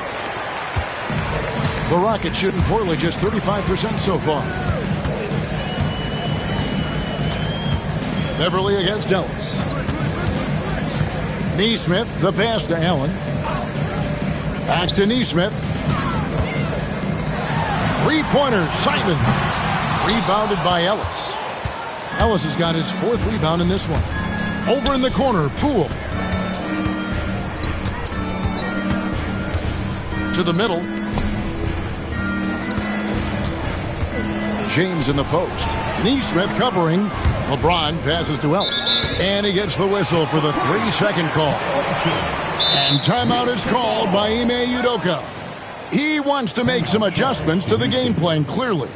The Rockets shooting poorly, just 35% so far. Beverly against Ellis. Neesmith, the pass to Allen. Back to Neesmith. 3-pointer, Simons. Rebounded by Ellis. Ellis has got his 4th rebound in this one. Over in the corner, Poole. To the middle. James in the post. Neesmith covering. LeBron passes to Ellis. And he gets the whistle for the 3-second call. And timeout is called by Ime Udoka. He wants to make some adjustments to the game plan, clearly.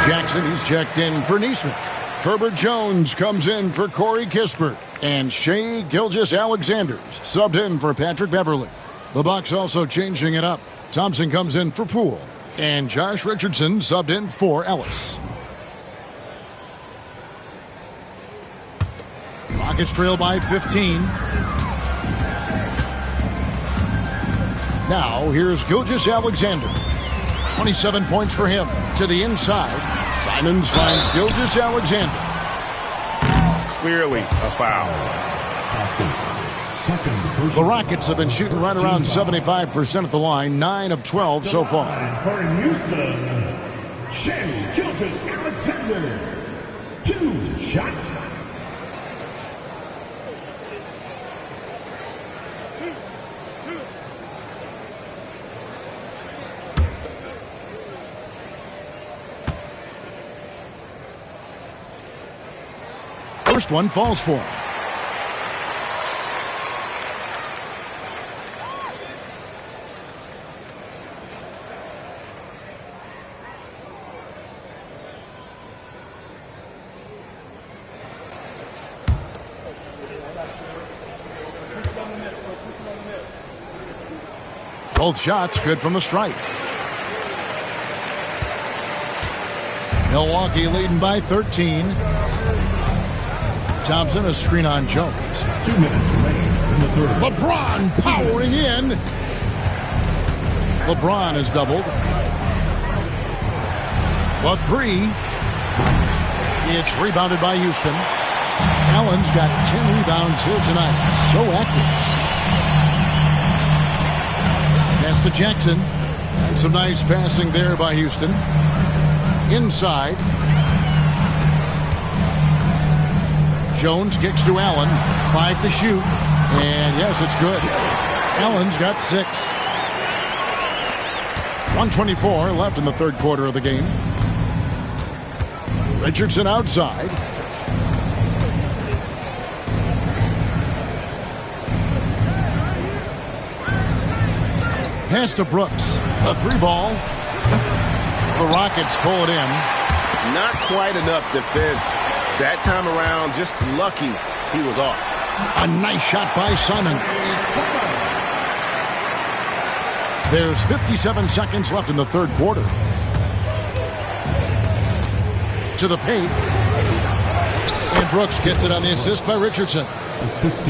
Jackson, he's checked in for Neesmith. Herbert Jones comes in for Corey Kispert. And Shea Gilgeous-Alexander subbed in for Patrick Beverly. The Bucs also changing it up. Thompson comes in for Poole. And Josh Richardson subbed in for Ellis. Rockets trail by 15. Now here's Gilgeous-Alexander. 27 points for him. To the inside. Simons finds Gilgeous-Alexander. Clearly a foul. The Rockets have been shooting right around 75% at the line, 9 of 12 so far. For Houston, Shea Gilgeous-Alexander. 2 shots. First one falls for him. Both shots good from the stripe. Milwaukee leading by 13. Thompson, a screen on Jones. 2 minutes remaining in the third. LeBron powering in. LeBron is doubled. The three. It's rebounded by Houston. Allen's got 10 rebounds here tonight. So active. Pass to Jackson. And some nice passing there by Houston. Inside. Jones kicks to Allen. 5 to shoot. And yes, it's good. Allen's got 6. 1:24 left in the third quarter of the game. Richardson outside. Pass to Brooks. A 3-ball. The Rockets pull it in. Not quite enough defense. That time around, just lucky he was off. A nice shot by Simons. There's 57 seconds left in the third quarter. To the paint. And Brooks gets it on the assist by Richardson.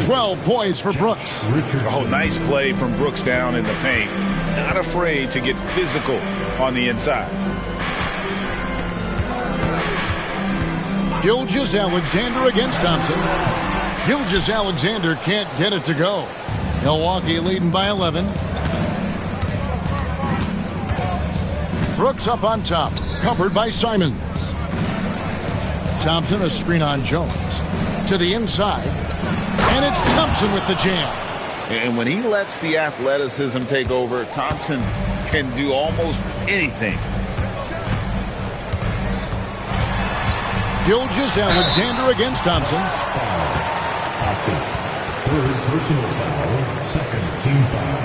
12 points for Brooks. Oh, nice play from Brooks down in the paint. Not afraid to get physical on the inside. Gilgeous-Alexander against Thompson. Gilgeous-Alexander can't get it to go. Milwaukee leading by 11. Brooks up on top, covered by Simons. Thompson, a screen on Jones. To the inside. And it's Thompson with the jam. And when he lets the athleticism take over, Thompson can do almost anything. Gilgeous-Alexander against Thompson. Third personal foul, second team foul.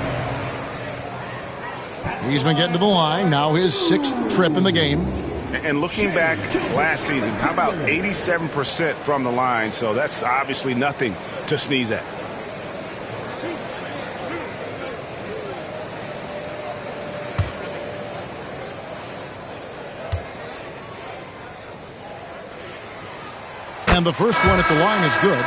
He's been getting to the line. Now his 6th trip in the game. And looking back last season, how about 87% from the line? So that's obviously nothing to sneeze at. And the first one at the line is good.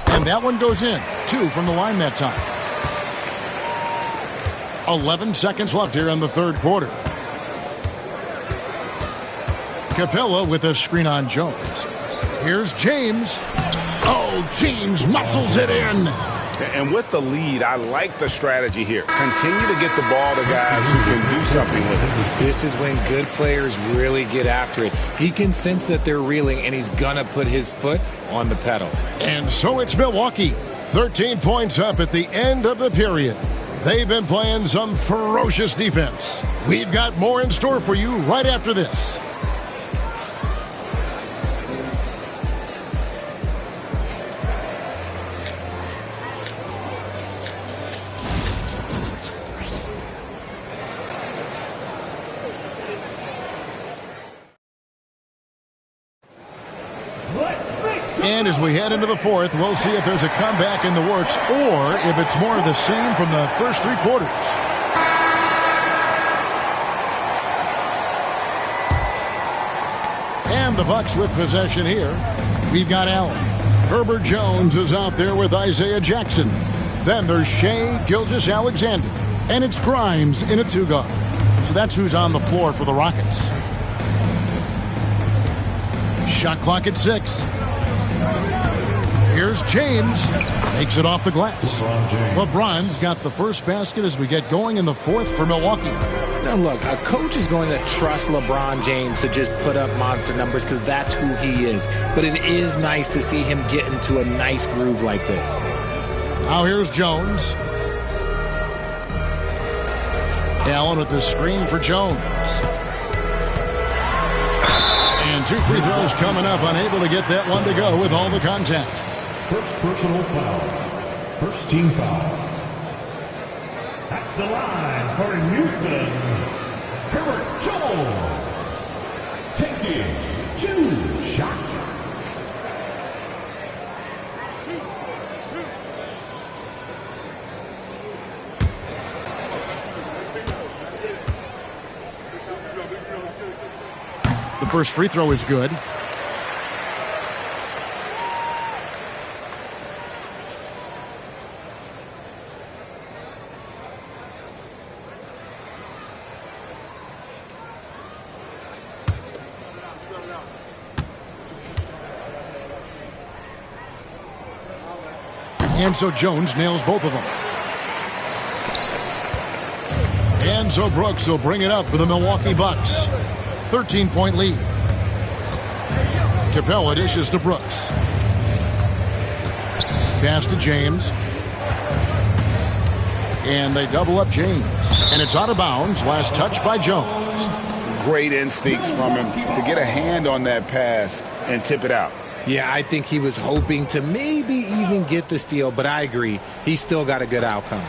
And that one goes in. 2 from the line that time. 11 seconds left here in the third quarter. Capella with a screen on Jones. Here's James. Oh, James muscles it in. And with the lead, I like the strategy here. Continue to get the ball to guys who can do something with it. This is when good players really get after it. He can sense that they're reeling, and he's going to put his foot on the pedal. And so it's Milwaukee. 13 points up at the end of the period. They've been playing some ferocious defense. We've got more in store for you right after this. And as we head into the fourth, we'll see if there's a comeback in the works or if it's more of the same from the first three quarters. And the Bucks with possession here. We've got Allen. Herbert Jones is out there with Isaiah Jackson. Then there's Shea Gilgeous-Alexander. And it's Grimes in a two-guard. So that's who's on the floor for the Rockets. Shot clock at 6. Here's James. Makes it off the glass. LeBron's got the first basket as we get going in the fourth for Milwaukee. Now, look, a coach is going to trust LeBron James to just put up monster numbers because that's who he is. But it is nice to see him get into a nice groove like this. Now here's Jones. Allen with the screen for Jones. And 2 free throws coming up, unable to get that one to go with all the contact. First personal foul. First team foul. At the line for Houston, Herbert Jones. Taking 2 shots. The first free throw is good. And so Jones nails both of them. And so Brooks will bring it up for the Milwaukee Bucks. 13-point lead. Capella dishes to Brooks. Pass to James. And they double up James. And it's out of bounds. Last touch by Jones. Great instincts from him to get a hand on that pass and tip it out. Yeah, I think he was hoping to maybe even get the steal, but I agree. He still got a good outcome.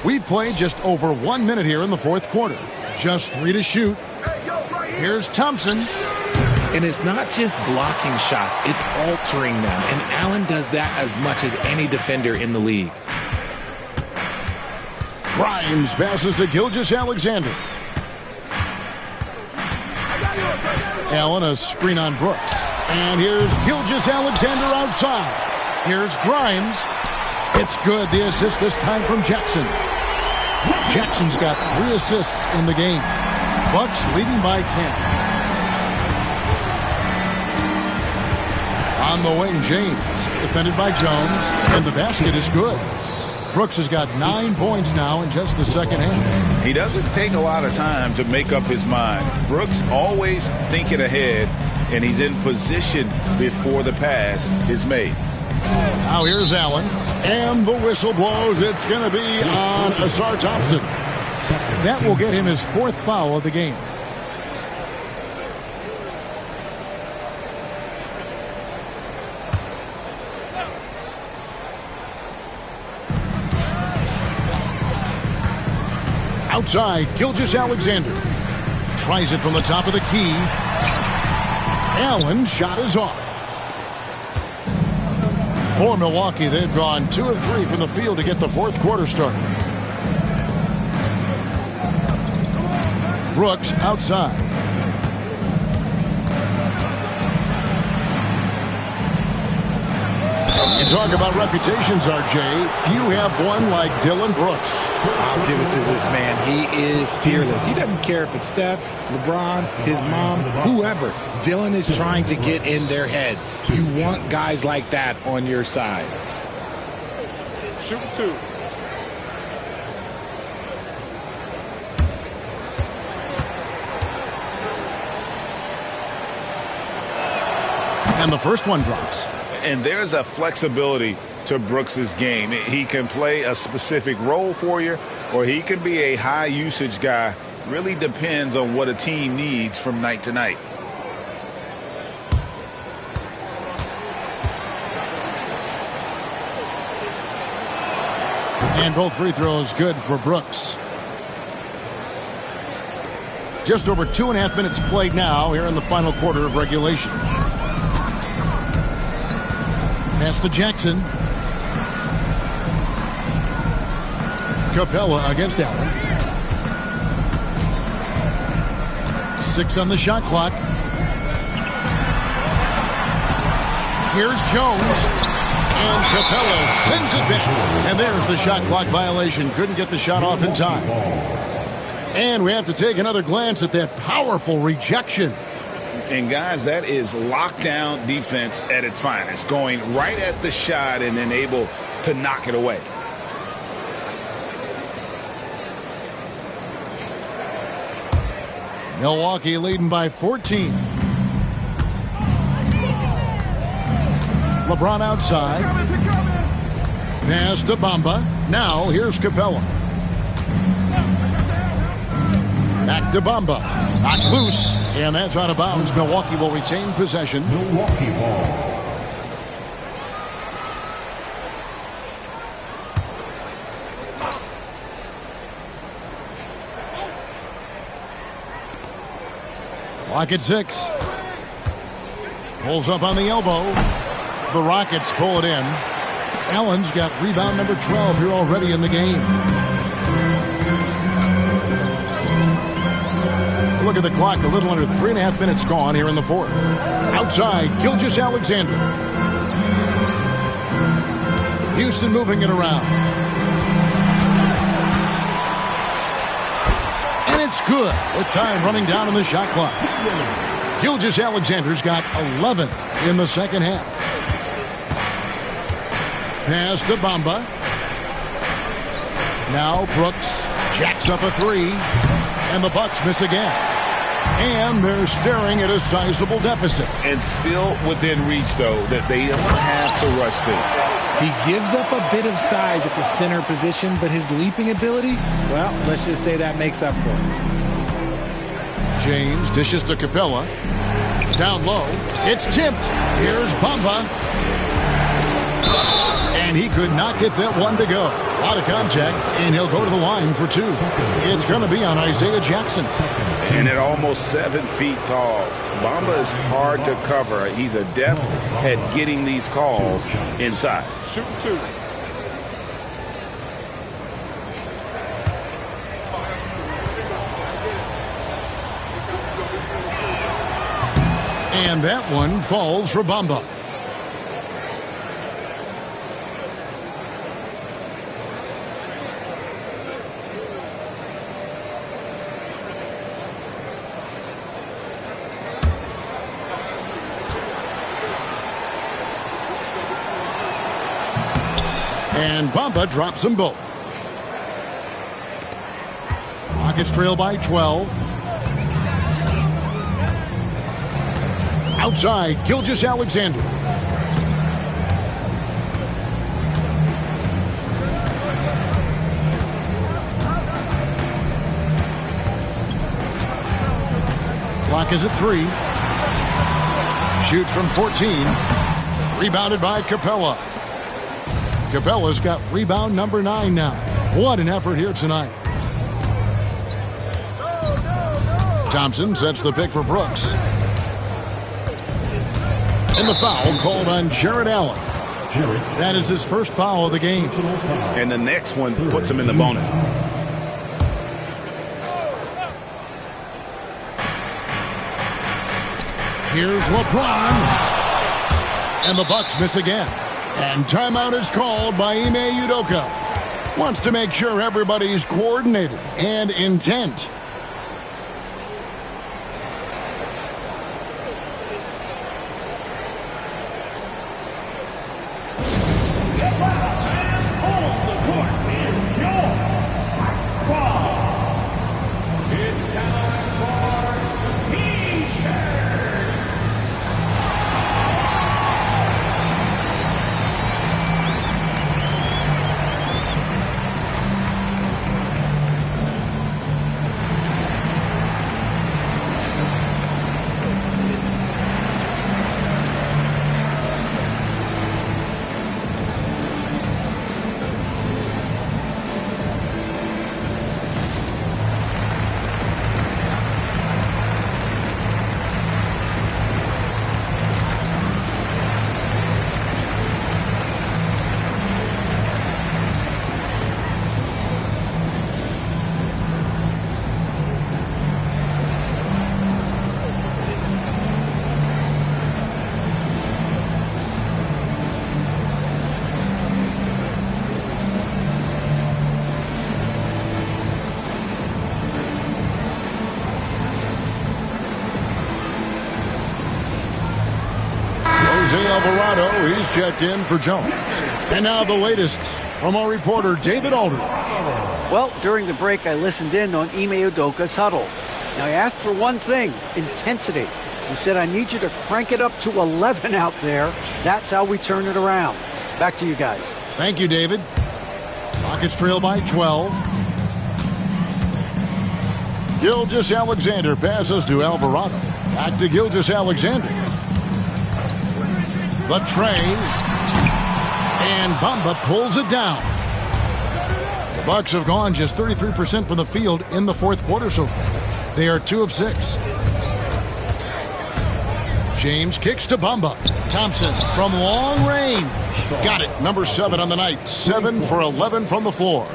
We've played just over 1 minute here in the fourth quarter. Just 3 to shoot. Here's Thompson. And it's not just blocking shots, it's altering them. And Allen does that as much as any defender in the league. Grimes passes to Gilgeous-Alexander. Allen, a screen on Brooks. And here's Gilgeous-Alexander outside. Here's Grimes. It's good. The assist this time from Jackson. Jackson's got 3 assists in the game. Bucks leading by 10. On the wing, James. Defended by Jones. And the basket is good. Brooks has got 9 points now in just the second half. He doesn't take a lot of time to make up his mind. Brooks always thinking ahead, and he's in position before the pass is made. Now here's Allen, and the whistle blows. It's going to be on Asar Thompson. That will get him his 4th foul of the game. Outside, Gilgeous-Alexander tries it from the top of the key. Allen's shot is off. For Milwaukee, they've gone 2 of 3 from the field to get the fourth quarter started. Brooks outside. You talk about reputations, RJ. Few have one like Dylan Brooks. I'll give it to this man. He is fearless. He doesn't care if it's Steph, LeBron, his mom, whoever. Dylan is trying to get in their heads. You want guys like that on your side. Shoot 2. And the first one drops. And there's a flexibility to Brooks's game. He can play a specific role for you, or he can be a high usage guy. Really depends on what a team needs from night to night. And both free throws good for Brooks. Just over 2.5 minutes played now here in the final quarter of regulation. Pass to Jackson. Capella against Allen. 6 on the shot clock. Here's Jones. And Capella sends it back. And there's the shot clock violation. Couldn't get the shot off in time. And we have to take another glance at that powerful rejection. And guys, that is lockdown defense at its finest. Going right at the shot and then able to knock it away. Milwaukee leading by 14. LeBron outside. Pass to Bamba. Now here's Capella. Back to Bamba. Knocked loose. And that's out of bounds. Milwaukee will retain possession. Milwaukee ball. Clock at 6. Pulls up on the elbow. The Rockets pull it in. Allen's got rebound number 12 here already in the game. Look at the clock. A little under 3.5 minutes gone here in the fourth. Outside, Gilgeous-Alexander. Houston moving it around. And it's good with time running down on the shot clock. Gilgeous-Alexander's got 11 in the second half. Pass to Bamba. Now Brooks jacks up a 3. And the Bucks miss again. And they're staring at a sizable deficit. And still within reach, though, that they don't have to rush things. He gives up a bit of size at the center position, but his leaping ability, well, let's just say that makes up for it. James dishes to Capella. Down low. It's tipped. Here's Bamba. And he could not get that one to go. A lot of contact, and he'll go to the line for 2. It's going to be on Isaiah Jackson. And at almost 7 feet tall, Bamba is hard to cover. He's adept at getting these calls inside. Shooting 2. And that one falls for Bamba. And Bamba drops them both. Rockets trail by 12. Outside, Gilgeous-Alexander. Clock is at 3. Shoots from 14. Rebounded by Capella. Capella's got rebound number 9 now. What an effort here tonight. Thompson sets the pick for Brooks. And the foul called on Jared Allen. That is his first foul of the game. And the next one puts him in the bonus. Here's LeBron. And the Bucks miss again. And timeout is called by Ime Udoka. Wants to make sure everybody's coordinated and intent. Jose Alvarado, he's checked in for Jones. And now the latest from our reporter, David Aldridge. Well, during the break, I listened in on Ime Udoka's huddle. Now, I asked for one thing, intensity. He said, I need you to crank it up to 11 out there. That's how we turn it around. Back to you guys. Thank you, David. Rockets trail by 12. Gilgeous-Alexander passes to Alvarado. Back to Gilgeous-Alexander. The tray. And Bamba pulls it down. The Bucks have gone just 33% from the field in the fourth quarter so far. They are 2 of 6. James kicks to Bamba. Thompson from long range. Got it. Number 7 on the night. 7 for 11 from the floor.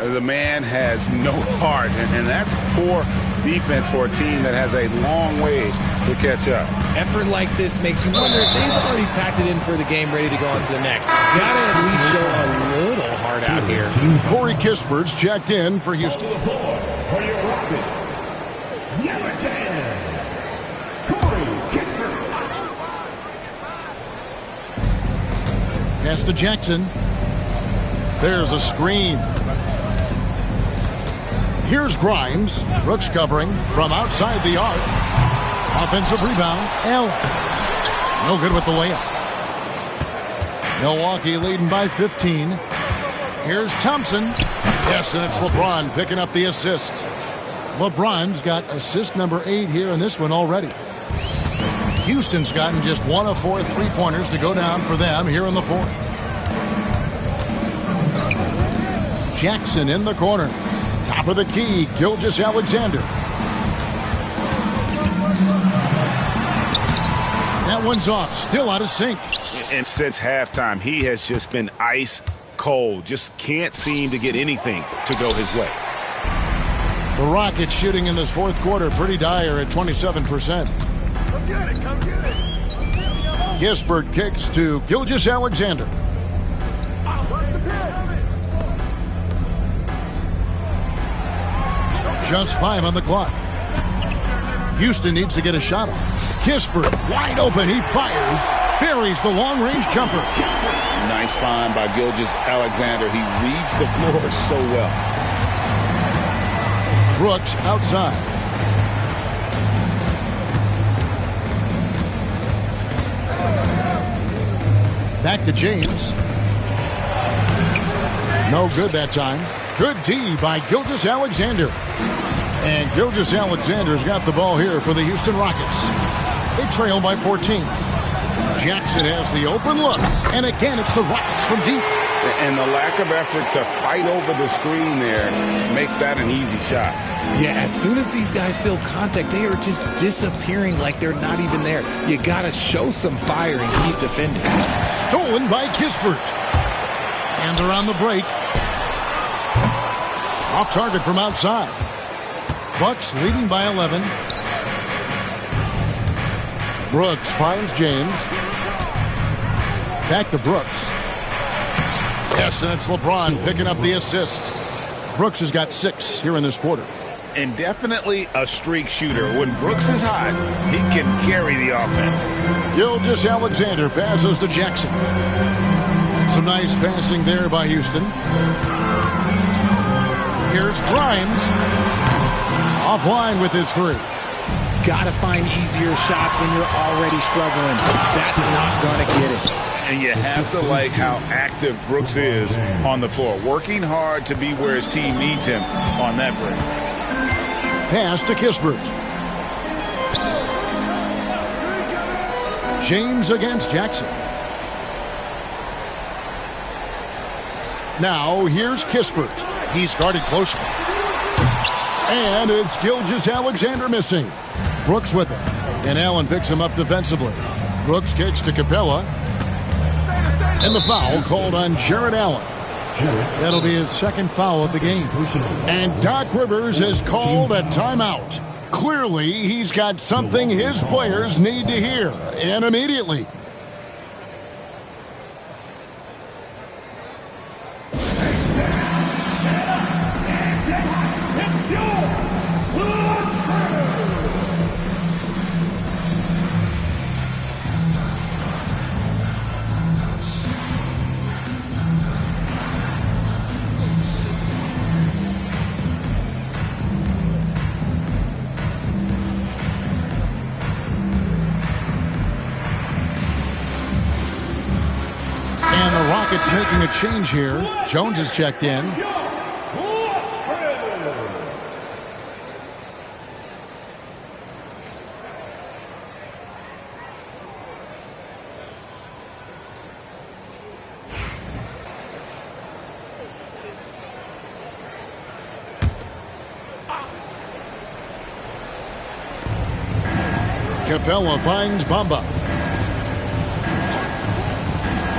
The man has no heart, and that's poor defense for a team that has a long way to catch up. Effort like this makes you wonder if they've already packed it in for the game, ready to go on to the next. Gotta at least show a little heart out here. Corey Kispert's checked in for Houston. For your Rockets, number 10, Corey Kispert. Pass to Jackson. There's a screen. Here's Grimes. Brooks covering from outside the arc. Offensive rebound. Allen. No good with the layup. Milwaukee leading by 15. Here's Thompson. Yes, and it's LeBron picking up the assist. LeBron's got assist number 8 here in this one already. Houston's gotten just 1 of 4 3-pointers to go down for them here in the fourth. Jackson in the corner. Top of the key, Gilgeous-Alexander. That one's off, still out of sync. And since halftime, he has just been ice cold. Just can't seem to get anything to go his way. The Rockets shooting in this fourth quarter pretty dire at 27%. Come get it, come get it. Kispert kicks to Gilgeous-Alexander. Just 5 on the clock. Houston needs to get a shot off. Kispert wide open. He fires. Buries the long-range jumper. Nice find by Gilgeous-Alexander. He reads the floor so well. Brooks outside. Back to James. No good that time. Good D by Gilgeous-Alexander. And Gilgeous-Alexander's got the ball here for the Houston Rockets. They trail by 14. Jackson has the open look. And again, it's the Rockets from deep. And the lack of effort to fight over the screen there makes that an easy shot. Yeah, as soon as these guys feel contact, they are just disappearing like they're not even there. You got to show some fire and keep defending. Stolen by Kispert. And they're on the break. Off target from outside. Bucks leading by 11. Brooks finds James. Back to Brooks. Yes, and it's LeBron picking up the assist. Brooks has got 6 here in this quarter. And definitely a streak shooter. When Brooks is hot, he can carry the offense. Gilgeous-Alexander passes to Jackson. And some nice passing there by Houston. Here's Grimes. Offline with his 3. Gotta find easier shots when you're already struggling. That's not gonna get it. And you have to like how active Brooks is on the floor. Working hard to be where his team needs him on that break. Pass to Kispert. James against Jackson. Now here's Kispert. He's guarded closely. And it's Gilgeous-Alexander missing. Brooks with it. And Allen picks him up defensively. Brooks kicks to Capella. And the foul called on Jared Allen. That'll be his second foul of the game. And Doc Rivers has called a timeout. Clearly, he's got something his players need to hear. And immediately. Rockets making a change here. Jones is checked in. Capella finds Bamba.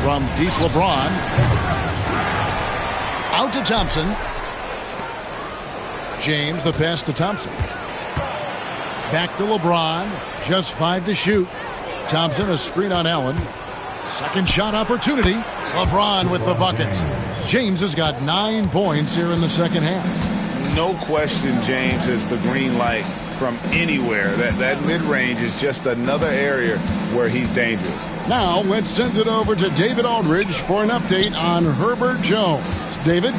From deep, LeBron. Out to Thompson. James, the pass to Thompson. Back to LeBron. Just 5 to shoot. Thompson, a screen on Allen. Second shot opportunity. LeBron with the bucket. James has got 9 points here in the second half. No question, James is the green light from anywhere. That mid-range is just another area where he's dangerous. Now let's send it over to David Aldridge for an update on Herbert Jones. David?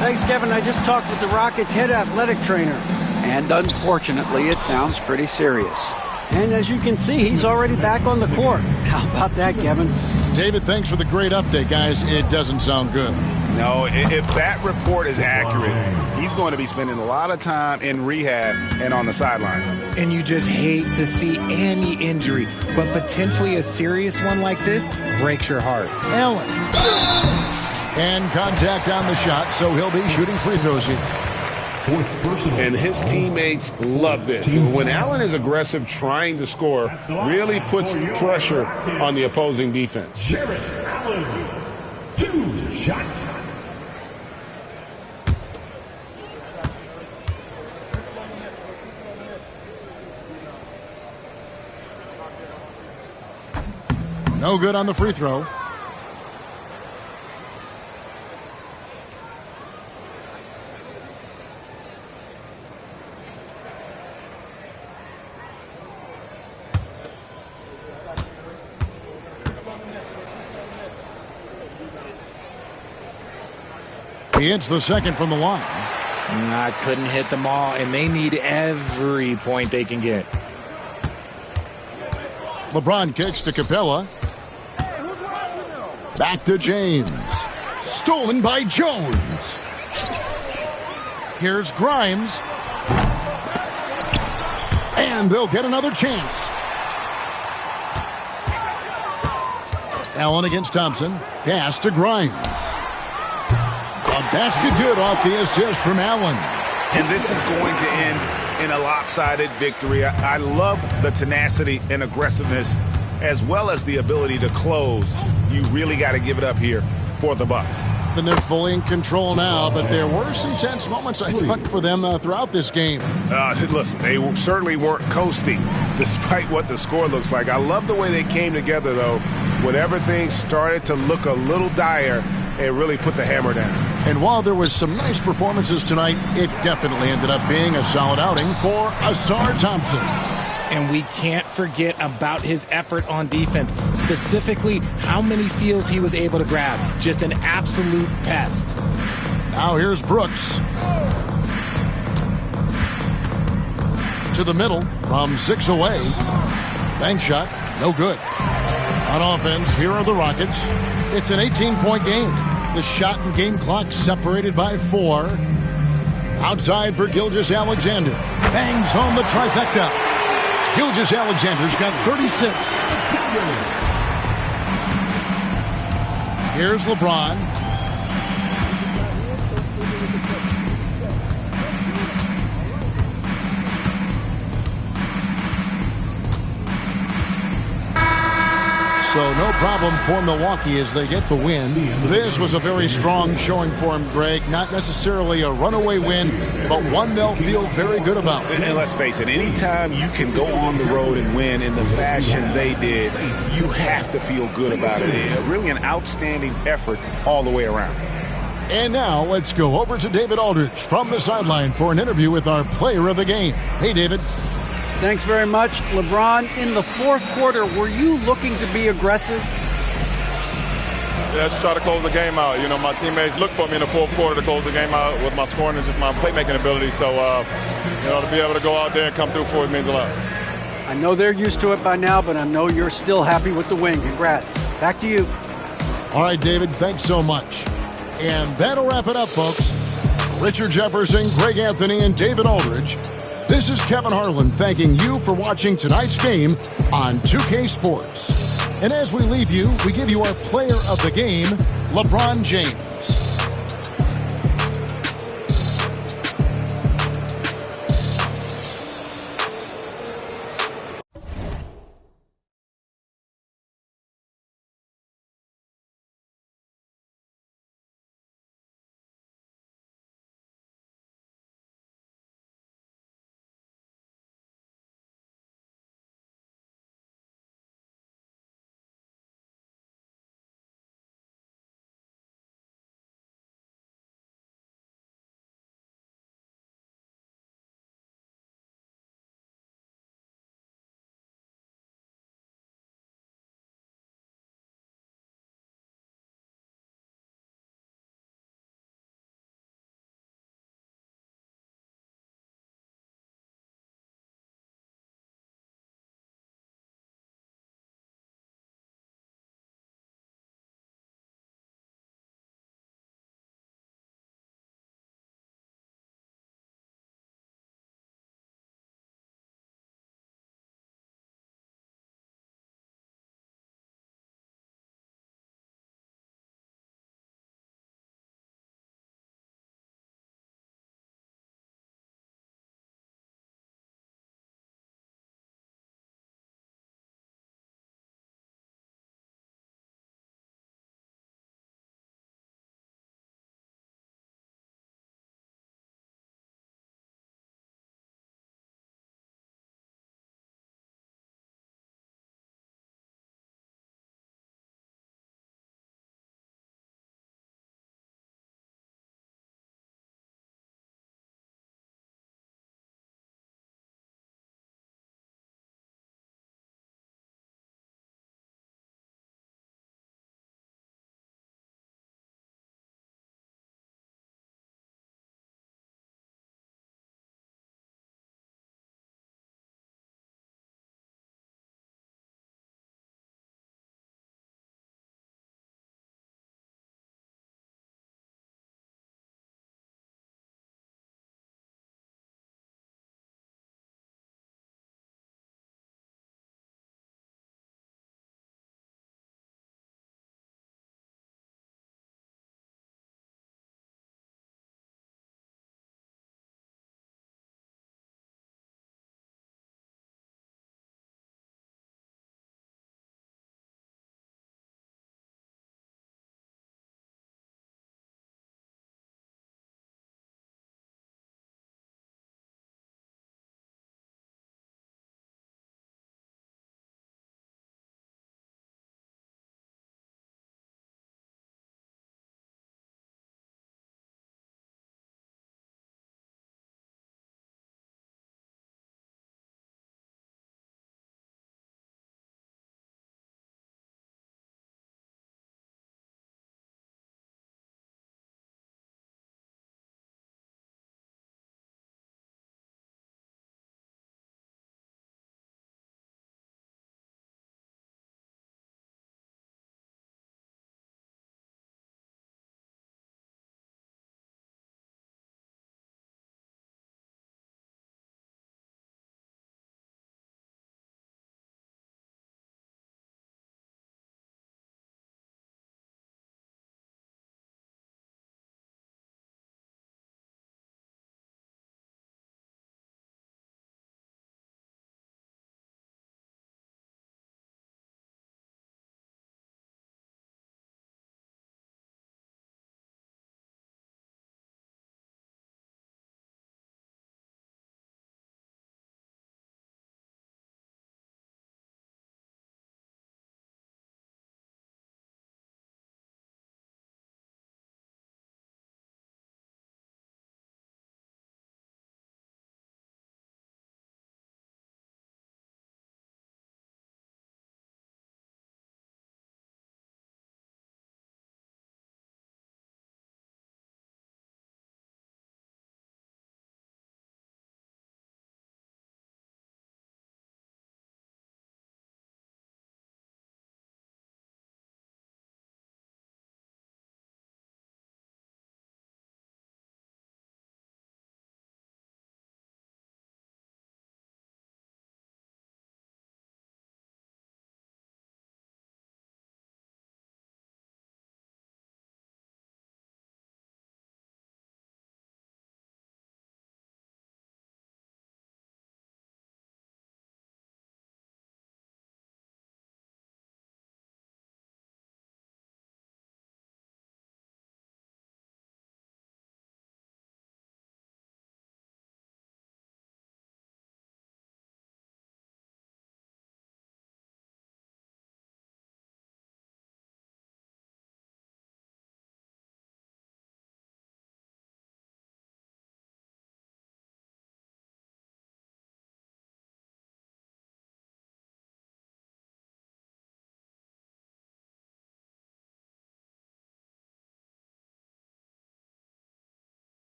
Thanks, Kevin. I just talked with the Rockets' head athletic trainer. And unfortunately, it sounds pretty serious. And as you can see, he's already back on the court. How about that, Kevin? David, thanks for the great update, guys. It doesn't sound good. No, if that report is accurate, he's going to be spending a lot of time in rehab and on the sidelines. And you just hate to see any injury, but potentially a serious one like this breaks your heart. Allen. And contact on the shot, so he'll be shooting free throws here. And his teammates love this. When Allen is aggressive trying to score, really puts pressure on the opposing defense. Jarrett Allen, 2 shots. No good on the free throw. He hits the second from the line. I couldn't hit them all, and they need every point they can get. LeBron kicks to Capella. Back to James. Stolen by Jones. Here's Grimes. And they'll get another chance. Allen against Thompson. Pass to Grimes. A basket good off the assist from Allen. And this is going to end in a lopsided victory. I love the tenacity and aggressiveness as well as the ability to close. You really got to give it up here for the Bucks. And they're fully in control now, but there were some tense moments, I thought, for them throughout this game. Listen, they certainly weren't coasting despite what the score looks like. I love the way they came together, though, when everything started to look a little dire and really put the hammer down. And while there was some nice performances tonight, it definitely ended up being a solid outing for Asar Thompson. And we can't forget about his effort on defense, specifically how many steals he was able to grab. Just an absolute pest. Now here's Brooks. To the middle from 6 away. Bank shot, no good. On offense, here are the Rockets. It's an 18-point game. The shot and game clock separated by 4. Outside for Gilgeous-Alexander. Bangs home the trifecta. Gilgeous-Alexander's got 36. Here's LeBron. So no problem for Milwaukee as they get the win. This was a very strong showing for him, Greg. Not necessarily a runaway win, but one they'll feel very good about. And let's face it, anytime you can go on the road and win in the fashion they did, you have to feel good about it. Really an outstanding effort all the way around. And now let's go over to David Aldridge from the sideline for an interview with our player of the game. Hey, David. Thanks very much. LeBron, in the fourth quarter, were you looking to be aggressive? Yeah, just try to close the game out. You know, my teammates look for me in the fourth quarter to close the game out with my scoring and just my playmaking ability. So, you know, to be able to go out there and come through for it means a lot. I know they're used to it by now, but I know you're still happy with the win. Congrats. Back to you. All right, David, thanks so much. And that'll wrap it up, folks. Richard Jefferson, Greg Anthony, and David Aldridge. This is Kevin Harlan thanking you for watching tonight's game on 2K Sports. And as we leave you, we give you our player of the game, LeBron James.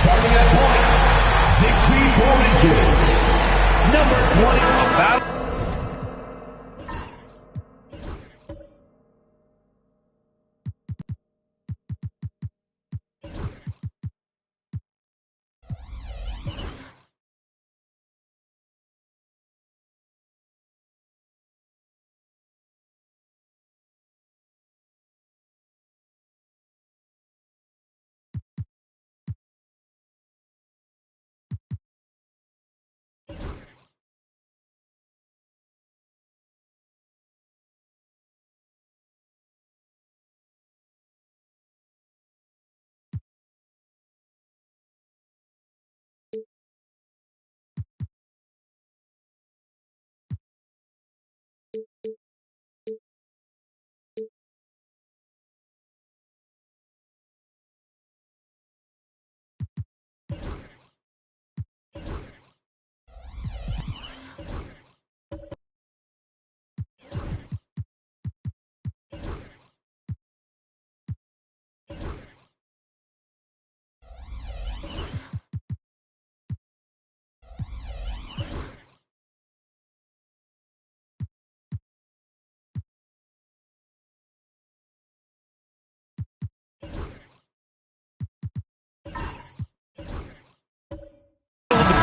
Starting at point, 64 inches, number 20. About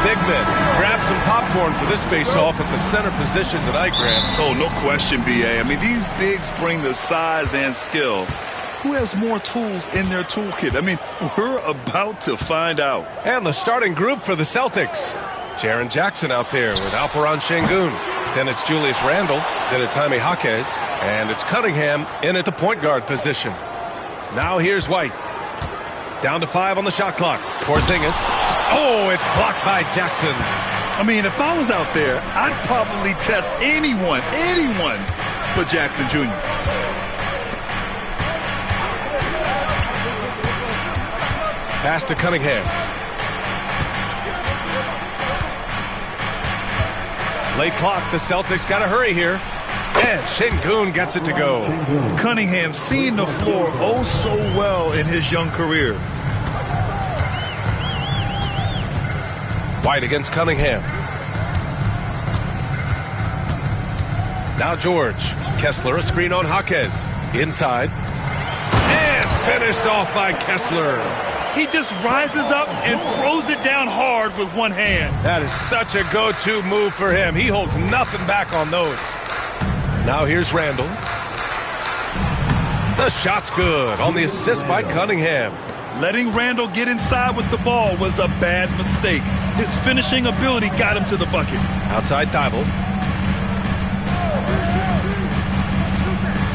big men. Grab some popcorn for this face-off at the center position tonight, Grant. Oh, no question, B.A. I mean, these bigs bring the size and skill. Who has more tools in their toolkit? I mean, we're about to find out. And the starting group for the Celtics. Jaren Jackson out there with Alperen Şengün. Then it's Julius Randle. Then it's Jaime Jaquez. And it's Cunningham in at the point guard position. Now here's White. Down to 5 on the shot clock. Porzingis. Oh, it's blocked by Jackson. I mean, if I was out there, I'd probably test anyone but Jackson Jr. Pass to Cunningham. Late clock. The Celtics got to hurry here. And Şengün gets it to go. Cunningham seeing the floor oh so well in his young career. White against Cunningham. Now George. Kessler, a screen on Jaquez. Inside. And finished off by Kessler. He just rises up and throws it down hard with one hand. That is such a go-to move for him. He holds nothing back on those. Now here's Randle. The shot's good on the assist by Cunningham. Letting Randle get inside with the ball was a bad mistake. His finishing ability got him to the bucket. Outside Thibault.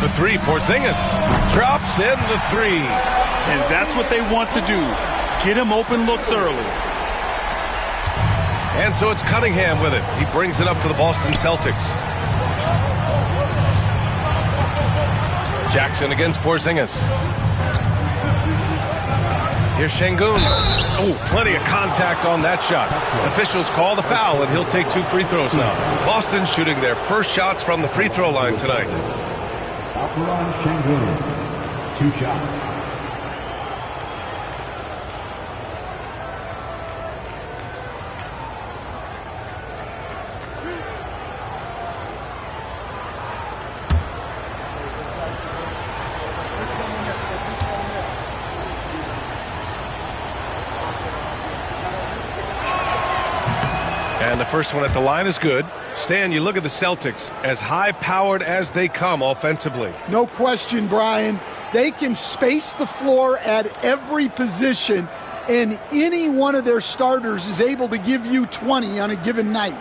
The three, Porzingis drops in the three. And that's what they want to do. Get him open looks early. And so it's Cunningham with it. He brings it up for the Boston Celtics. Jackson against Porzingis. Here's Şengün. Oh, plenty of contact on that shot. Officials call the foul, and he'll take 2 free throws now. Boston shooting their first shots from the free throw line tonight. Alperen Şengün, 2 shots. And the first one at the line is good. Stan, you look at the Celtics, as high-powered as they come offensively. No question, Brian. They can space the floor at every position, and any one of their starters is able to give you 20 on a given night.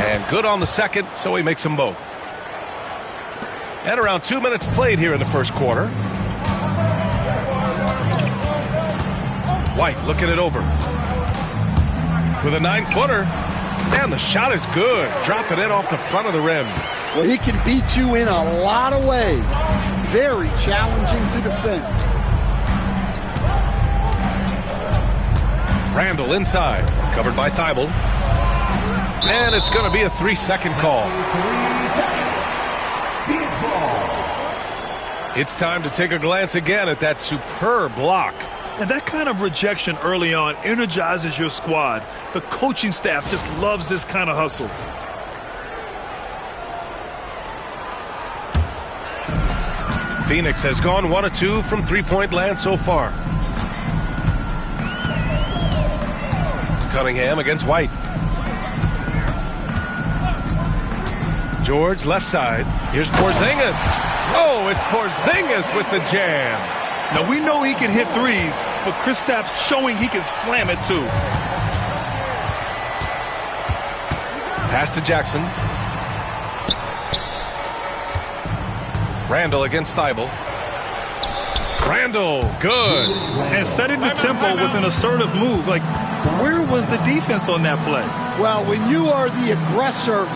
And good on the second, so he makes them both. And around 2 minutes played here in the first quarter. White looking it over. With a 9-footer. And the shot is good. Dropping it off the front of the rim. Well, he can beat you in a lot of ways. Very challenging to defend. Randle inside. Covered by Thibault. And it's going to be a 3-second call. It's time to take a glance again at that superb block. And that kind of rejection early on energizes your squad. The coaching staff just loves this kind of hustle. Phoenix has gone 1 of 2 from three-point land so far. Cunningham against White. George left side. Here's Porzingis. Oh, it's Porzingis with the jam. Now, we know he can hit threes, but Kristaps showing he can slam it too. Pass to Jackson. Randle against Thibault. Randle, good. And setting the tempo with an assertive move. Like, where was the defense on that play? Well, when you are the aggressor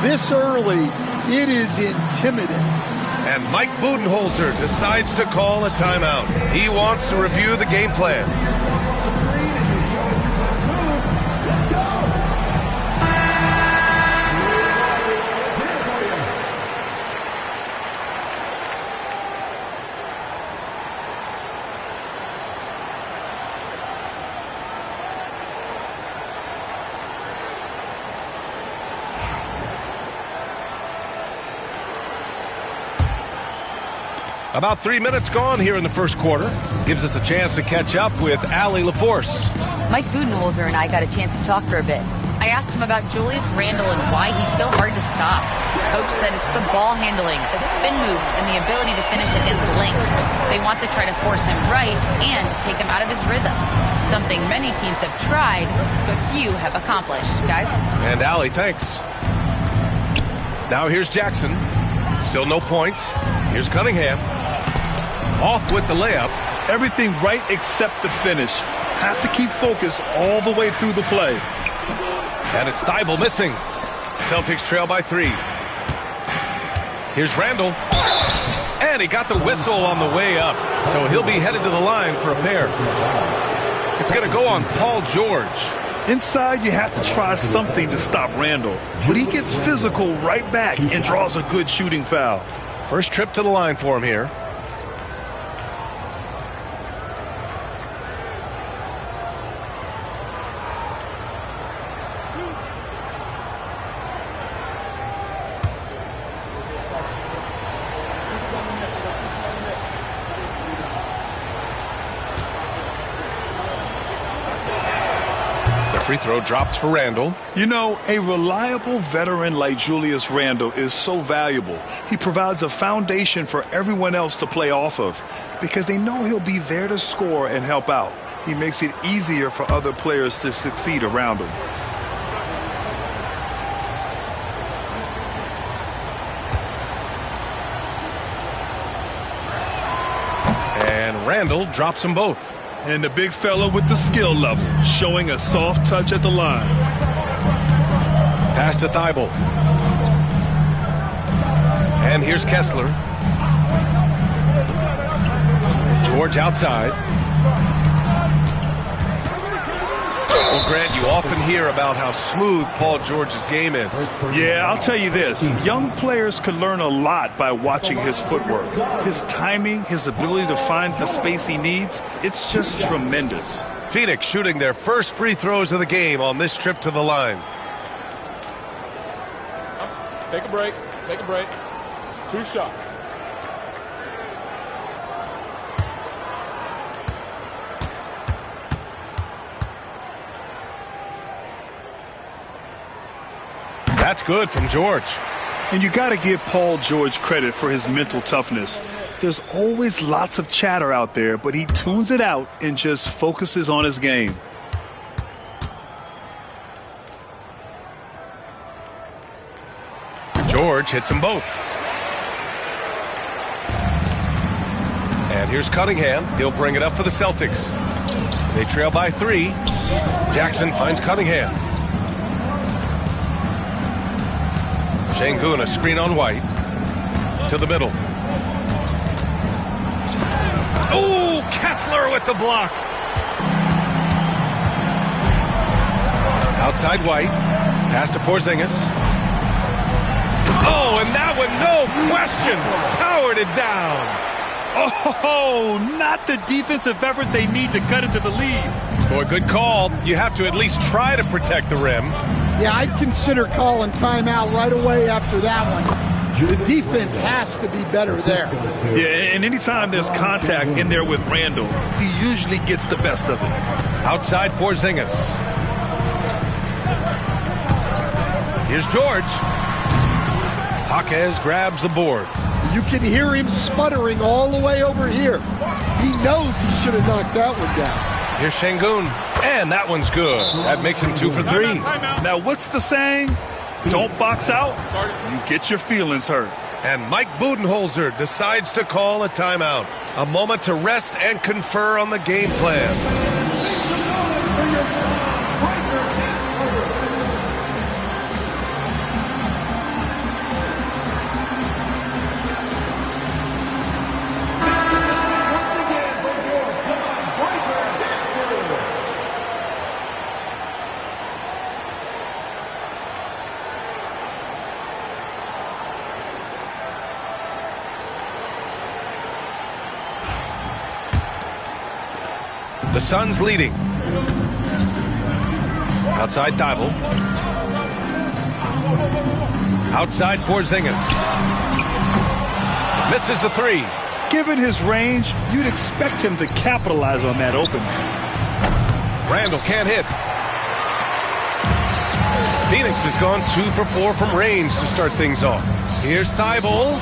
this early, it is intimidating. And Mike Budenholzer decides to call a timeout. He wants to review the game plan. About 3 minutes gone here in the first quarter. Gives us a chance to catch up with Allie LaForce. Mike Budenholzer and I got a chance to talk for a bit. I asked him about Julius Randle and why he's so hard to stop. Coach said it's the ball handling, the spin moves, and the ability to finish against length. They want to try to force him right and take him out of his rhythm. Something many teams have tried, but few have accomplished. Guys? And Allie, thanks. Now here's Jackson. Still no points. Here's Cunningham. Off with the layup. Everything right except the finish. Have to keep focus all the way through the play. And it's Thibault missing. Celtics trail by 3. Here's Randle. And he got the whistle on the way up. So he'll be headed to the line for a pair. It's going to go on Paul George. Inside, you have to try something to stop Randle. But he gets physical right back and draws a good shooting foul. First trip to the line for him here. Free throw drops for Randle. You know, a reliable veteran like Julius Randle is so valuable. He provides a foundation for everyone else to play off of because they know he'll be there to score and help out. He makes it easier for other players to succeed around him. And Randle drops them both. And the big fella with the skill level, showing a soft touch at the line. Pass to Thibault. And here's Kessler. George outside. Well, Grant, you often hear about how smooth Paul George's game is. Yeah, I'll tell you this. Young players can learn a lot by watching his footwork. His timing, his ability to find the space he needs, it's just tremendous. Phoenix shooting their first free throws of the game on this trip to the line. Take a break. Take a break. 2 shots. That's good from George. And you got to give Paul George credit for his mental toughness. There's always lots of chatter out there, but he tunes it out and just focuses on his game. George hits them both. And here's Cunningham. He'll bring it up for the Celtics. They trail by 3. Jackson finds Cunningham. Şengün, a screen on White. To the middle. Oh, Kessler with the block. Outside White. Pass to Porzingis. Oh, and that one, no question, powered it down. Oh, not the defensive effort they need to cut into the lead. Boy, good call. You have to at least try to protect the rim. Yeah, I'd consider calling timeout right away after that one. The defense has to be better there. Yeah, and anytime there's contact in there with Randle, he usually gets the best of it. Outside Porzingis. Here's George. Jaquez grabs the board. You can hear him sputtering all the way over here. He knows he should have knocked that one down. Here's Şengün, and that one's good. That makes him 2 for 3. Now, what's the saying? Don't box out, you get your feelings hurt. And Mike Budenholzer decides to call a timeout. A moment to rest and confer on the game plan. The Suns leading. Outside Thibault. Outside Porzingis. Misses the 3. Given his range, you'd expect him to capitalize on that opening. Randall can't hit. Phoenix has gone 2 for 4 from range to start things off. Here's Thibault.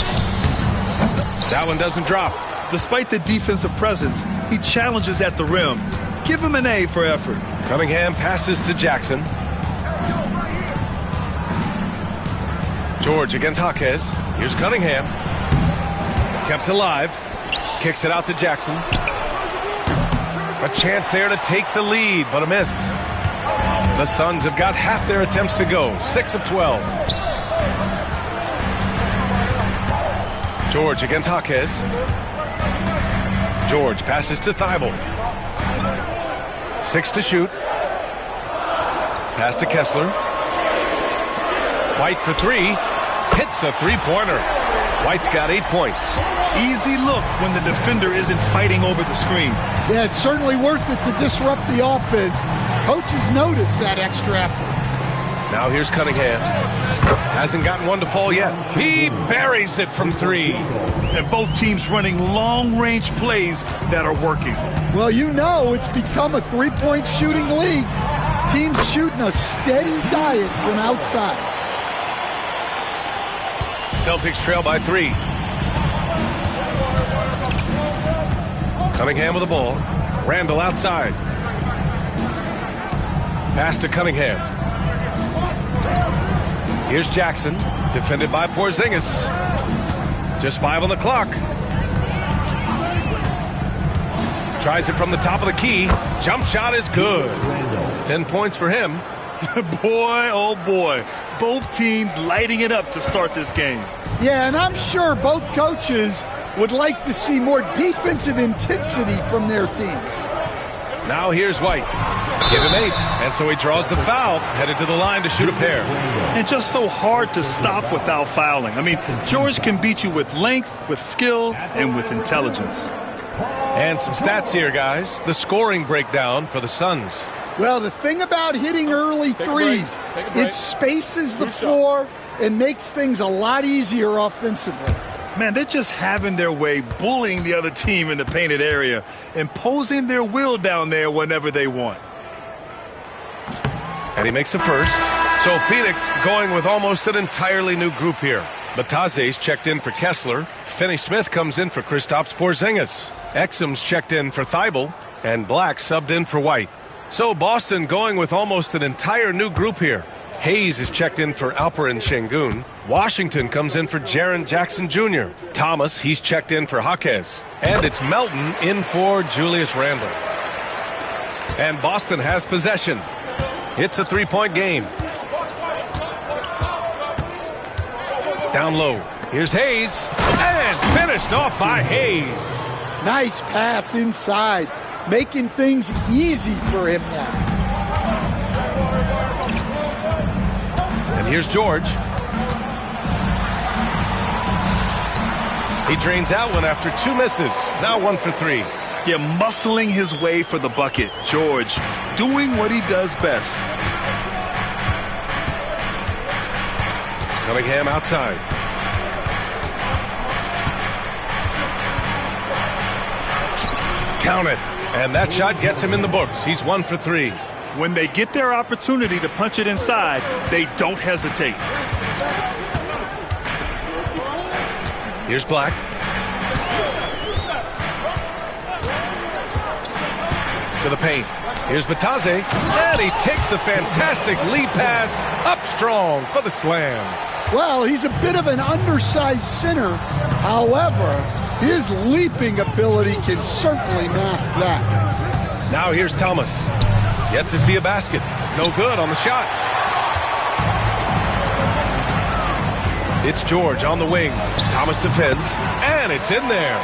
That one doesn't drop. Despite the defensive presence, he challenges at the rim. Give him an A for effort. Cunningham passes to Jackson. George against Jaquez. Here's Cunningham. Kept alive. Kicks it out to Jackson. A chance there to take the lead, but a miss. The Suns have got half their attempts to go. 6 of 12. George against Jaquez. George passes to Thibault. 6 to shoot. Pass to Kessler. White for 3. Hits a three-pointer. White's got 8 points. Easy look when the defender isn't fighting over the screen. Yeah, it's certainly worth it to disrupt the offense. Coaches notice that extra effort. Now here's Cunningham. Hasn't gotten one to fall yet. He buries it from 3. And both teams running long-range plays that are working. Well, you know it's become a three-point shooting league. Teams shooting a steady diet from outside. Celtics trail by 3. Cunningham with the ball. Randall outside. Pass to Cunningham. Here's Jackson, defended by Porzingis. Just 5 on the clock. Tries it from the top of the key. Jump shot is good. 10 points for him. Boy, oh boy. Both teams lighting it up to start this game. Yeah, and I'm sure both coaches would like to see more defensive intensity from their teams. Now here's White. Give him 8. And so he draws the foul, headed to the line to shoot a pair. And just so hard to stop without fouling. I mean, George can beat you with length, with skill, and with intelligence. And some stats here, guys. The scoring breakdown for the Suns. Well, the thing about hitting early threes, it spaces the floor and makes things a lot easier offensively. Man, they're just having their way, bullying the other team in the painted area, imposing their will down there whenever they want. And he makes a first. So Phoenix going with almost an entirely new group here. Bataze's checked in for Kessler. Finney-Smith comes in for Kristaps Porzingis. Exum's checked in for Thibault. And Black subbed in for White. So Boston going with almost an entire new group here. Hayes is checked in for Alperen Şengün. Washington comes in for Jaren Jackson Jr. Thomas, he's checked in for Jaquez. And it's Melton in for Julius Randle. And Boston has possession. It's a 3-point game. Down low. Here's Hayes. And finished off by Hayes. Nice pass inside, making things easy for him now. And here's George. He drains out one after 2 misses. Now 1 for 3. Yeah, muscling his way for the bucket. George doing what he does best. Cunningham outside. Count it. And that shot gets him in the books. He's 1 for 3. When they get their opportunity to punch it inside, they don't hesitate. Here's Black. To the paint. Here's Bataze. And he takes the fantastic lead pass up strong for the slam. Well, he's a bit of an undersized center. However, his leaping ability can certainly mask that. Now here's Thomas. Yet to see a basket. No good on the shot. It's George on the wing. Thomas defends. And it's in there.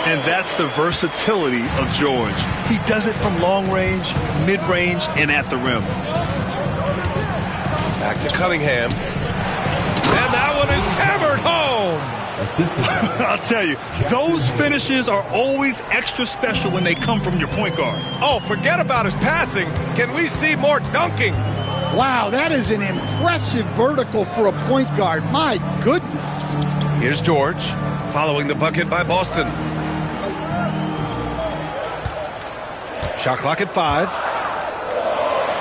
And that's the versatility of George. He does it from long range, mid-range, and at the rim. Back to Cunningham. And that one is hammered home. I'll tell you, those finishes are always extra special when they come from your point guard. Oh, forget about his passing. Can we see more dunking? Wow, that is an impressive vertical for a point guard. My goodness. Here's George, following the bucket by Boston. Shot clock at 5.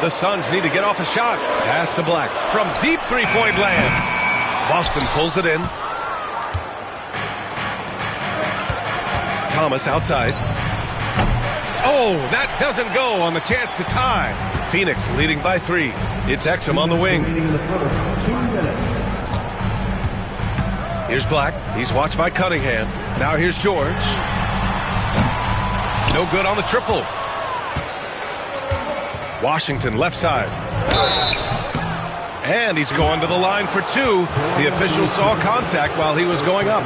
The Suns need to get off a shot. Pass to Black from deep three-point land. Boston pulls it in. Thomas outside. Oh, that doesn't go on the chance to tie. Phoenix leading by 3. It's Exum on the wing. Here's Black. He's watched by Cunningham. Now here's George. No good on the triple. Washington left side. And he's going to the line for 2. The official saw contact while he was going up.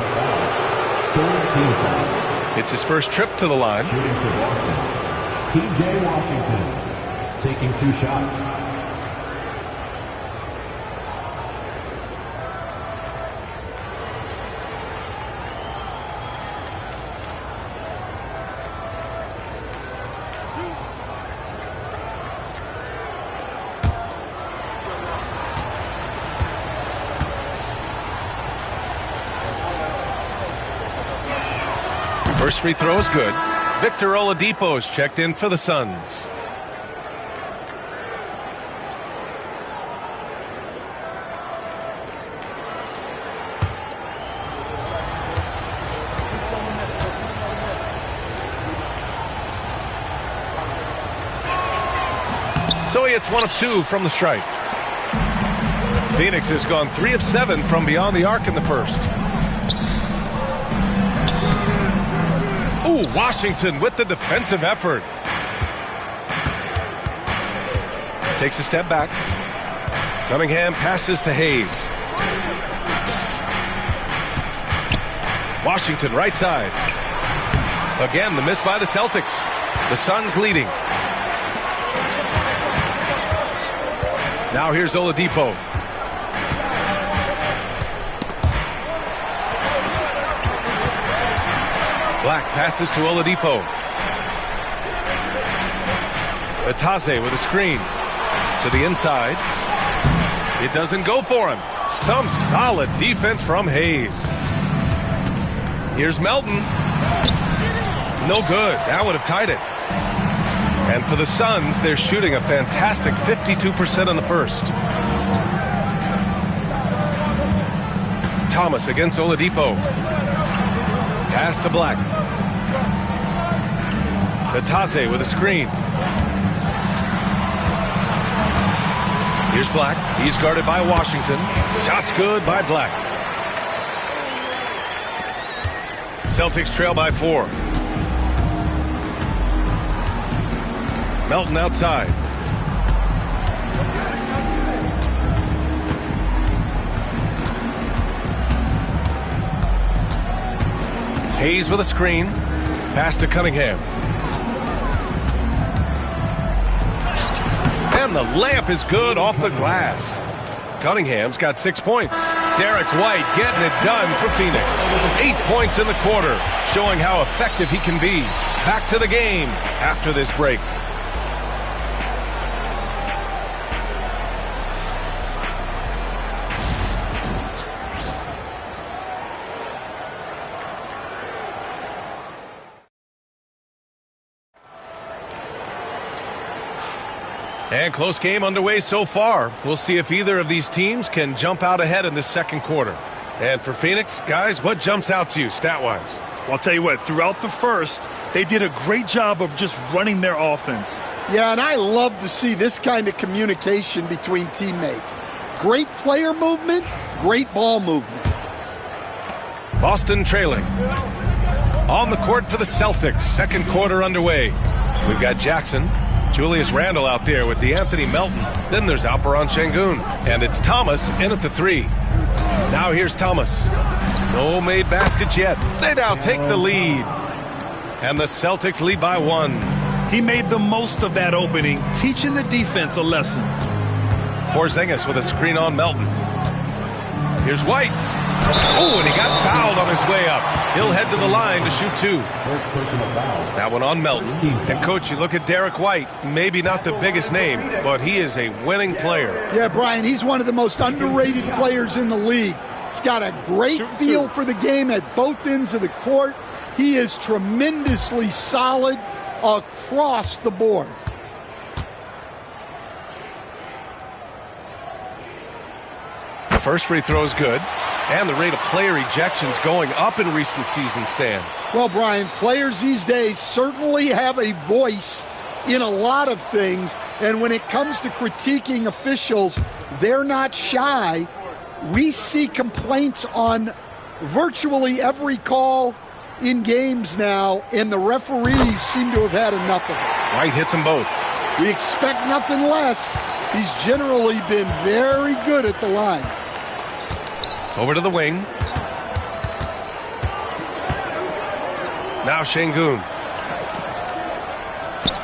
It's his first trip to the line. Shooting for Boston, P.J. Washington, taking 2 shots. First free throw is good. Victor Oladipo's checked in for the Suns. So he hits 1 of 2 from the stripe. Phoenix has gone 3 of 7 from beyond the arc in the first. Ooh, Washington with the defensive effort. Takes a step back. Cunningham passes to Hayes. Washington right side. Again, the miss by the Celtics. The Suns leading. Now here's Oladipo. Black passes to Oladipo. Atase with a screen to the inside. It doesn't go for him. Some solid defense from Hayes. Here's Melton. No good. That would have tied it. And for the Suns, they're shooting a fantastic 52% in the first. Thomas against Oladipo. Pass to Black. Atase with a screen. Here's Black. He's guarded by Washington. Shot's good by Black. Celtics trail by 4. Melton outside. Hayes with a screen. Pass to Cunningham. And the layup is good off the glass. Cunningham's got 6 points. Derek White getting it done for Phoenix. 8 points in the quarter, showing how effective he can be. Back to the game after this break. And close game underway so far. We'll see if either of these teams can jump out ahead in this second quarter. And for Phoenix, guys, what jumps out to you stat-wise? Well, I'll tell you what, throughout the first, they did a great job of just running their offense. Yeah, and I love to see this kind of communication between teammates. Great player movement, great ball movement. Boston trailing. On the court for the Celtics, second quarter underway. We've got Jackson. Julius Randle out there with DeAnthony Melton. Then there's Alperon Şengün. And it's Thomas in at the 3. Now here's Thomas. No made baskets yet. They now take the lead. And the Celtics lead by 1. He made the most of that opening, teaching the defense a lesson. Porzingis with a screen on Melton. Here's White. Oh, and he got fouled on his way up. He'll head to the line to shoot 2. That one on Melton. And, Coach, you look at Derek White, maybe not the biggest name, but he is a winning player. Yeah, Brian, he's one of the most underrated players in the league. He's got a great feel for the game at both ends of the court. He is tremendously solid, across the board. The first free throw is good. And the rate of player ejections going up in recent seasons, Stan. Well, Brian, players these days certainly have a voice in a lot of things. And when it comes to critiquing officials, they're not shy. We see complaints on virtually every call in games now, and the referees seem to have had enough of it. White hits them both. We expect nothing less. He's generally been very good at the line. Over to the wing. Now Şengün.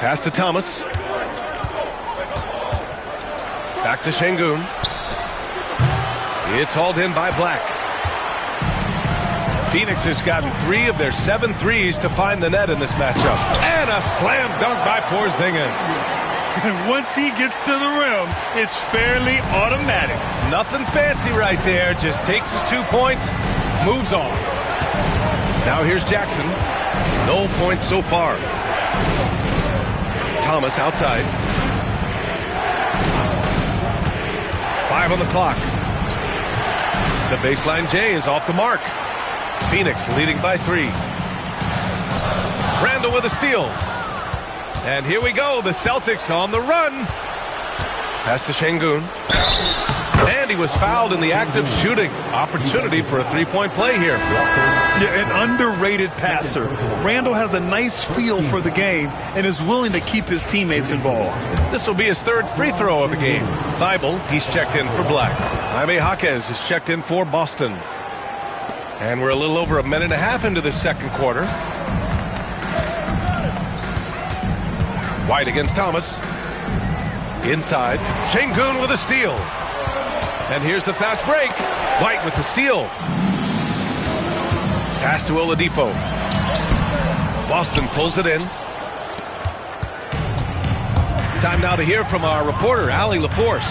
Pass to Thomas. Back to Şengün. It's hauled in by Black. Phoenix has gotten 3 of their 7 threes to find the net in this matchup. And a slam dunk by Porzingis. And once he gets to the rim, it's fairly automatic. Nothing fancy right there. Just takes his 2 points, moves on. Now here's Jackson. No points so far. Thomas outside. 5 on the clock. The baseline J is off the mark. Phoenix leading by 3. Randall with a steal. And here we go, the Celtics on the run. Pass to Şengün. And he was fouled in the act of shooting. Opportunity for a 3-point play here. Yeah, an underrated passer. Randall has a nice feel for the game and is willing to keep his teammates involved. This will be his 3rd free throw of the game. Thibault, he's checked in for Black. Jaime Jaquez is checked in for Boston. And we're a little over a minute and a half into the second quarter. White against Thomas. Inside. Şengün with a steal. And here's the fast break. White with the steal. Pass to Oladipo. Boston pulls it in. Time now to hear from our reporter, Allie LaForce.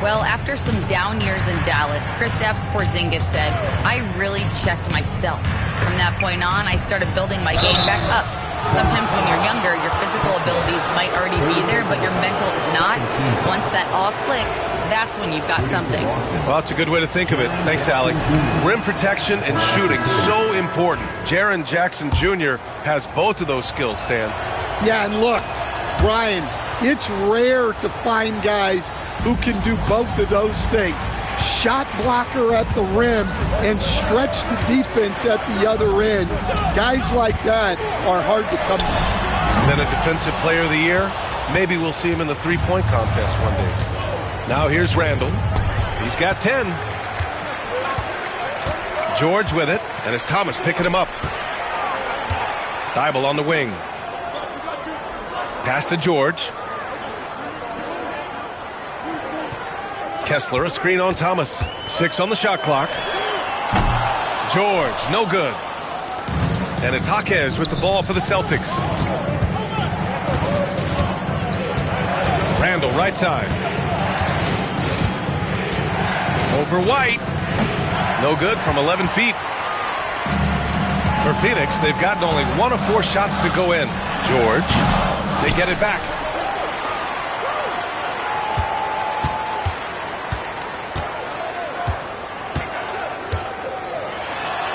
Well, after some down years in Dallas, Kristaps Porzingis said, I really checked myself. From that point on, I started building my game back up. Sometimes when you're younger, your physical abilities might already be there, but your mental is not. Once that all clicks, that's when you've got something. Well, that's a good way to think of it. Thanks, Allie. Rim protection and shooting, so important. Jaren Jackson Jr. has both of those skills, Stan. Yeah, and look, Brian, it's rare to find guys who can do both of those things. Shot blocker at the rim and stretch the defense at the other end. Guys like that are hard to come by. And then a defensive player of the year. Maybe we'll see him in the 3-point contest one day. Now here's Randall. He's got 10. George with it, and it's Thomas picking him up. Thibault on the wing. Pass to George. Kessler, a screen on Thomas. 6 on the shot clock. George, no good. And it's Jaquez with the ball for the Celtics. Randall, right side. Over White. No good from 11 feet. For Phoenix, they've gotten only 1 of 4 shots to go in. George, they get it back.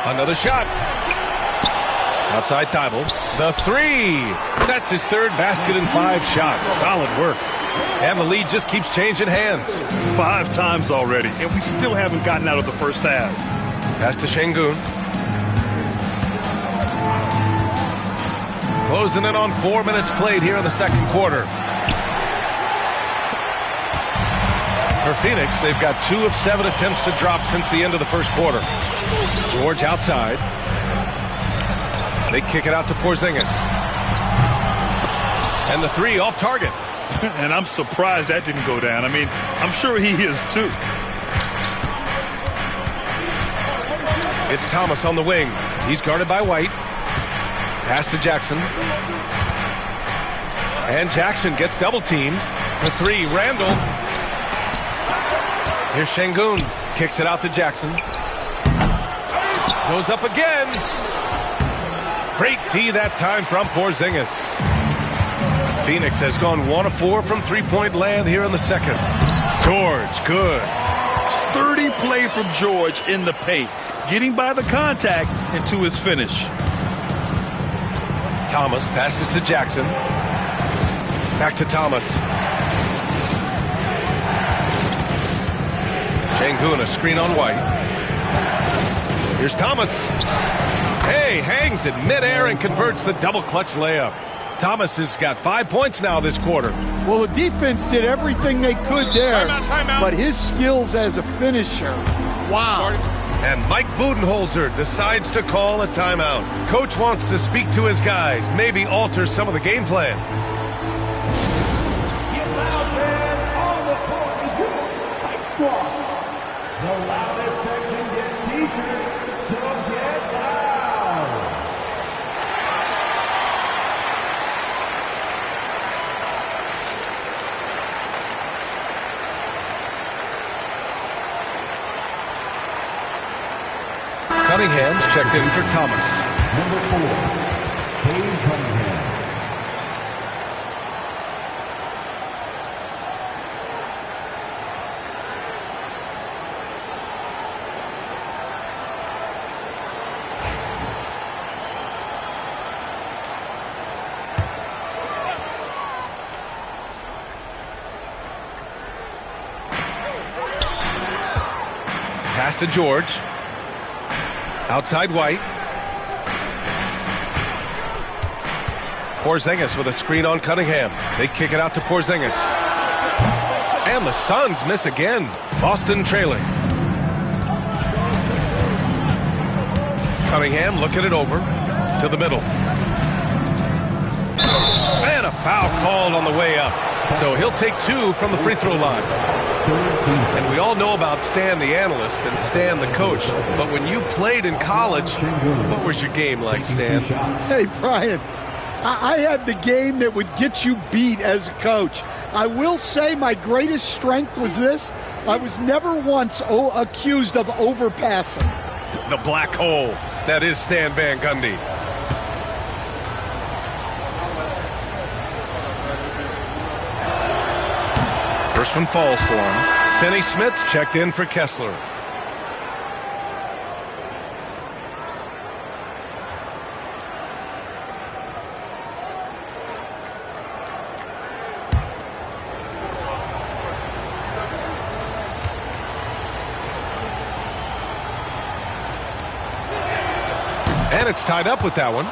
Another shot. Outside Thibault. The 3. That's his 3rd basket in 5 shots. Solid work. And the lead just keeps changing hands. 5 times already, and we still haven't gotten out of the first half. Pass to Şengün. Closing in on 4 minutes played here in the second quarter. For Phoenix, they've got 2 of 7 attempts to drop since the end of the first quarter. George outside. They kick it out to Porzingis. And the 3 off target. And I'm surprised that didn't go down. I mean, I'm sure he is too. It's Thomas on the wing. He's guarded by White. Pass to Jackson. And Jackson gets double teamed. The 3, Randall. Here's Şengün. Kicks it out to Jackson. Goes up again. Great D that time from Porzingis. Phoenix has gone 1 of 4 from three-point land here in the second. George, good. Sturdy play from George in the paint, getting by the contact and to his finish. Thomas passes to Jackson. Back to Thomas. Şengün, a screen on White. Here's Thomas. Hey, hangs in midair and converts the double clutch layup. Thomas has got 5 points now this quarter. Well, the defense did everything they could there, Timeout. but his skills as a finisher, wow. And Mike Budenholzer decides to call a timeout. Coach wants to speak to his guys, maybe alter some of the game plan. Get loud, fans. On the court is your Hype Squad. The loudest section gets t-shirts, so get loud. Cunningham's checked in for Thomas. Number 4, Cade Cunningham. Pass to George. Outside White. Porzingis with a screen on Cunningham. They kick it out to Porzingis. And the Suns miss again. Boston trailing. Cunningham looking it over to the middle. And a foul called on the way up. So he'll take 2 from the free throw line. And we all know about Stan the analyst and Stan the coach, but when you played in college, what was your game like, Stan? Hey, Brian, I had the game that would get you beat as a coach. I will say my greatest strength was this. I was never once accused of overpassing. The black hole. That is Stan Van Gundy. First one falls for him. Finney Smith's checked in for Kessler. And it's tied up with that one.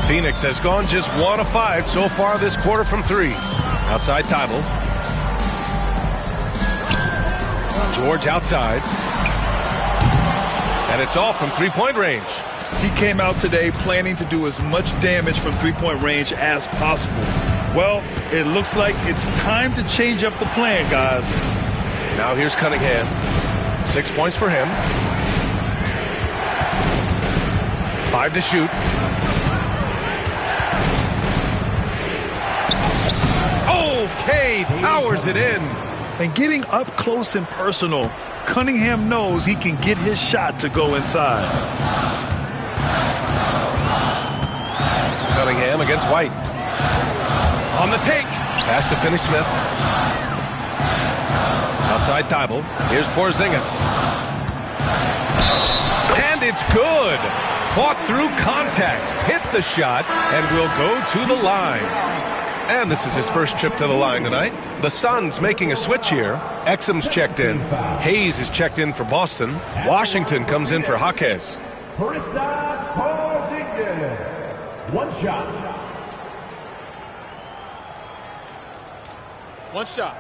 Phoenix has gone just 1 of 5 so far this quarter from 3. Outside Thibault. George outside. And it's off from three-point range. He came out today planning to do as much damage from three-point range as possible. Well, it looks like it's time to change up the plan, guys. Now here's Cunningham. 6 points for him. 5 to shoot. Okay, powers it in. And getting up close and personal, Cunningham knows he can get his shot to go inside. Cunningham against White. On the take. Pass to Finney Smith. Outside Thibault. Here's Porzingis. And it's good. Fought through contact. Hit the shot and will go to the line. And this is his first trip to the line tonight. The Suns making a switch here. Exum's checked in. Hayes is checked in for Boston. Washington comes in for Jaquez. Kristaps Porzingis. One shot. One shot.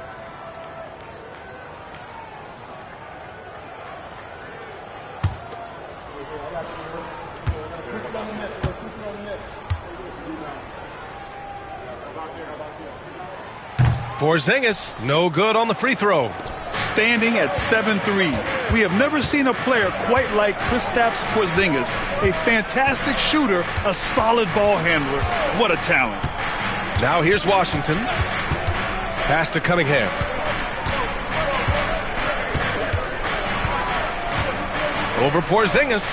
Porzingis, no good on the free throw. Standing at 7'3", we have never seen a player quite like Kristaps Porzingis. A fantastic shooter, a solid ball handler. What a talent. Now here's Washington. Pass to Cunningham. Over Porzingis.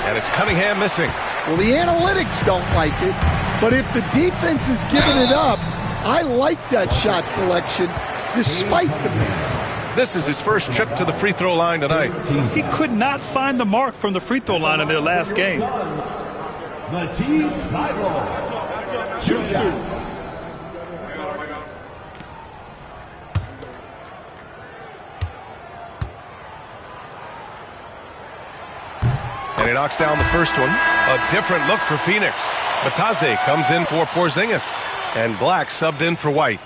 And it's Cunningham missing. Well, the analytics don't like it, but if the defense is giving it up, I like that shot selection despite the miss. This is his first trip to the free throw line tonight. He could not find the mark from the free throw line in their last game. The team's final. 2 shots. And he knocks down the first one. A different look for Phoenix. Bataze comes in for Porzingis. And Black subbed in for White.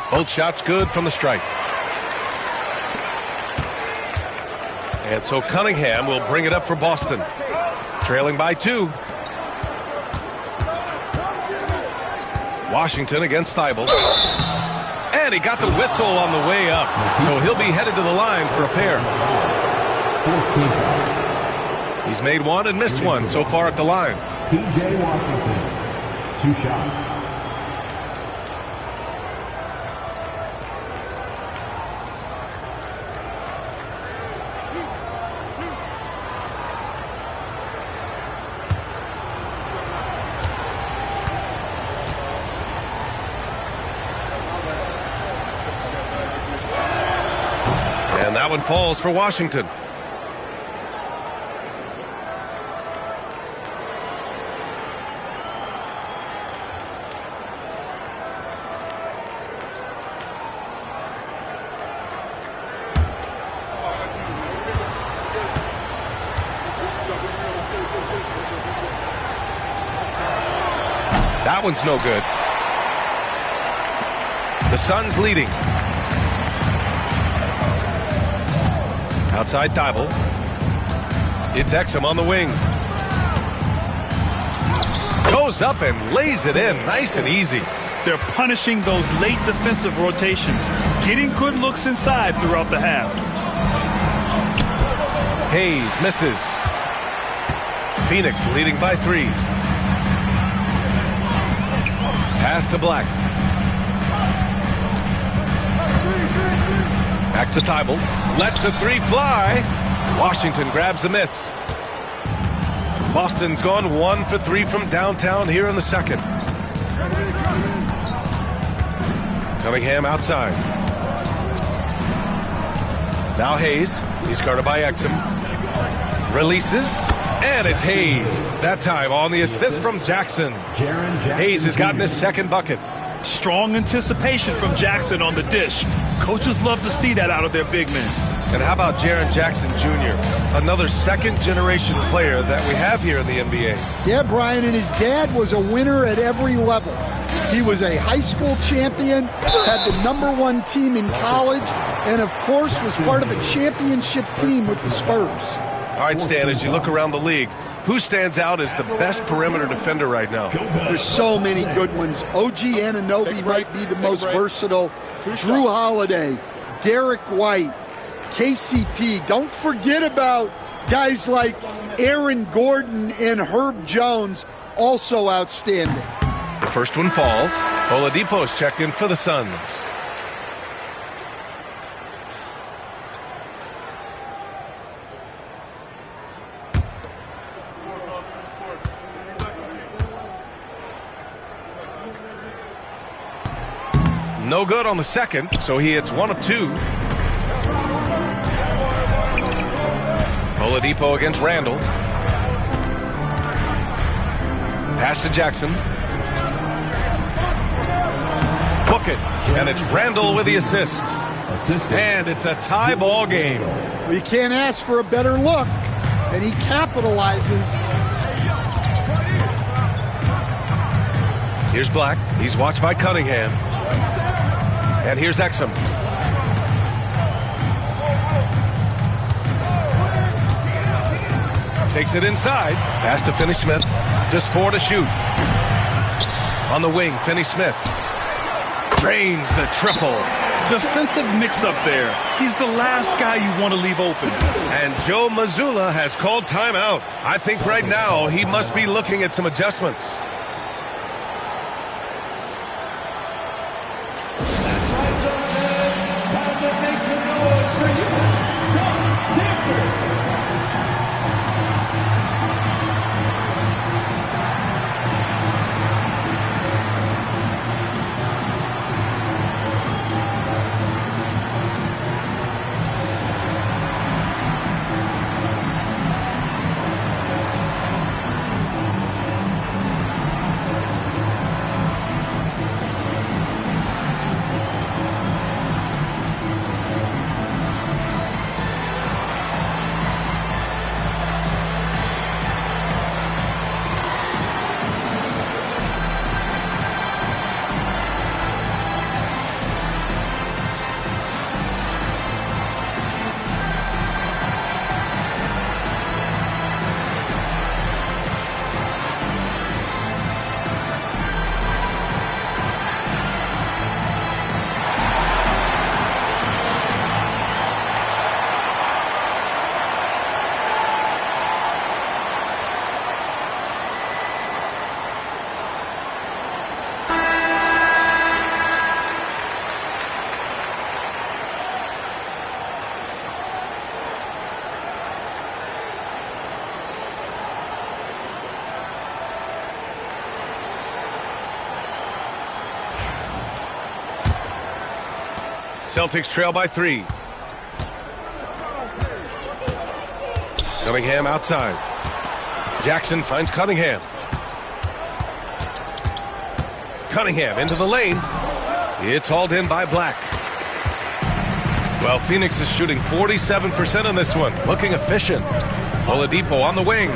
Both shots good from the stripe. And so Cunningham will bring it up for Boston. Trailing by 2. Washington against Thibault. And he got the whistle on the way up. So he'll be headed to the line for a pair. He's made one and missed one so far at the line. P.J. Washington, 2 shots. And that one falls for Washington. That one's no good. The Suns leading. Outside Thibault. It's Exum on the wing. Goes up and lays it in nice and easy. They're punishing those late defensive rotations, getting good looks inside throughout the half. Hayes misses. Phoenix leading by 3. Pass to Black. Back to Thibault. Lets the 3 fly. Washington grabs the miss. Boston's gone 1 for 3 from downtown here in the second. Cunningham outside. Now Hayes. He's guarded by Exum. Releases. And it's Hayes. That time on the assist from Jackson. Hayes has gotten his second bucket. Strong anticipation from Jackson on the dish. Coaches love to see that out of their big men. And how about Jaren Jackson Jr., another second-generation player that we have here in the NBA? Yeah, Brian, and his dad was a winner at every level. He was a high school champion, had the #1 team in college, and of course was part of a championship team with the Spurs. All right, Stan, as you look around the league, who stands out as the best perimeter defender right now? There's so many good ones. OG Anunoby might be the most versatile. Drew Holiday, Derek White, KCP. Don't forget about guys like Aaron Gordon and Herb Jones, also outstanding. The first one falls. Oladipo's checked in for the Suns. No good on the second, so he hits 1 of 2. Oladipo against Randall. Pass to Jackson. Book it, and it's Randall with the assist. And it's a tie ball game. Well, you can't ask for a better look, and he capitalizes. Here's Black. He's watched by Cunningham. And here's Exum. Takes it inside. Pass to Finney-Smith. Just 4 to shoot. On the wing, Finney-Smith. Drains the triple. Defensive mix-up there. He's the last guy you want to leave open. And Joe Mazzulla has called timeout. I think right now he must be looking at some adjustments. Celtics trail by 3. Cunningham outside. Jackson finds Cunningham. Cunningham into the lane. It's hauled in by Black. Well, Phoenix is shooting 47% on this one. Looking efficient. Oladipo on the wing.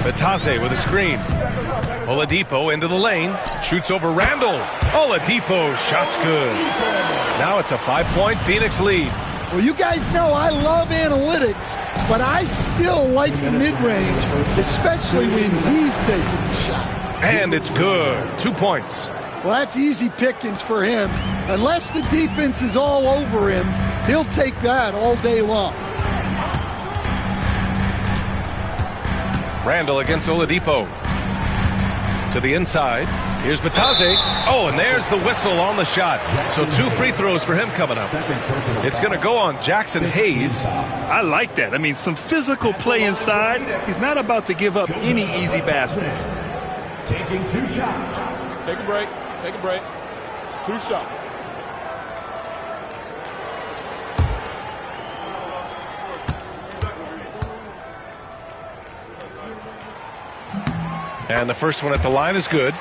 Batase with a screen. Oladipo into the lane. Shoots over Randall. Oladipo, shot's good. Now it's a 5-point Phoenix lead. Well, you guys know I love analytics, but I still like the mid-range, especially when he's taking the shot. And it's good. 2 points. Well, that's easy pickings for him. Unless the defense is all over him, he'll take that all day long. Randall against Oladipo. To the inside. Here's Batase. Oh, and there's the whistle on the shot. So 2 free throws for him coming up. It's going to go on Jackson Hayes. I like that. I mean, some physical play inside. He's not about to give up any easy baskets. Taking 2 shots. Take a break. Take a break. 2 shots. And the first one at the line is good.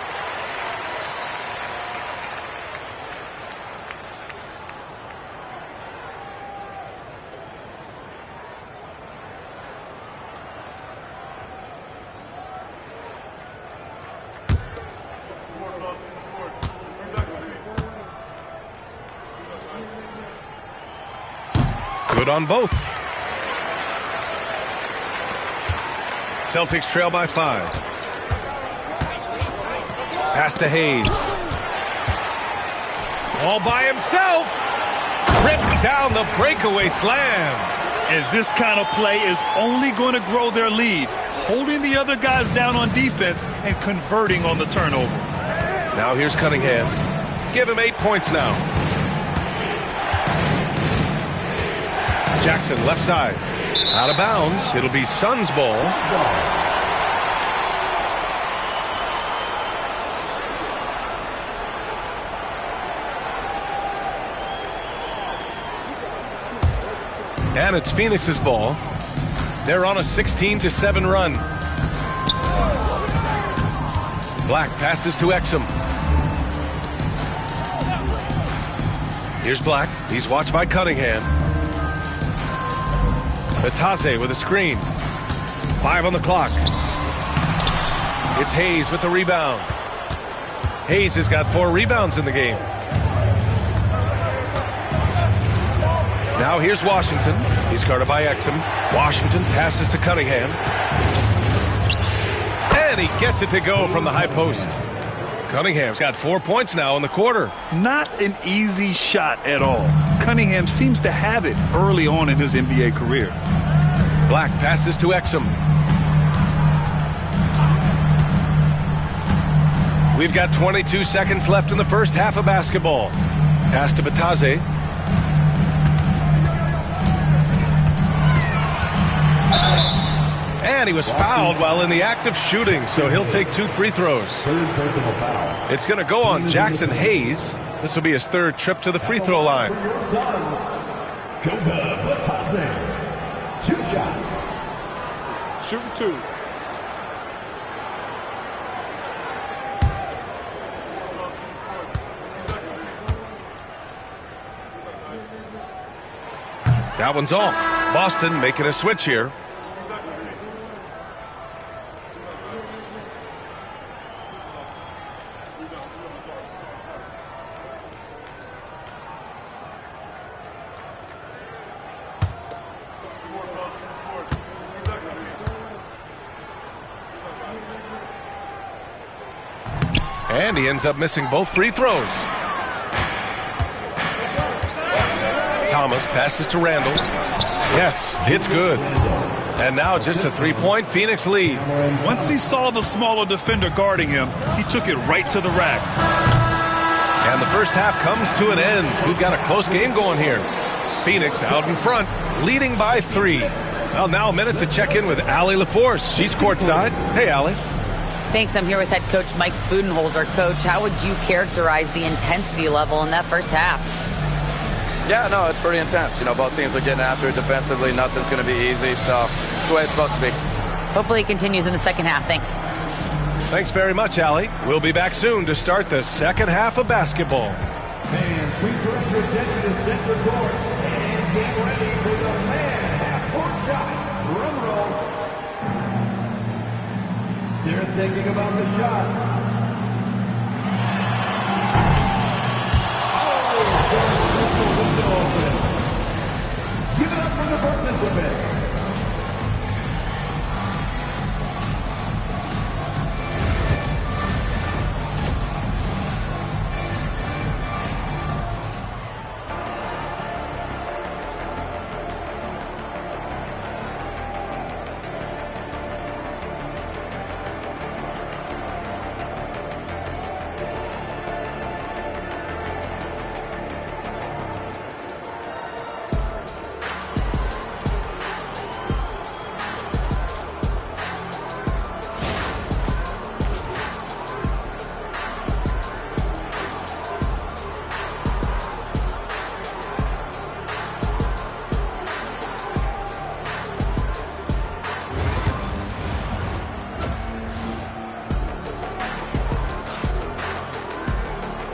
Good on both. Celtics trail by 5. Pass to Hayes. All by himself. Rips down the breakaway slam. And this kind of play is only going to grow their lead. Holding the other guys down on defense and converting on the turnover. Now here's Cunningham. Give him 8 points now. Jackson left side. Out of bounds. It'll be Suns ball. And it's Phoenix's ball. They're on a 16-7 run. Black passes to Exum. Here's Black. He's watched by Cunningham. Batase with a screen. 5 on the clock. It's Hayes with the rebound. Hayes has got 4 rebounds in the game. Now here's Washington. He's guarded by Exum. Washington passes to Cunningham. And he gets it to go from the high post. Cunningham's got 4 points now in the quarter. Not an easy shot at all. Cunningham seems to have it early on in his NBA career. Black passes to Exum. We've got 22 seconds left in the first half of basketball. Pass to Batase. And he was fouled while in the act of shooting, so he'll take 2 free throws. It's going to go on Jackson Hayes. This will be his 3rd trip to the free throw line. 2 shots. Shooting 2. That one's off. Boston making a switch here. And he ends up missing both free throws. Thomas passes to Randall. Yes, it's good. And now just a 3-point Phoenix lead. Once he saw the smaller defender guarding him, he took it right to the rack. And the first half comes to an end. We've got a close game going here. Phoenix out in front, leading by 3. Well, now a minute to check in with Allie LaForce. She's courtside. Hey, Allie. Thanks. I'm here with head coach Mike Budenholzer. Coach, how would you characterize the intensity level in that first half? Yeah, no, it's pretty intense. Both teams are getting after it defensively. Nothing's going to be easy, so it's the way it's supposed to be. Hopefully it continues in the second half. Thanks. Thanks very much, Allie. We'll be back soon to start the second half of basketball. Fans, please direct your attention to center court and get ready for the man half-court shot. Drum roll. They're thinking about the shot. Give it up for the participants.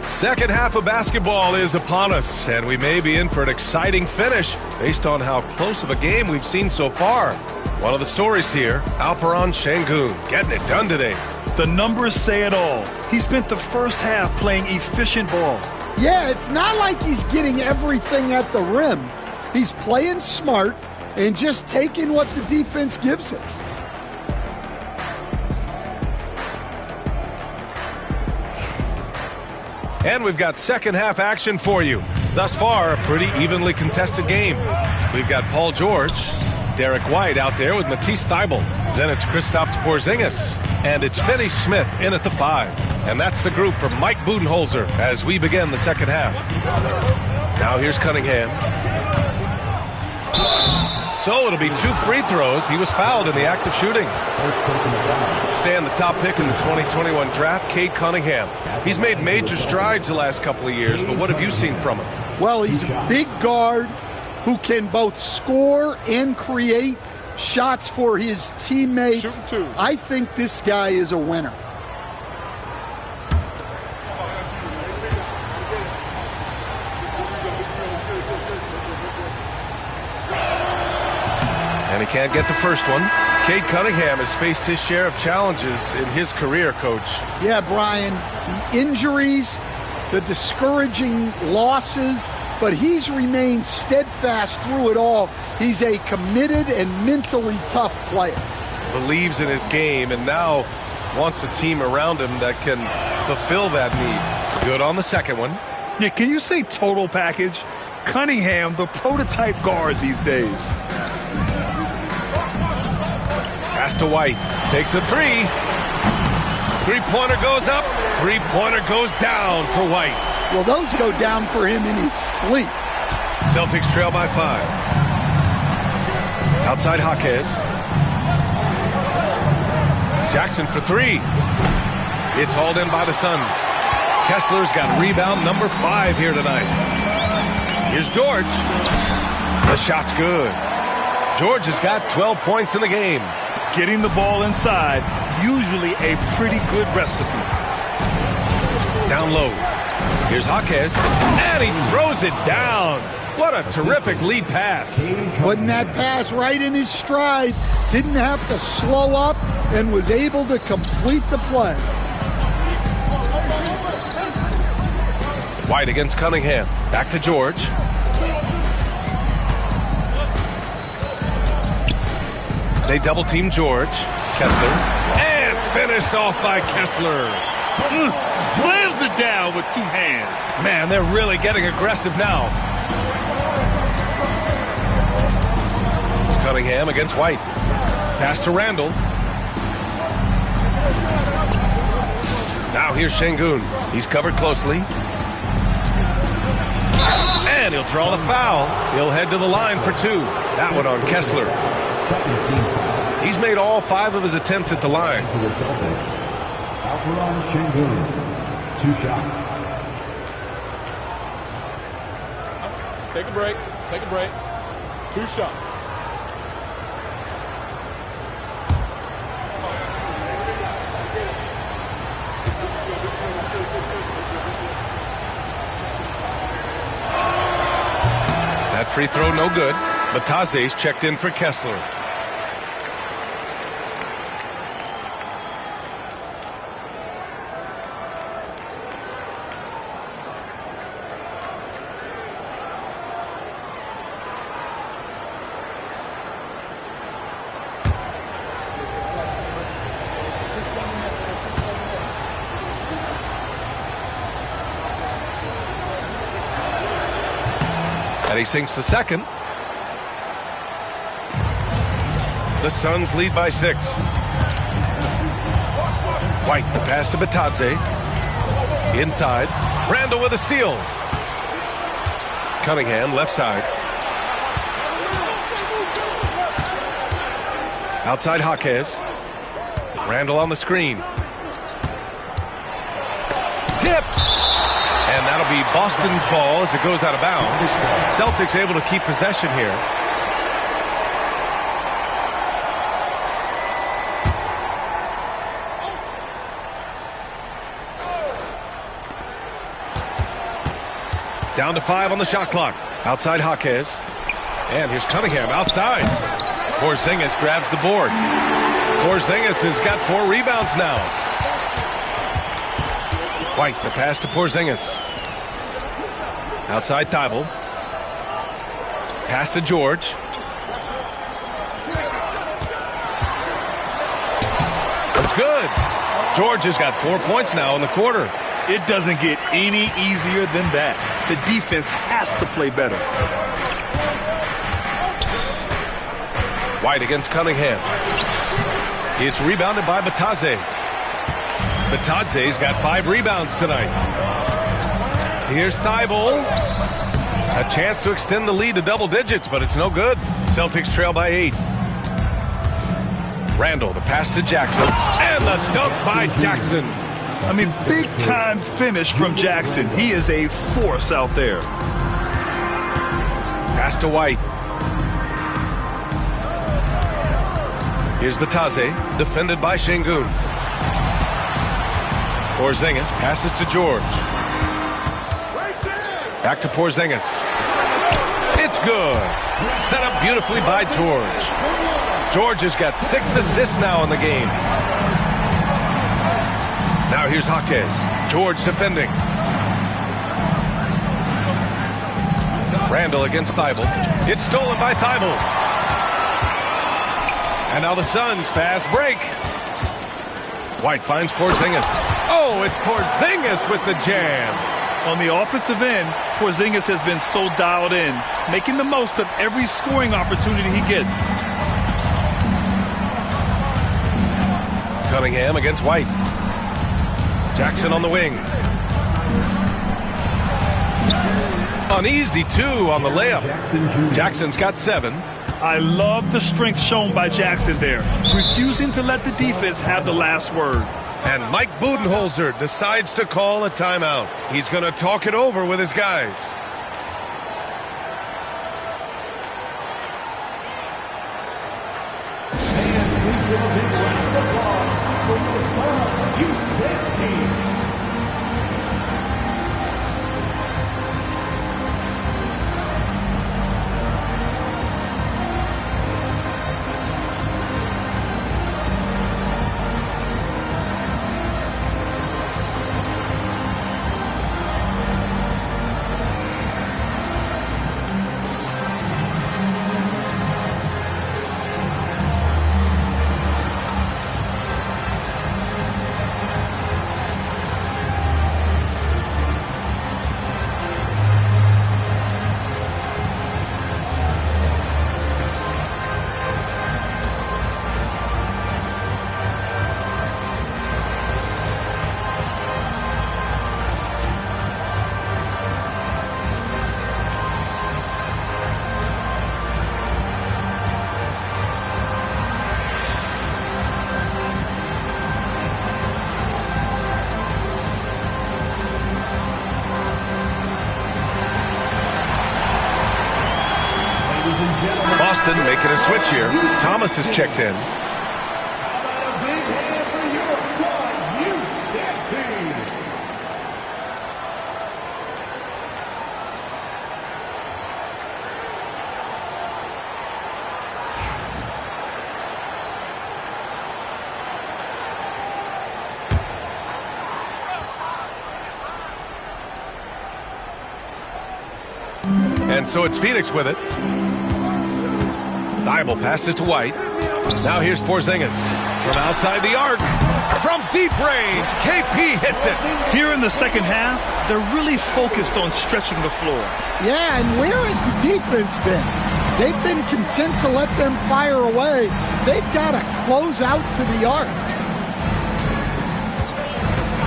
Second half of basketball is upon us, and we may be in for an exciting finish based on how close of a game we've seen so far. One of the stories here, Alperen Sengun getting it done today. The numbers say it all. He spent the first half playing efficient ball. Yeah, it's not like he's getting everything at the rim. He's playing smart and just taking what the defense gives him. And we've got second half action for you. Thus far, a pretty evenly contested game. We've got Paul George, Derek White out there with Matisse Thybulle. Then it's Kristaps Porzingis. And it's Finney Smith in at the 5. And that's the group from Mike Budenholzer as we begin the second half. Now here's Cunningham. So it'll be 2 free throws. He was fouled in the act of shooting. Stay on the top pick in the 2021 draft, Cade Cunningham. He's made major strides the last couple of years, but what have you seen from him? Well, he's a big guard who can both score and create shots for his teammates. I think this guy is a winner. And he can't get the first one. Cade Cunningham has faced his share of challenges in his career, Coach. Yeah, Brian, the injuries, the discouraging losses, but he's remained steadfast through it all. He's a committed and mentally tough player. Believes in his game and now wants a team around him that can fulfill that need. Good on the second one. Yeah, can you say total package? Cunningham, the prototype guard these days. Pass to White. Takes a 3. Three-pointer goes up. Three-pointer goes down for White. Well, those go down for him in his sleep. Celtics trail by 5. Outside Jaquez. Jackson for 3. It's hauled in by the Suns. Kessler's got rebound number 5 here tonight. Here's George. The shot's good. George has got 12 points in the game. Getting the ball inside, usually a pretty good recipe. Down low. Here's Jaquez. And he throws it down. What a terrific lead pass. Putting that pass right in his stride. Didn't have to slow up and was able to complete the play. White against Cunningham. Back to George. They double-team George. Kessler. And finished off by Kessler. Slams it down with 2 hands. Man, they're really getting aggressive now. Cunningham against White. Pass to Randall. Now here's Sengun. He's covered closely. And he'll draw the foul. He'll head to the line for 2. That one on Kessler. He's made all 5 of his attempts at the line. from Shingu. 2 shots. Take a break. Take a break. 2 shots. That free throw no good. Bataze's checked in for Kessler. And he sinks the second. The Suns lead by 6. White, the pass to Bataze. Inside. Randall with a steal. Cunningham, left side. Outside Jaquez. Randall on the screen. Tipped. And that'll be Boston's ball as it goes out of bounds. Celtics able to keep possession here. Down to 5 on the shot clock. Outside Jaquez. And here's Cunningham outside. Porzingis grabs the board. Porzingis has got 4 rebounds now. White, the pass to Porzingis. Outside Thibault. Pass to George. That's good. George has got 4 points now in the quarter. It doesn't get any easier than that. The defense has to play better. White against Cunningham. It's rebounded by Bataze. Bataze's got 5 rebounds tonight. Here's Thibault. A chance to extend the lead to double digits, but it's no good. Celtics trail by 8. Randall, the pass to Jackson. And the dunk by Jackson. I mean, big-time finish from Jackson. He is a force out there. Pass to White. Here's Bataze, defended by Şengün. Porzingis passes to George. Back to Porzingis. It's good. Set up beautifully by George. George has got 6 assists now in the game. Now here's Jaquez. George defending. Randall against Thibault. It's stolen by Thibault. And now the Suns fast break. White finds Porzingis. Oh, it's Porzingis with the jam. On the offensive end, Porzingis has been so dialed in, making the most of every scoring opportunity he gets. Cunningham against White. Jackson on the wing. An easy 2 on the layup. Jackson's got 7. I love the strength shown by Jackson there, refusing to let the defense have the last word. And Mike Budenholzer decides to call a timeout. He's going to talk it over with his guys. Boston making a switch here. Thomas is checked in. And so it's Phoenix with it. Thibault passes to White. Now here's Porzingis from outside the arc. From deep range, KP hits it. Here in the second half, they're really focused on stretching the floor. Yeah, and where has the defense been? They've been content to let them fire away. They've got to close out to the arc.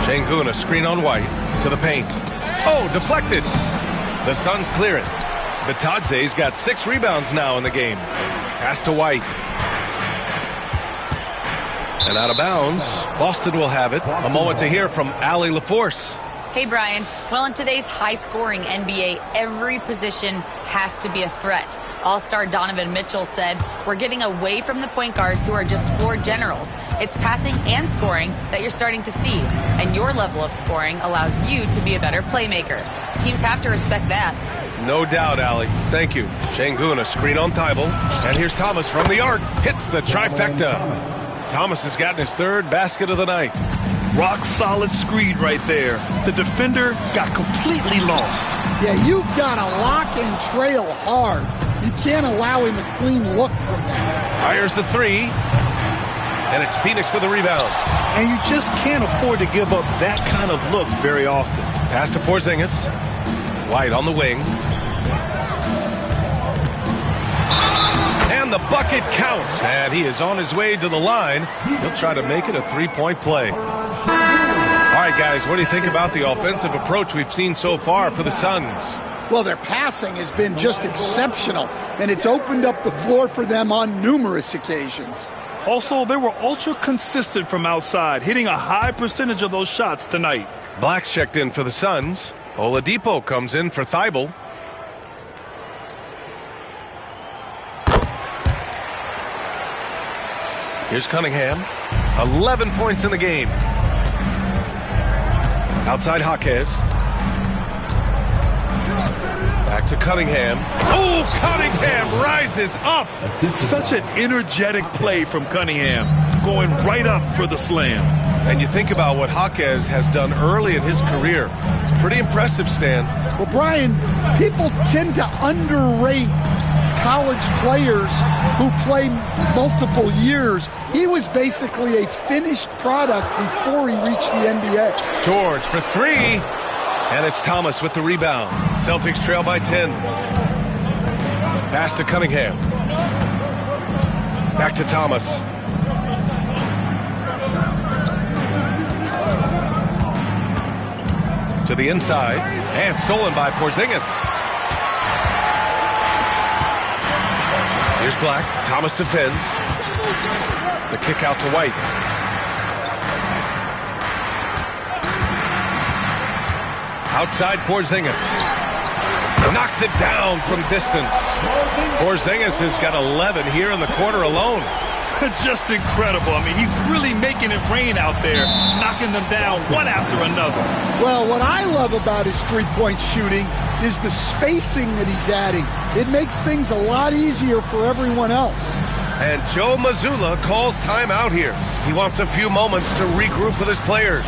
Şengün, a screen on White to the paint. Oh, deflected. The Suns clear it. Bitadze's got 6 rebounds now in the game. Pass to White. And out of bounds. Boston will have it. A moment to hear from Allie LaForce. Hey, Brian. Well, in today's high-scoring NBA, every position has to be a threat. All-star Donovan Mitchell said, "We're getting away from the point guards who are just floor generals. It's passing and scoring that you're starting to see. And your level of scoring allows you to be a better playmaker. Teams have to respect that." No doubt, Allie. Thank you. Şengün, a screen on Thibault. And here's Thomas from the arc. Hits the trifecta. Thomas has gotten his 3rd basket of the night. Rock solid screen right there. The defender got completely lost. Yeah, you've got to lock and trail hard. You can't allow him a clean look from that. Fires the 3. And it's Phoenix with a rebound. And you just can't afford to give up that kind of look very often. Pass to Porzingis. White on the wing. And the bucket counts. And he is on his way to the line. He'll try to make it a 3-point play. All right, guys, what do you think about the offensive approach we've seen so far for the Suns? Well, their passing has been just exceptional, and it's opened up the floor for them on numerous occasions. Also, they were ultra consistent from outside, hitting a high percentage of those shots tonight. Black's checked in for the Suns. Oladipo comes in for Thibault. Here's Cunningham. 11 points in the game. Outside Jaquez. Back to Cunningham. Oh, Cunningham rises up. Such an energetic play from Cunningham, going right up for the slam. And you think about what Jaquez has done early in his career. It's pretty impressive, Stan. Well, Brian, people tend to underrate college players who play multiple years. He was basically a finished product before he reached the NBA. George for 3. And it's Thomas with the rebound. Celtics trail by 10. Pass to Cunningham. Back to Thomas. To the inside. And stolen by Porzingis. Here's Black. Thomas defends. The kick out to White. Outside Porzingis. Knocks it down from distance. Porzingis has got 11 here in the quarter alone. Just incredible. I mean, he's really making it rain out there, knocking them down one after another. Well, what I love about his three-point shooting is the spacing that he's adding. It makes things a lot easier for everyone else. And Joe Mazzulla calls timeout here. He wants a few moments to regroup with his players.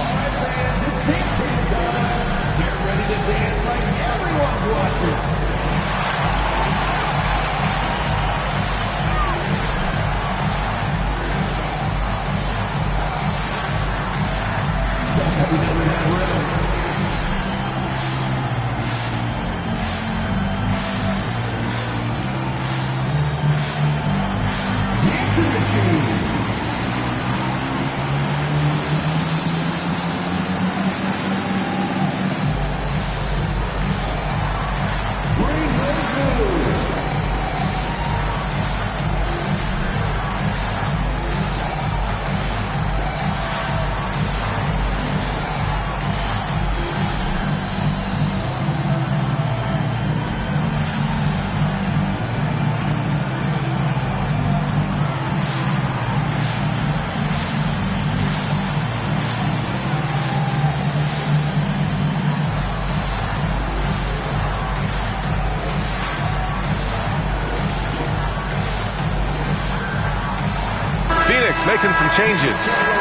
Phoenix making some changes.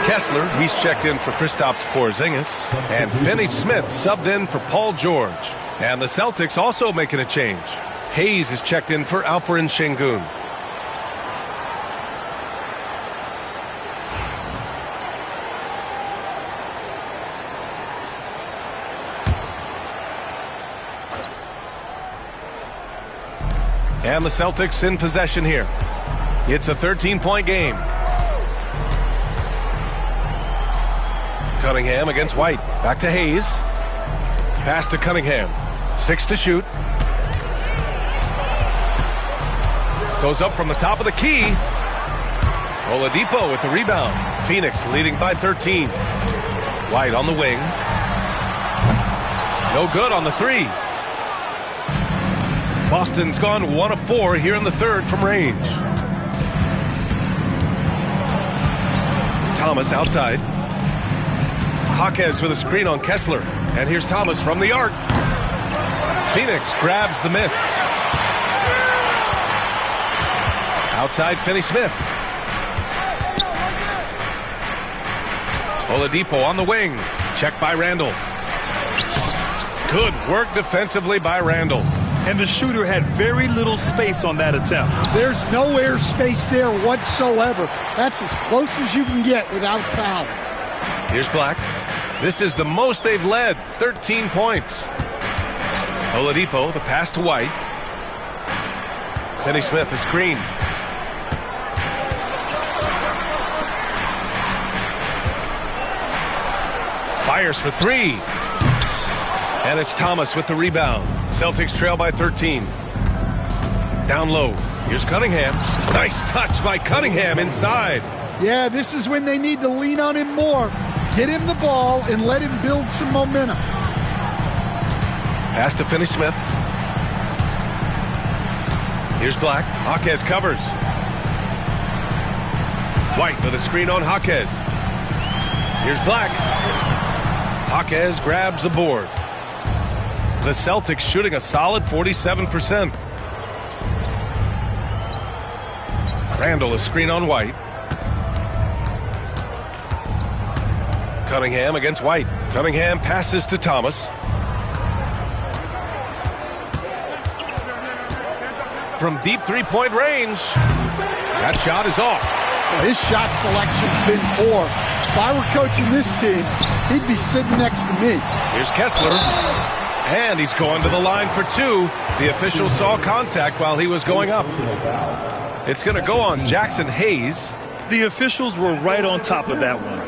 Kessler, he's checked in for Kristaps Porzingis. And Finney Smith subbed in for Paul George. And the Celtics also making a change. Hayes is checked in for Alperen Şengün. And the Celtics in possession here. It's a 13-point game. Cunningham against White. Back to Hayes. Pass to Cunningham. 6 to shoot. Goes up from the top of the key. Oladipo with the rebound. Phoenix leading by 13. White on the wing. No good on the three. Boston's gone 1 of 4 here in the third from range. Thomas outside. Jaquez with a screen on Kessler. And here's Thomas from the arc. Phoenix grabs the miss. Outside Finney Smith. Oladipo on the wing. Checked by Randall. Good work defensively by Randall. And the shooter had very little space on that attempt. There's no air space there whatsoever. That's as close as you can get without foul. Here's Black. This is the most they've led, 13 points. Oladipo, the pass to White. Finney Smith, a screen. Fires for 3. And it's Thomas with the rebound. Celtics trail by 13. Down low. Here's Cunningham. Nice touch by Cunningham inside. Yeah, this is when they need to lean on him more. Get him the ball and let him build some momentum. Pass to Finney Smith. Here's Black. Jaquez covers. White with a screen on Jaquez. Here's Black. Jaquez grabs the board. The Celtics shooting a solid 47%. Randall, a screen on White. Cunningham against White. Cunningham passes to Thomas. From deep three-point range. That shot is off. His shot selection's been poor. If I were coaching this team, he'd be sitting next to me. Here's Kessler. And he's going to the line for 2. The official saw contact while he was going up. It's going to go on Jackson Hayes. The officials were right on top of that one.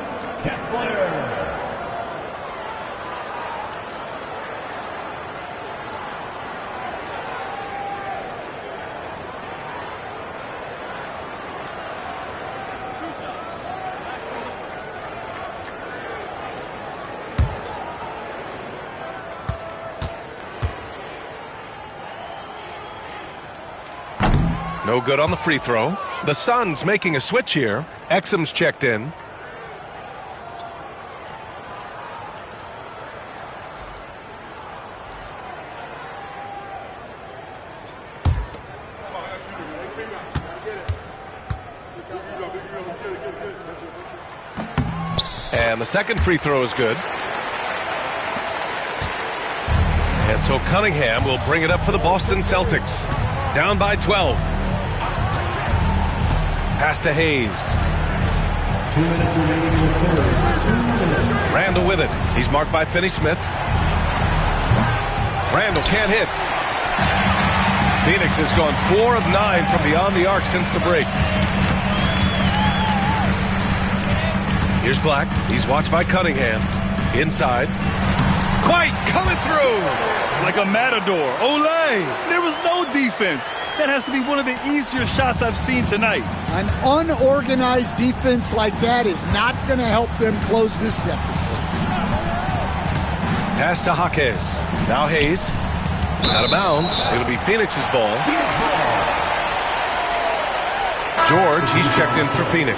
No good on the free throw. The Suns making a switch here. Exum's checked in. And the second free throw is good. And so Cunningham will bring it up for the Boston Celtics. Down by 12. Pass to Hayes. 2 minutes remaining in the third. 2 minutes. Randall with it. He's marked by Finney Smith. Randall can't hit. Phoenix has gone 4 of 9 from beyond the arc since the break. Here's Black. He's watched by Cunningham. Inside. White coming through. Like a matador. Olay! There was no defense. That has to be one of the easier shots I've seen tonight. An unorganized defense like that is not going to help them close this deficit. Pass to Jaquez. Now Hayes. Out of bounds. It'll be Phoenix's ball. George, he's checked in for Phoenix.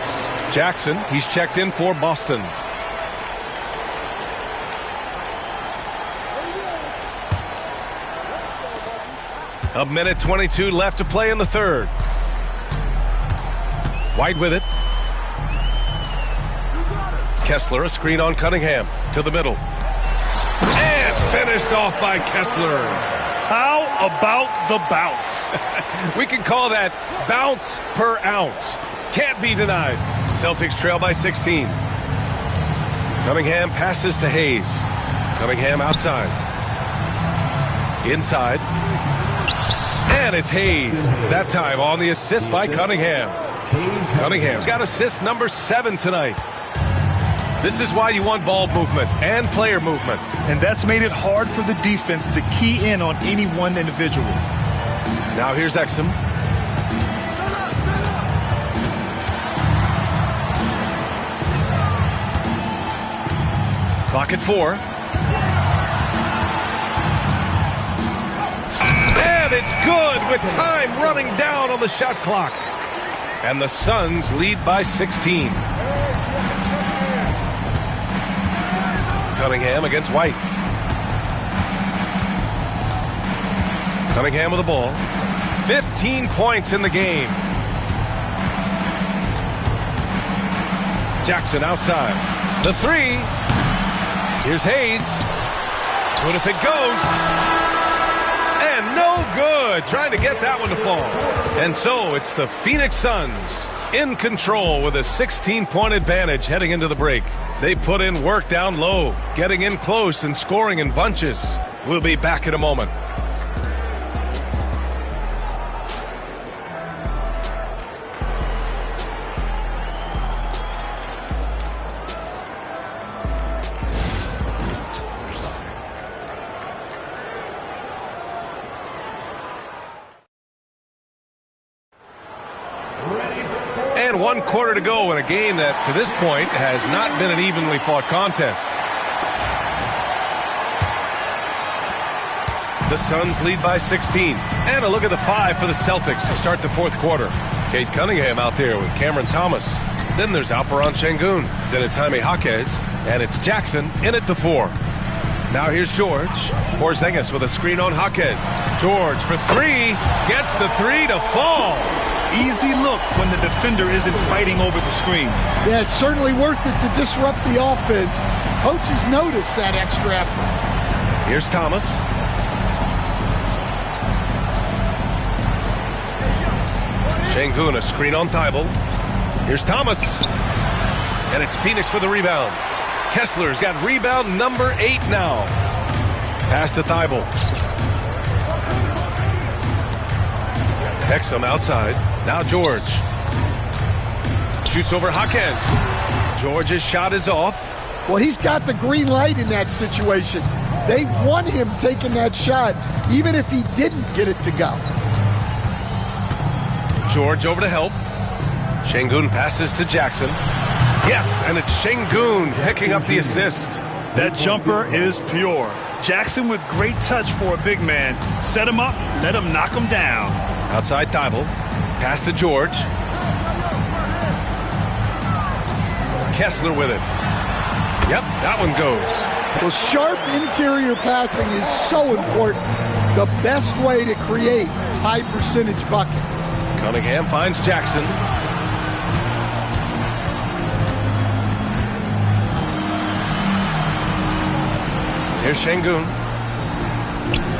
Jackson, he's checked in for Boston. A minute 22 left to play in the third. White with it. Kessler, a screen on Cunningham. To the middle. And finished off by Kessler. How about the bounce? We can call that bounce per ounce. Can't be denied. Celtics trail by 16. Cunningham passes to Hayes. Cunningham outside. Inside. And it's Hayes. That time on the assist by Cunningham. Cunningham's got assist number 7 tonight. This is why you want ball movement and player movement. And that's made it hard for the defense to key in on any one individual. Now here's Exum. Clock at 4. And it's good with time running down on the shot clock. And the Suns lead by 16. Cunningham against White. Cunningham with the ball. 15 points in the game. Jackson outside. The 3. Here's Hayes. Good if it goes. And no good. Trying to get that one to fall. And so it's the Phoenix Suns in control with a 16-point advantage heading into the break. They put in work down low, getting in close and scoring in bunches. We'll be back in a moment. And 1 quarter to go in a game that, to this point, has not been an evenly fought contest. The Suns lead by 16. And a look at the 5 for the Celtics to start the 4th quarter. Cade Cunningham out there with Cameron Thomas. Then there's Alperon Şengün. Then it's Jaime Jaquez. And it's Jackson in at the 4. Now here's George. Porzingis with a screen on Jaquez. George for 3. Gets the 3 to fall. Easy look when the defender isn't fighting over the screen. Yeah, it's certainly worth it to disrupt the offense. Coaches notice that extra effort. Here's Thomas. Şengün, a screen on Thibault. Here's Thomas. And it's Phoenix for the rebound. Kessler's got rebound number 8 now. Pass to Thibault. Exum outside. Now George. Shoots over Jaquez. George's shot is off. Well, he's got the green light in that situation. They want him taking that shot, even if he didn't get it to go. George over to help. Şengün passes to Jackson. Yes, and it's Şengün picking up the assist. That jumper is pure. Jackson with great touch for a big man. Set him up, let him knock him down. Outside Thibault. Pass to George. Kessler with it. Yep, that one goes. Well, sharp interior passing is so important. The best way to create high percentage buckets. Cunningham finds Jackson. Here's Şengün.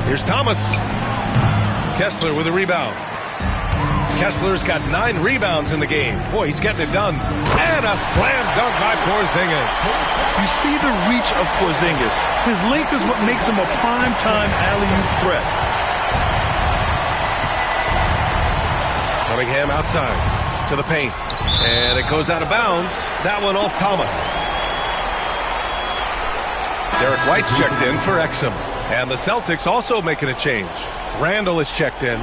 Here's Thomas. Kessler with a rebound. Kessler's got 9 rebounds in the game. Boy, he's getting it done. And a slam dunk by Porzingis. You see the reach of Porzingis. His length is what makes him a prime-time alley-oop threat. Cunningham outside to the paint. And it goes out of bounds. That one off Thomas. Derek White's checked in for Exum. And the Celtics also making a change. Randall is checked in.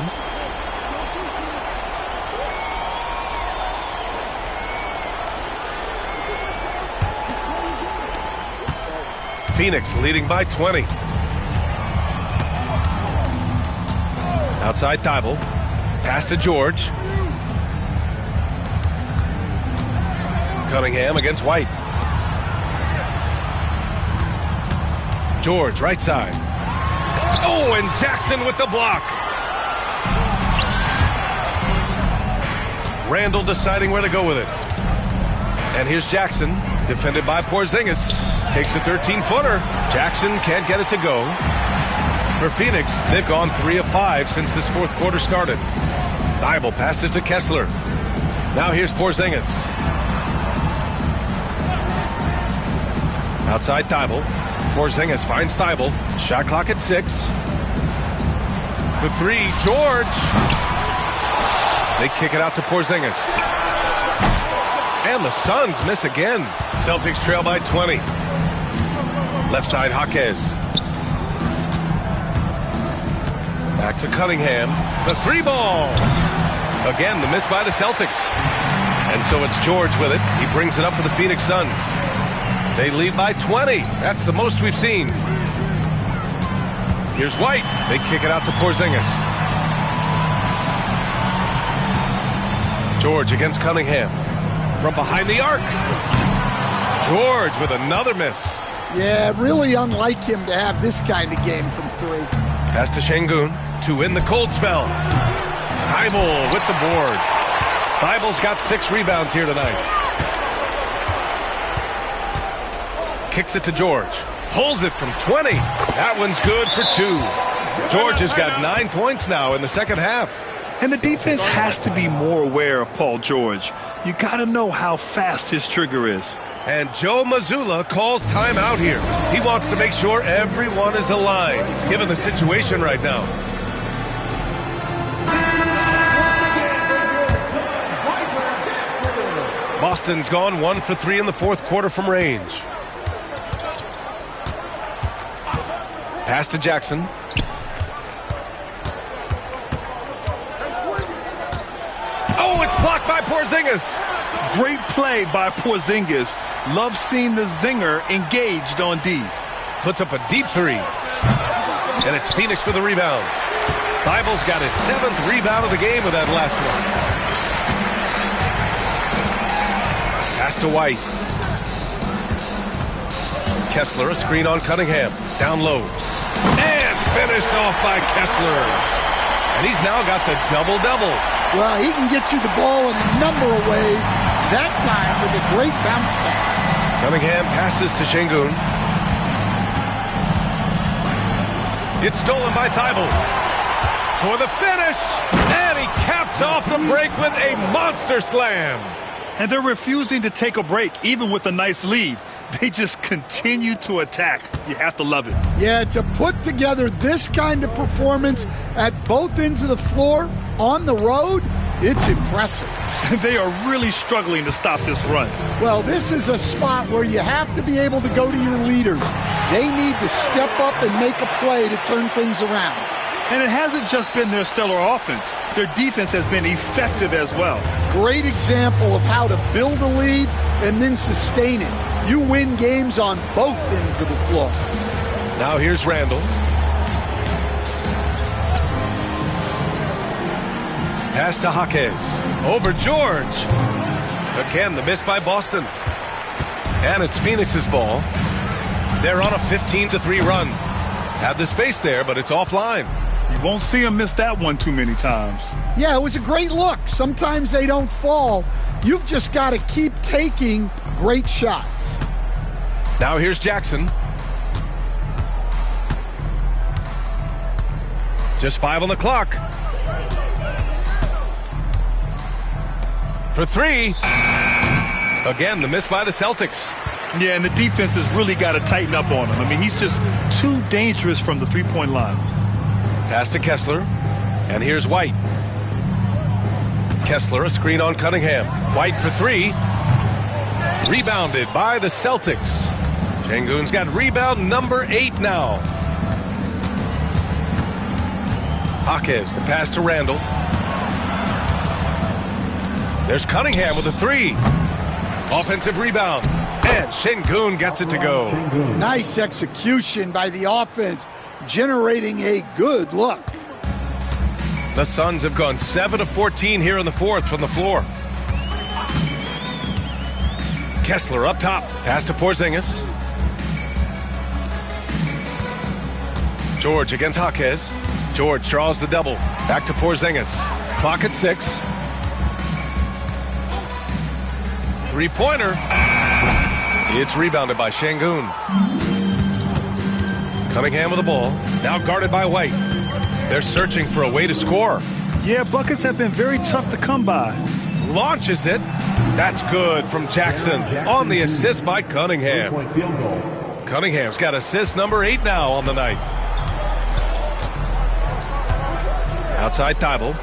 Phoenix leading by 20. Outside Thibault. Pass to George. Cunningham against White. George, right side. Oh, and Jackson with the block. Randall deciding where to go with it. And here's Jackson. defended by Porzingis. Takes a 13-footer. Jackson can't get it to go. For Phoenix, they've gone 3 of 5 since this fourth quarter started. Thibault passes to Kessler. Now here's Porzingis. Outside Thibault. Porzingis finds Thibault. Shot clock at 6. For 3, George. They kick it out to Porzingis. And the Suns miss again. Celtics trail by 20. Left side, Jaquez. Back to Cunningham. The 3-ball. Again, the miss by the Celtics. And so it's George with it. He brings it up for the Phoenix Suns. They lead by 20. That's the most we've seen. Here's White. They kick it out to Porzingis. George against Cunningham. From behind the arc. George with another miss. Yeah, really unlike him to have this kind of game from 3. Pass to Şengün to win the cold spell. Thibault with the board. Thibault's got 6 rebounds here tonight. Kicks it to George. Pulls it from 20. That one's good for 2. George has got 9 points now in the second half. And the defense has to be more aware of Paul George. You got to know how fast his trigger is. And Joe Mazzulla calls timeout here. He wants to make sure everyone is aligned, given the situation right now. Boston's gone 1 for 3 in the fourth quarter from range. Pass to Jackson. Oh, it's blocked by Porzingis. Great play by Porzingis. Love seeing the zinger engaged on D. Puts up a deep 3. And it's Phoenix with a rebound. Thibault's got his 7th rebound of the game with that last one. Pass to White. Kessler, a screen on Cunningham. Down low. And finished off by Kessler. And he's now got the double-double. Well, he can get you the ball in a number of ways. That time with a great bounce pass. Cunningham passes to Şengün. It's stolen by Thibault. For the finish. And he caps off the break with a monster slam. And they're refusing to take a break, even with a nice lead. They just continue to attack. You have to love it. Yeah, to put together this kind of performance at both ends of the floor on the road, it's impressive. They are really struggling to stop this run. Well, this is a spot where you have to be able to go to your leaders. They need to step up and make a play to turn things around. And it hasn't just been their stellar offense. Their defense has been effective as well. Great example of how to build a lead and then sustain it. You win games on both ends of the floor. Now here's Randall. Pass to Jaquez. Over George. Again, the miss by Boston. And it's Phoenix's ball. They're on a 15-3 run. Had the space there, but it's offline. You won't see him miss that one too many times. Yeah, it was a great look. Sometimes they don't fall. You've just got to keep taking great shots. Now here's Jackson. Just 5 on the clock. For 3. Again, the miss by the Celtics. Yeah, and the defense has really got to tighten up on him. I mean, he's just too dangerous from the three-point line. Pass to Kessler. And here's White. Kessler, a screen on Cunningham. White for 3. Rebounded by the Celtics. Şengün's got rebound number 8 now. Jaquez, the pass to Randall. There's Cunningham with a 3. Offensive rebound. And Şengün gets it to go. Nice execution by the offense, generating a good look. The Suns have gone 7 of 14 here in the fourth from the floor. Kessler up top. Pass to Porzingis. George against Jaquez. George draws the double. Back to Porzingis. Clock at 6. It's rebounded by Şengün. Cunningham with the ball. Now guarded by White. They're searching for a way to score. Yeah, buckets have been very tough to come by. Launches it. That's good from Jackson on the assist by Cunningham. Cunningham's got assist number 8 now on the night. Outside Thibault.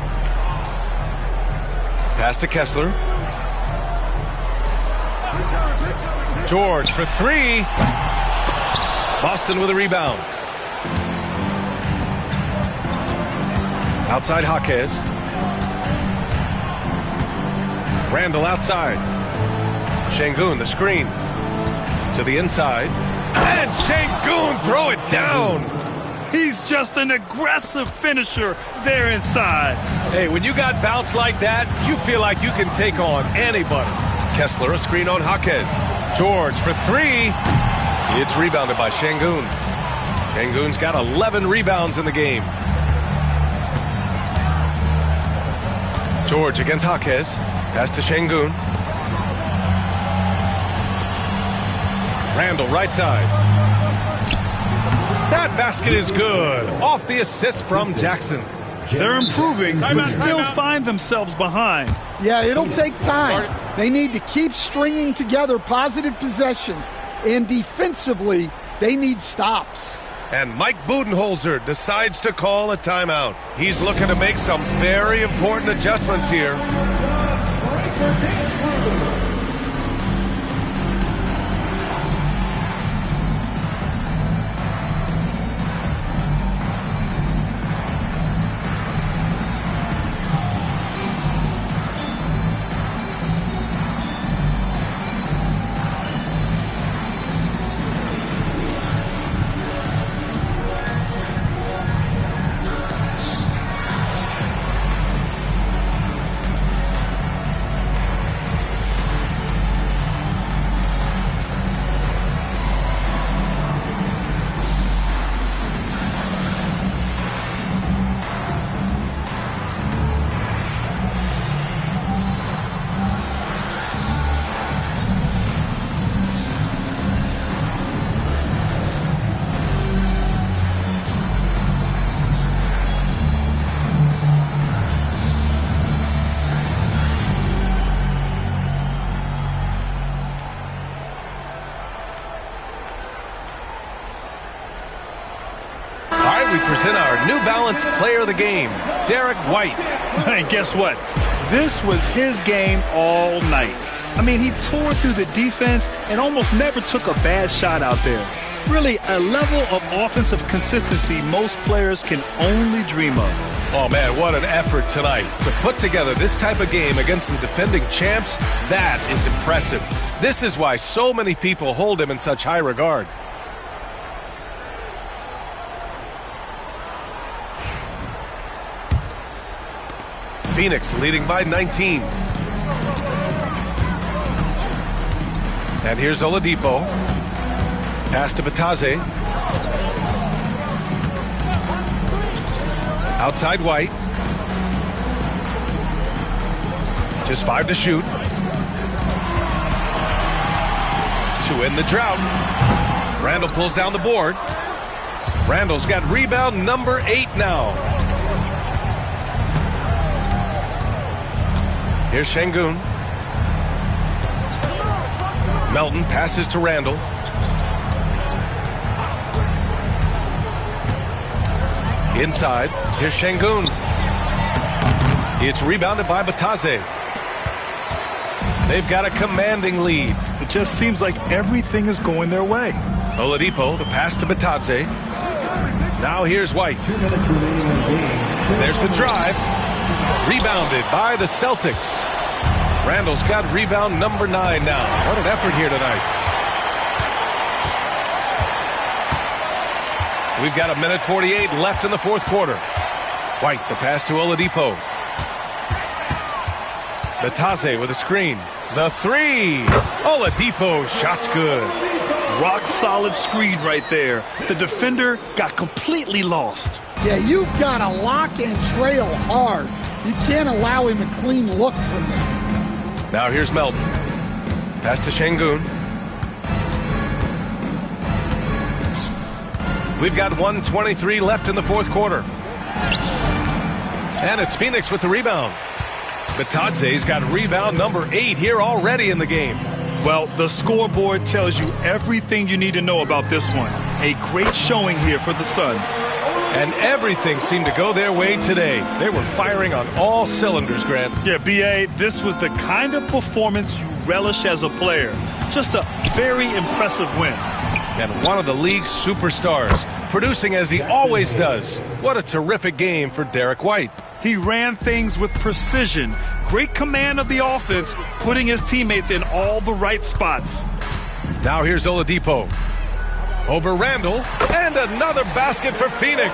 Pass to Kessler. George for 3. Boston with a rebound. Outside Jaquez. Randall outside. Şengün, the screen. To the inside. And Şengün throw it down. He's just an aggressive finisher there inside. Hey, when you got bounce like that, you feel like you can take on anybody. Kessler, a screen on Jaquez. George for 3. It's rebounded by Şengün. Şengün's got 11 rebounds in the game. George against Jaquez. Pass to Şengün. Randall right side. That basket is good. Off the assist from Jackson. They're improving, but still find themselves behind. Yeah, it'll take time. They need to keep stringing together positive possessions. And defensively, they need stops. And Mike Budenholzer decides to call a timeout. He's looking to make some very important adjustments here. We present our New Balance Player of the Game, Derek White. And guess what? This was his game all night. I mean, he tore through the defense and almost never took a bad shot out there. Really, a level of offensive consistency most players can only dream of. Oh, man, what an effort tonight. To put together this type of game against the defending champs, that is impressive. This is why so many people hold him in such high regard. Phoenix leading by 19. And here's Oladipo. Pass to Bataze. Outside White. Just 5 to shoot. To end the drought. Randall pulls down the board. Randall's got rebound number 8 now. Here's Şengün. Melton passes to Randall. Inside. Here's Şengün. It's rebounded by Bataze. They've got a commanding lead. It just seems like everything is going their way. Oladipo, the pass to Bataze. Now here's White. 2 minutes remaining in the game. There's the drive. Rebounded by the Celtics. Randall's got rebound number 9 now. What an effort here tonight. We've got 1:48 left in the fourth quarter. White, the pass to Oladipo. Bataze with a screen. The 3. Oladipo, shot's good. Rock solid screen right there. The defender got completely lost. Yeah, you've got to lock and trail hard. You can't allow him a clean look from there. Now here's Melton. Pass to Şengün. We've got 1:23 left in the fourth quarter. And it's Phoenix with the rebound. Batadze's got rebound number 8 here already in the game. Well, the scoreboard tells you everything you need to know about this one. A great showing here for the Suns. And everything seemed to go their way today. They were firing on all cylinders, Grant. Yeah, B.A., this was the kind of performance you relish as a player. Just a very impressive win. And one of the league's superstars, producing as he always does. What a terrific game for Derek White. He ran things with precision. Great command of the offense, putting his teammates in all the right spots. Now here's Oladipo. Over Randall, and another basket for Phoenix.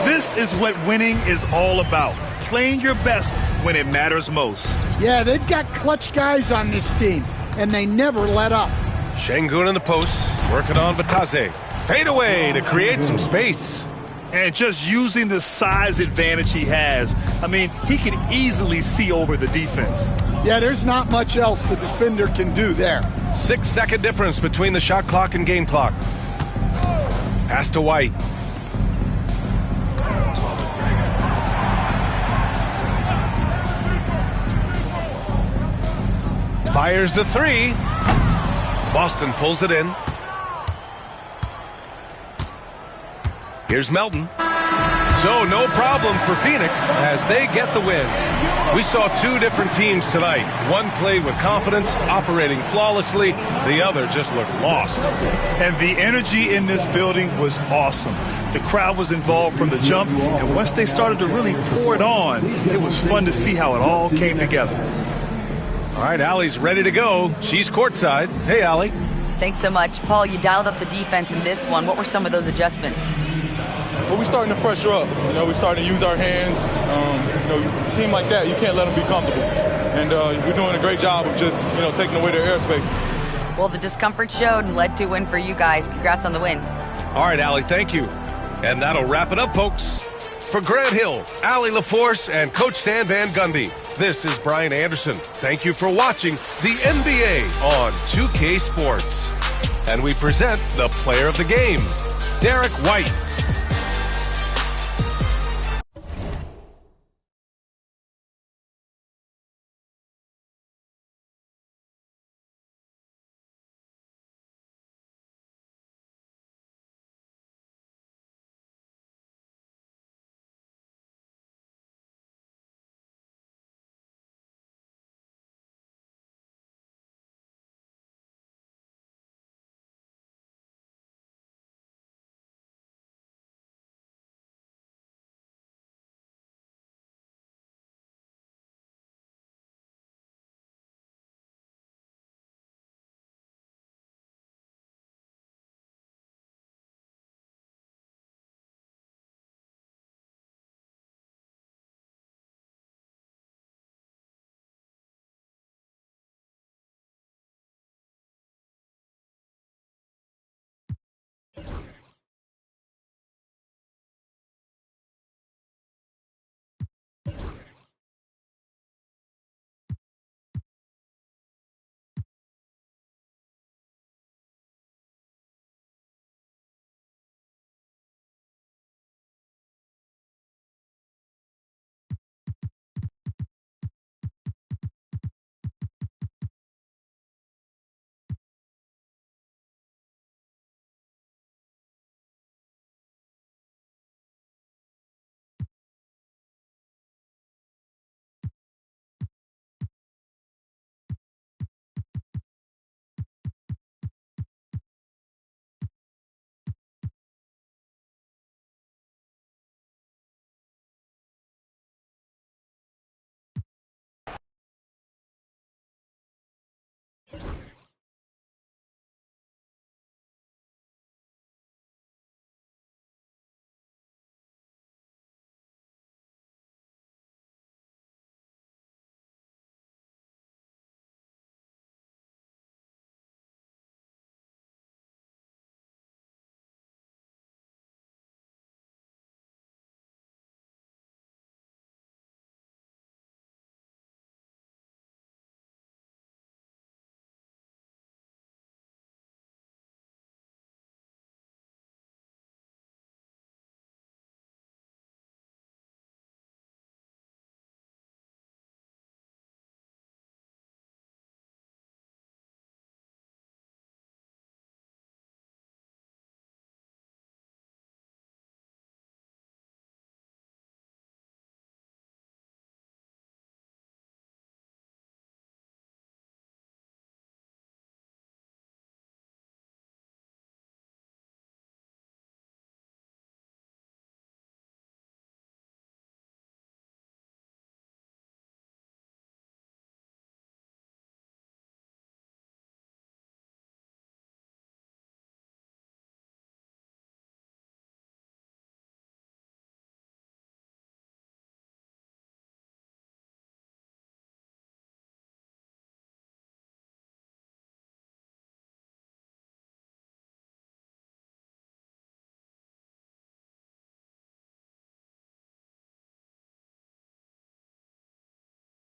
This is what winning is all about. Playing your best when it matters most. Yeah, they've got clutch guys on this team, and they never let up. Şengün in the post, working on Batadze. Fade away to create some space. And just using the size advantage he has, I mean, he can easily see over the defense. Yeah, there's not much else the defender can do there. 6-second difference between the shot clock and game clock. Pass to White. Fires the 3. Boston pulls it in. Here's Melton. So no problem for Phoenix as they get the win. We saw 2 different teams tonight. One played with confidence, operating flawlessly. The other just looked lost. And the energy in this building was awesome. The crowd was involved from the jump, and once they started to really pour it on, it was fun to see how it all came together. All right, Allie's ready to go. She's courtside. Hey, Allie. Thanks so much. Paul, you dialed up the defense in this one. What were some of those adjustments? Well, we're starting to pressure up. We're starting to use our hands. A team like that, you can't let them be comfortable. And we're doing a great job of just, taking away their airspace. Well, the discomfort showed and led to a win for you guys. Congrats on the win. All right, Allie, thank you. And that'll wrap it up, folks. For Grant Hill, Allie LaForce, and Coach Stan Van Gundy, this is Brian Anderson. Thank you for watching the NBA on 2K Sports. And we present the player of the game, Derek White.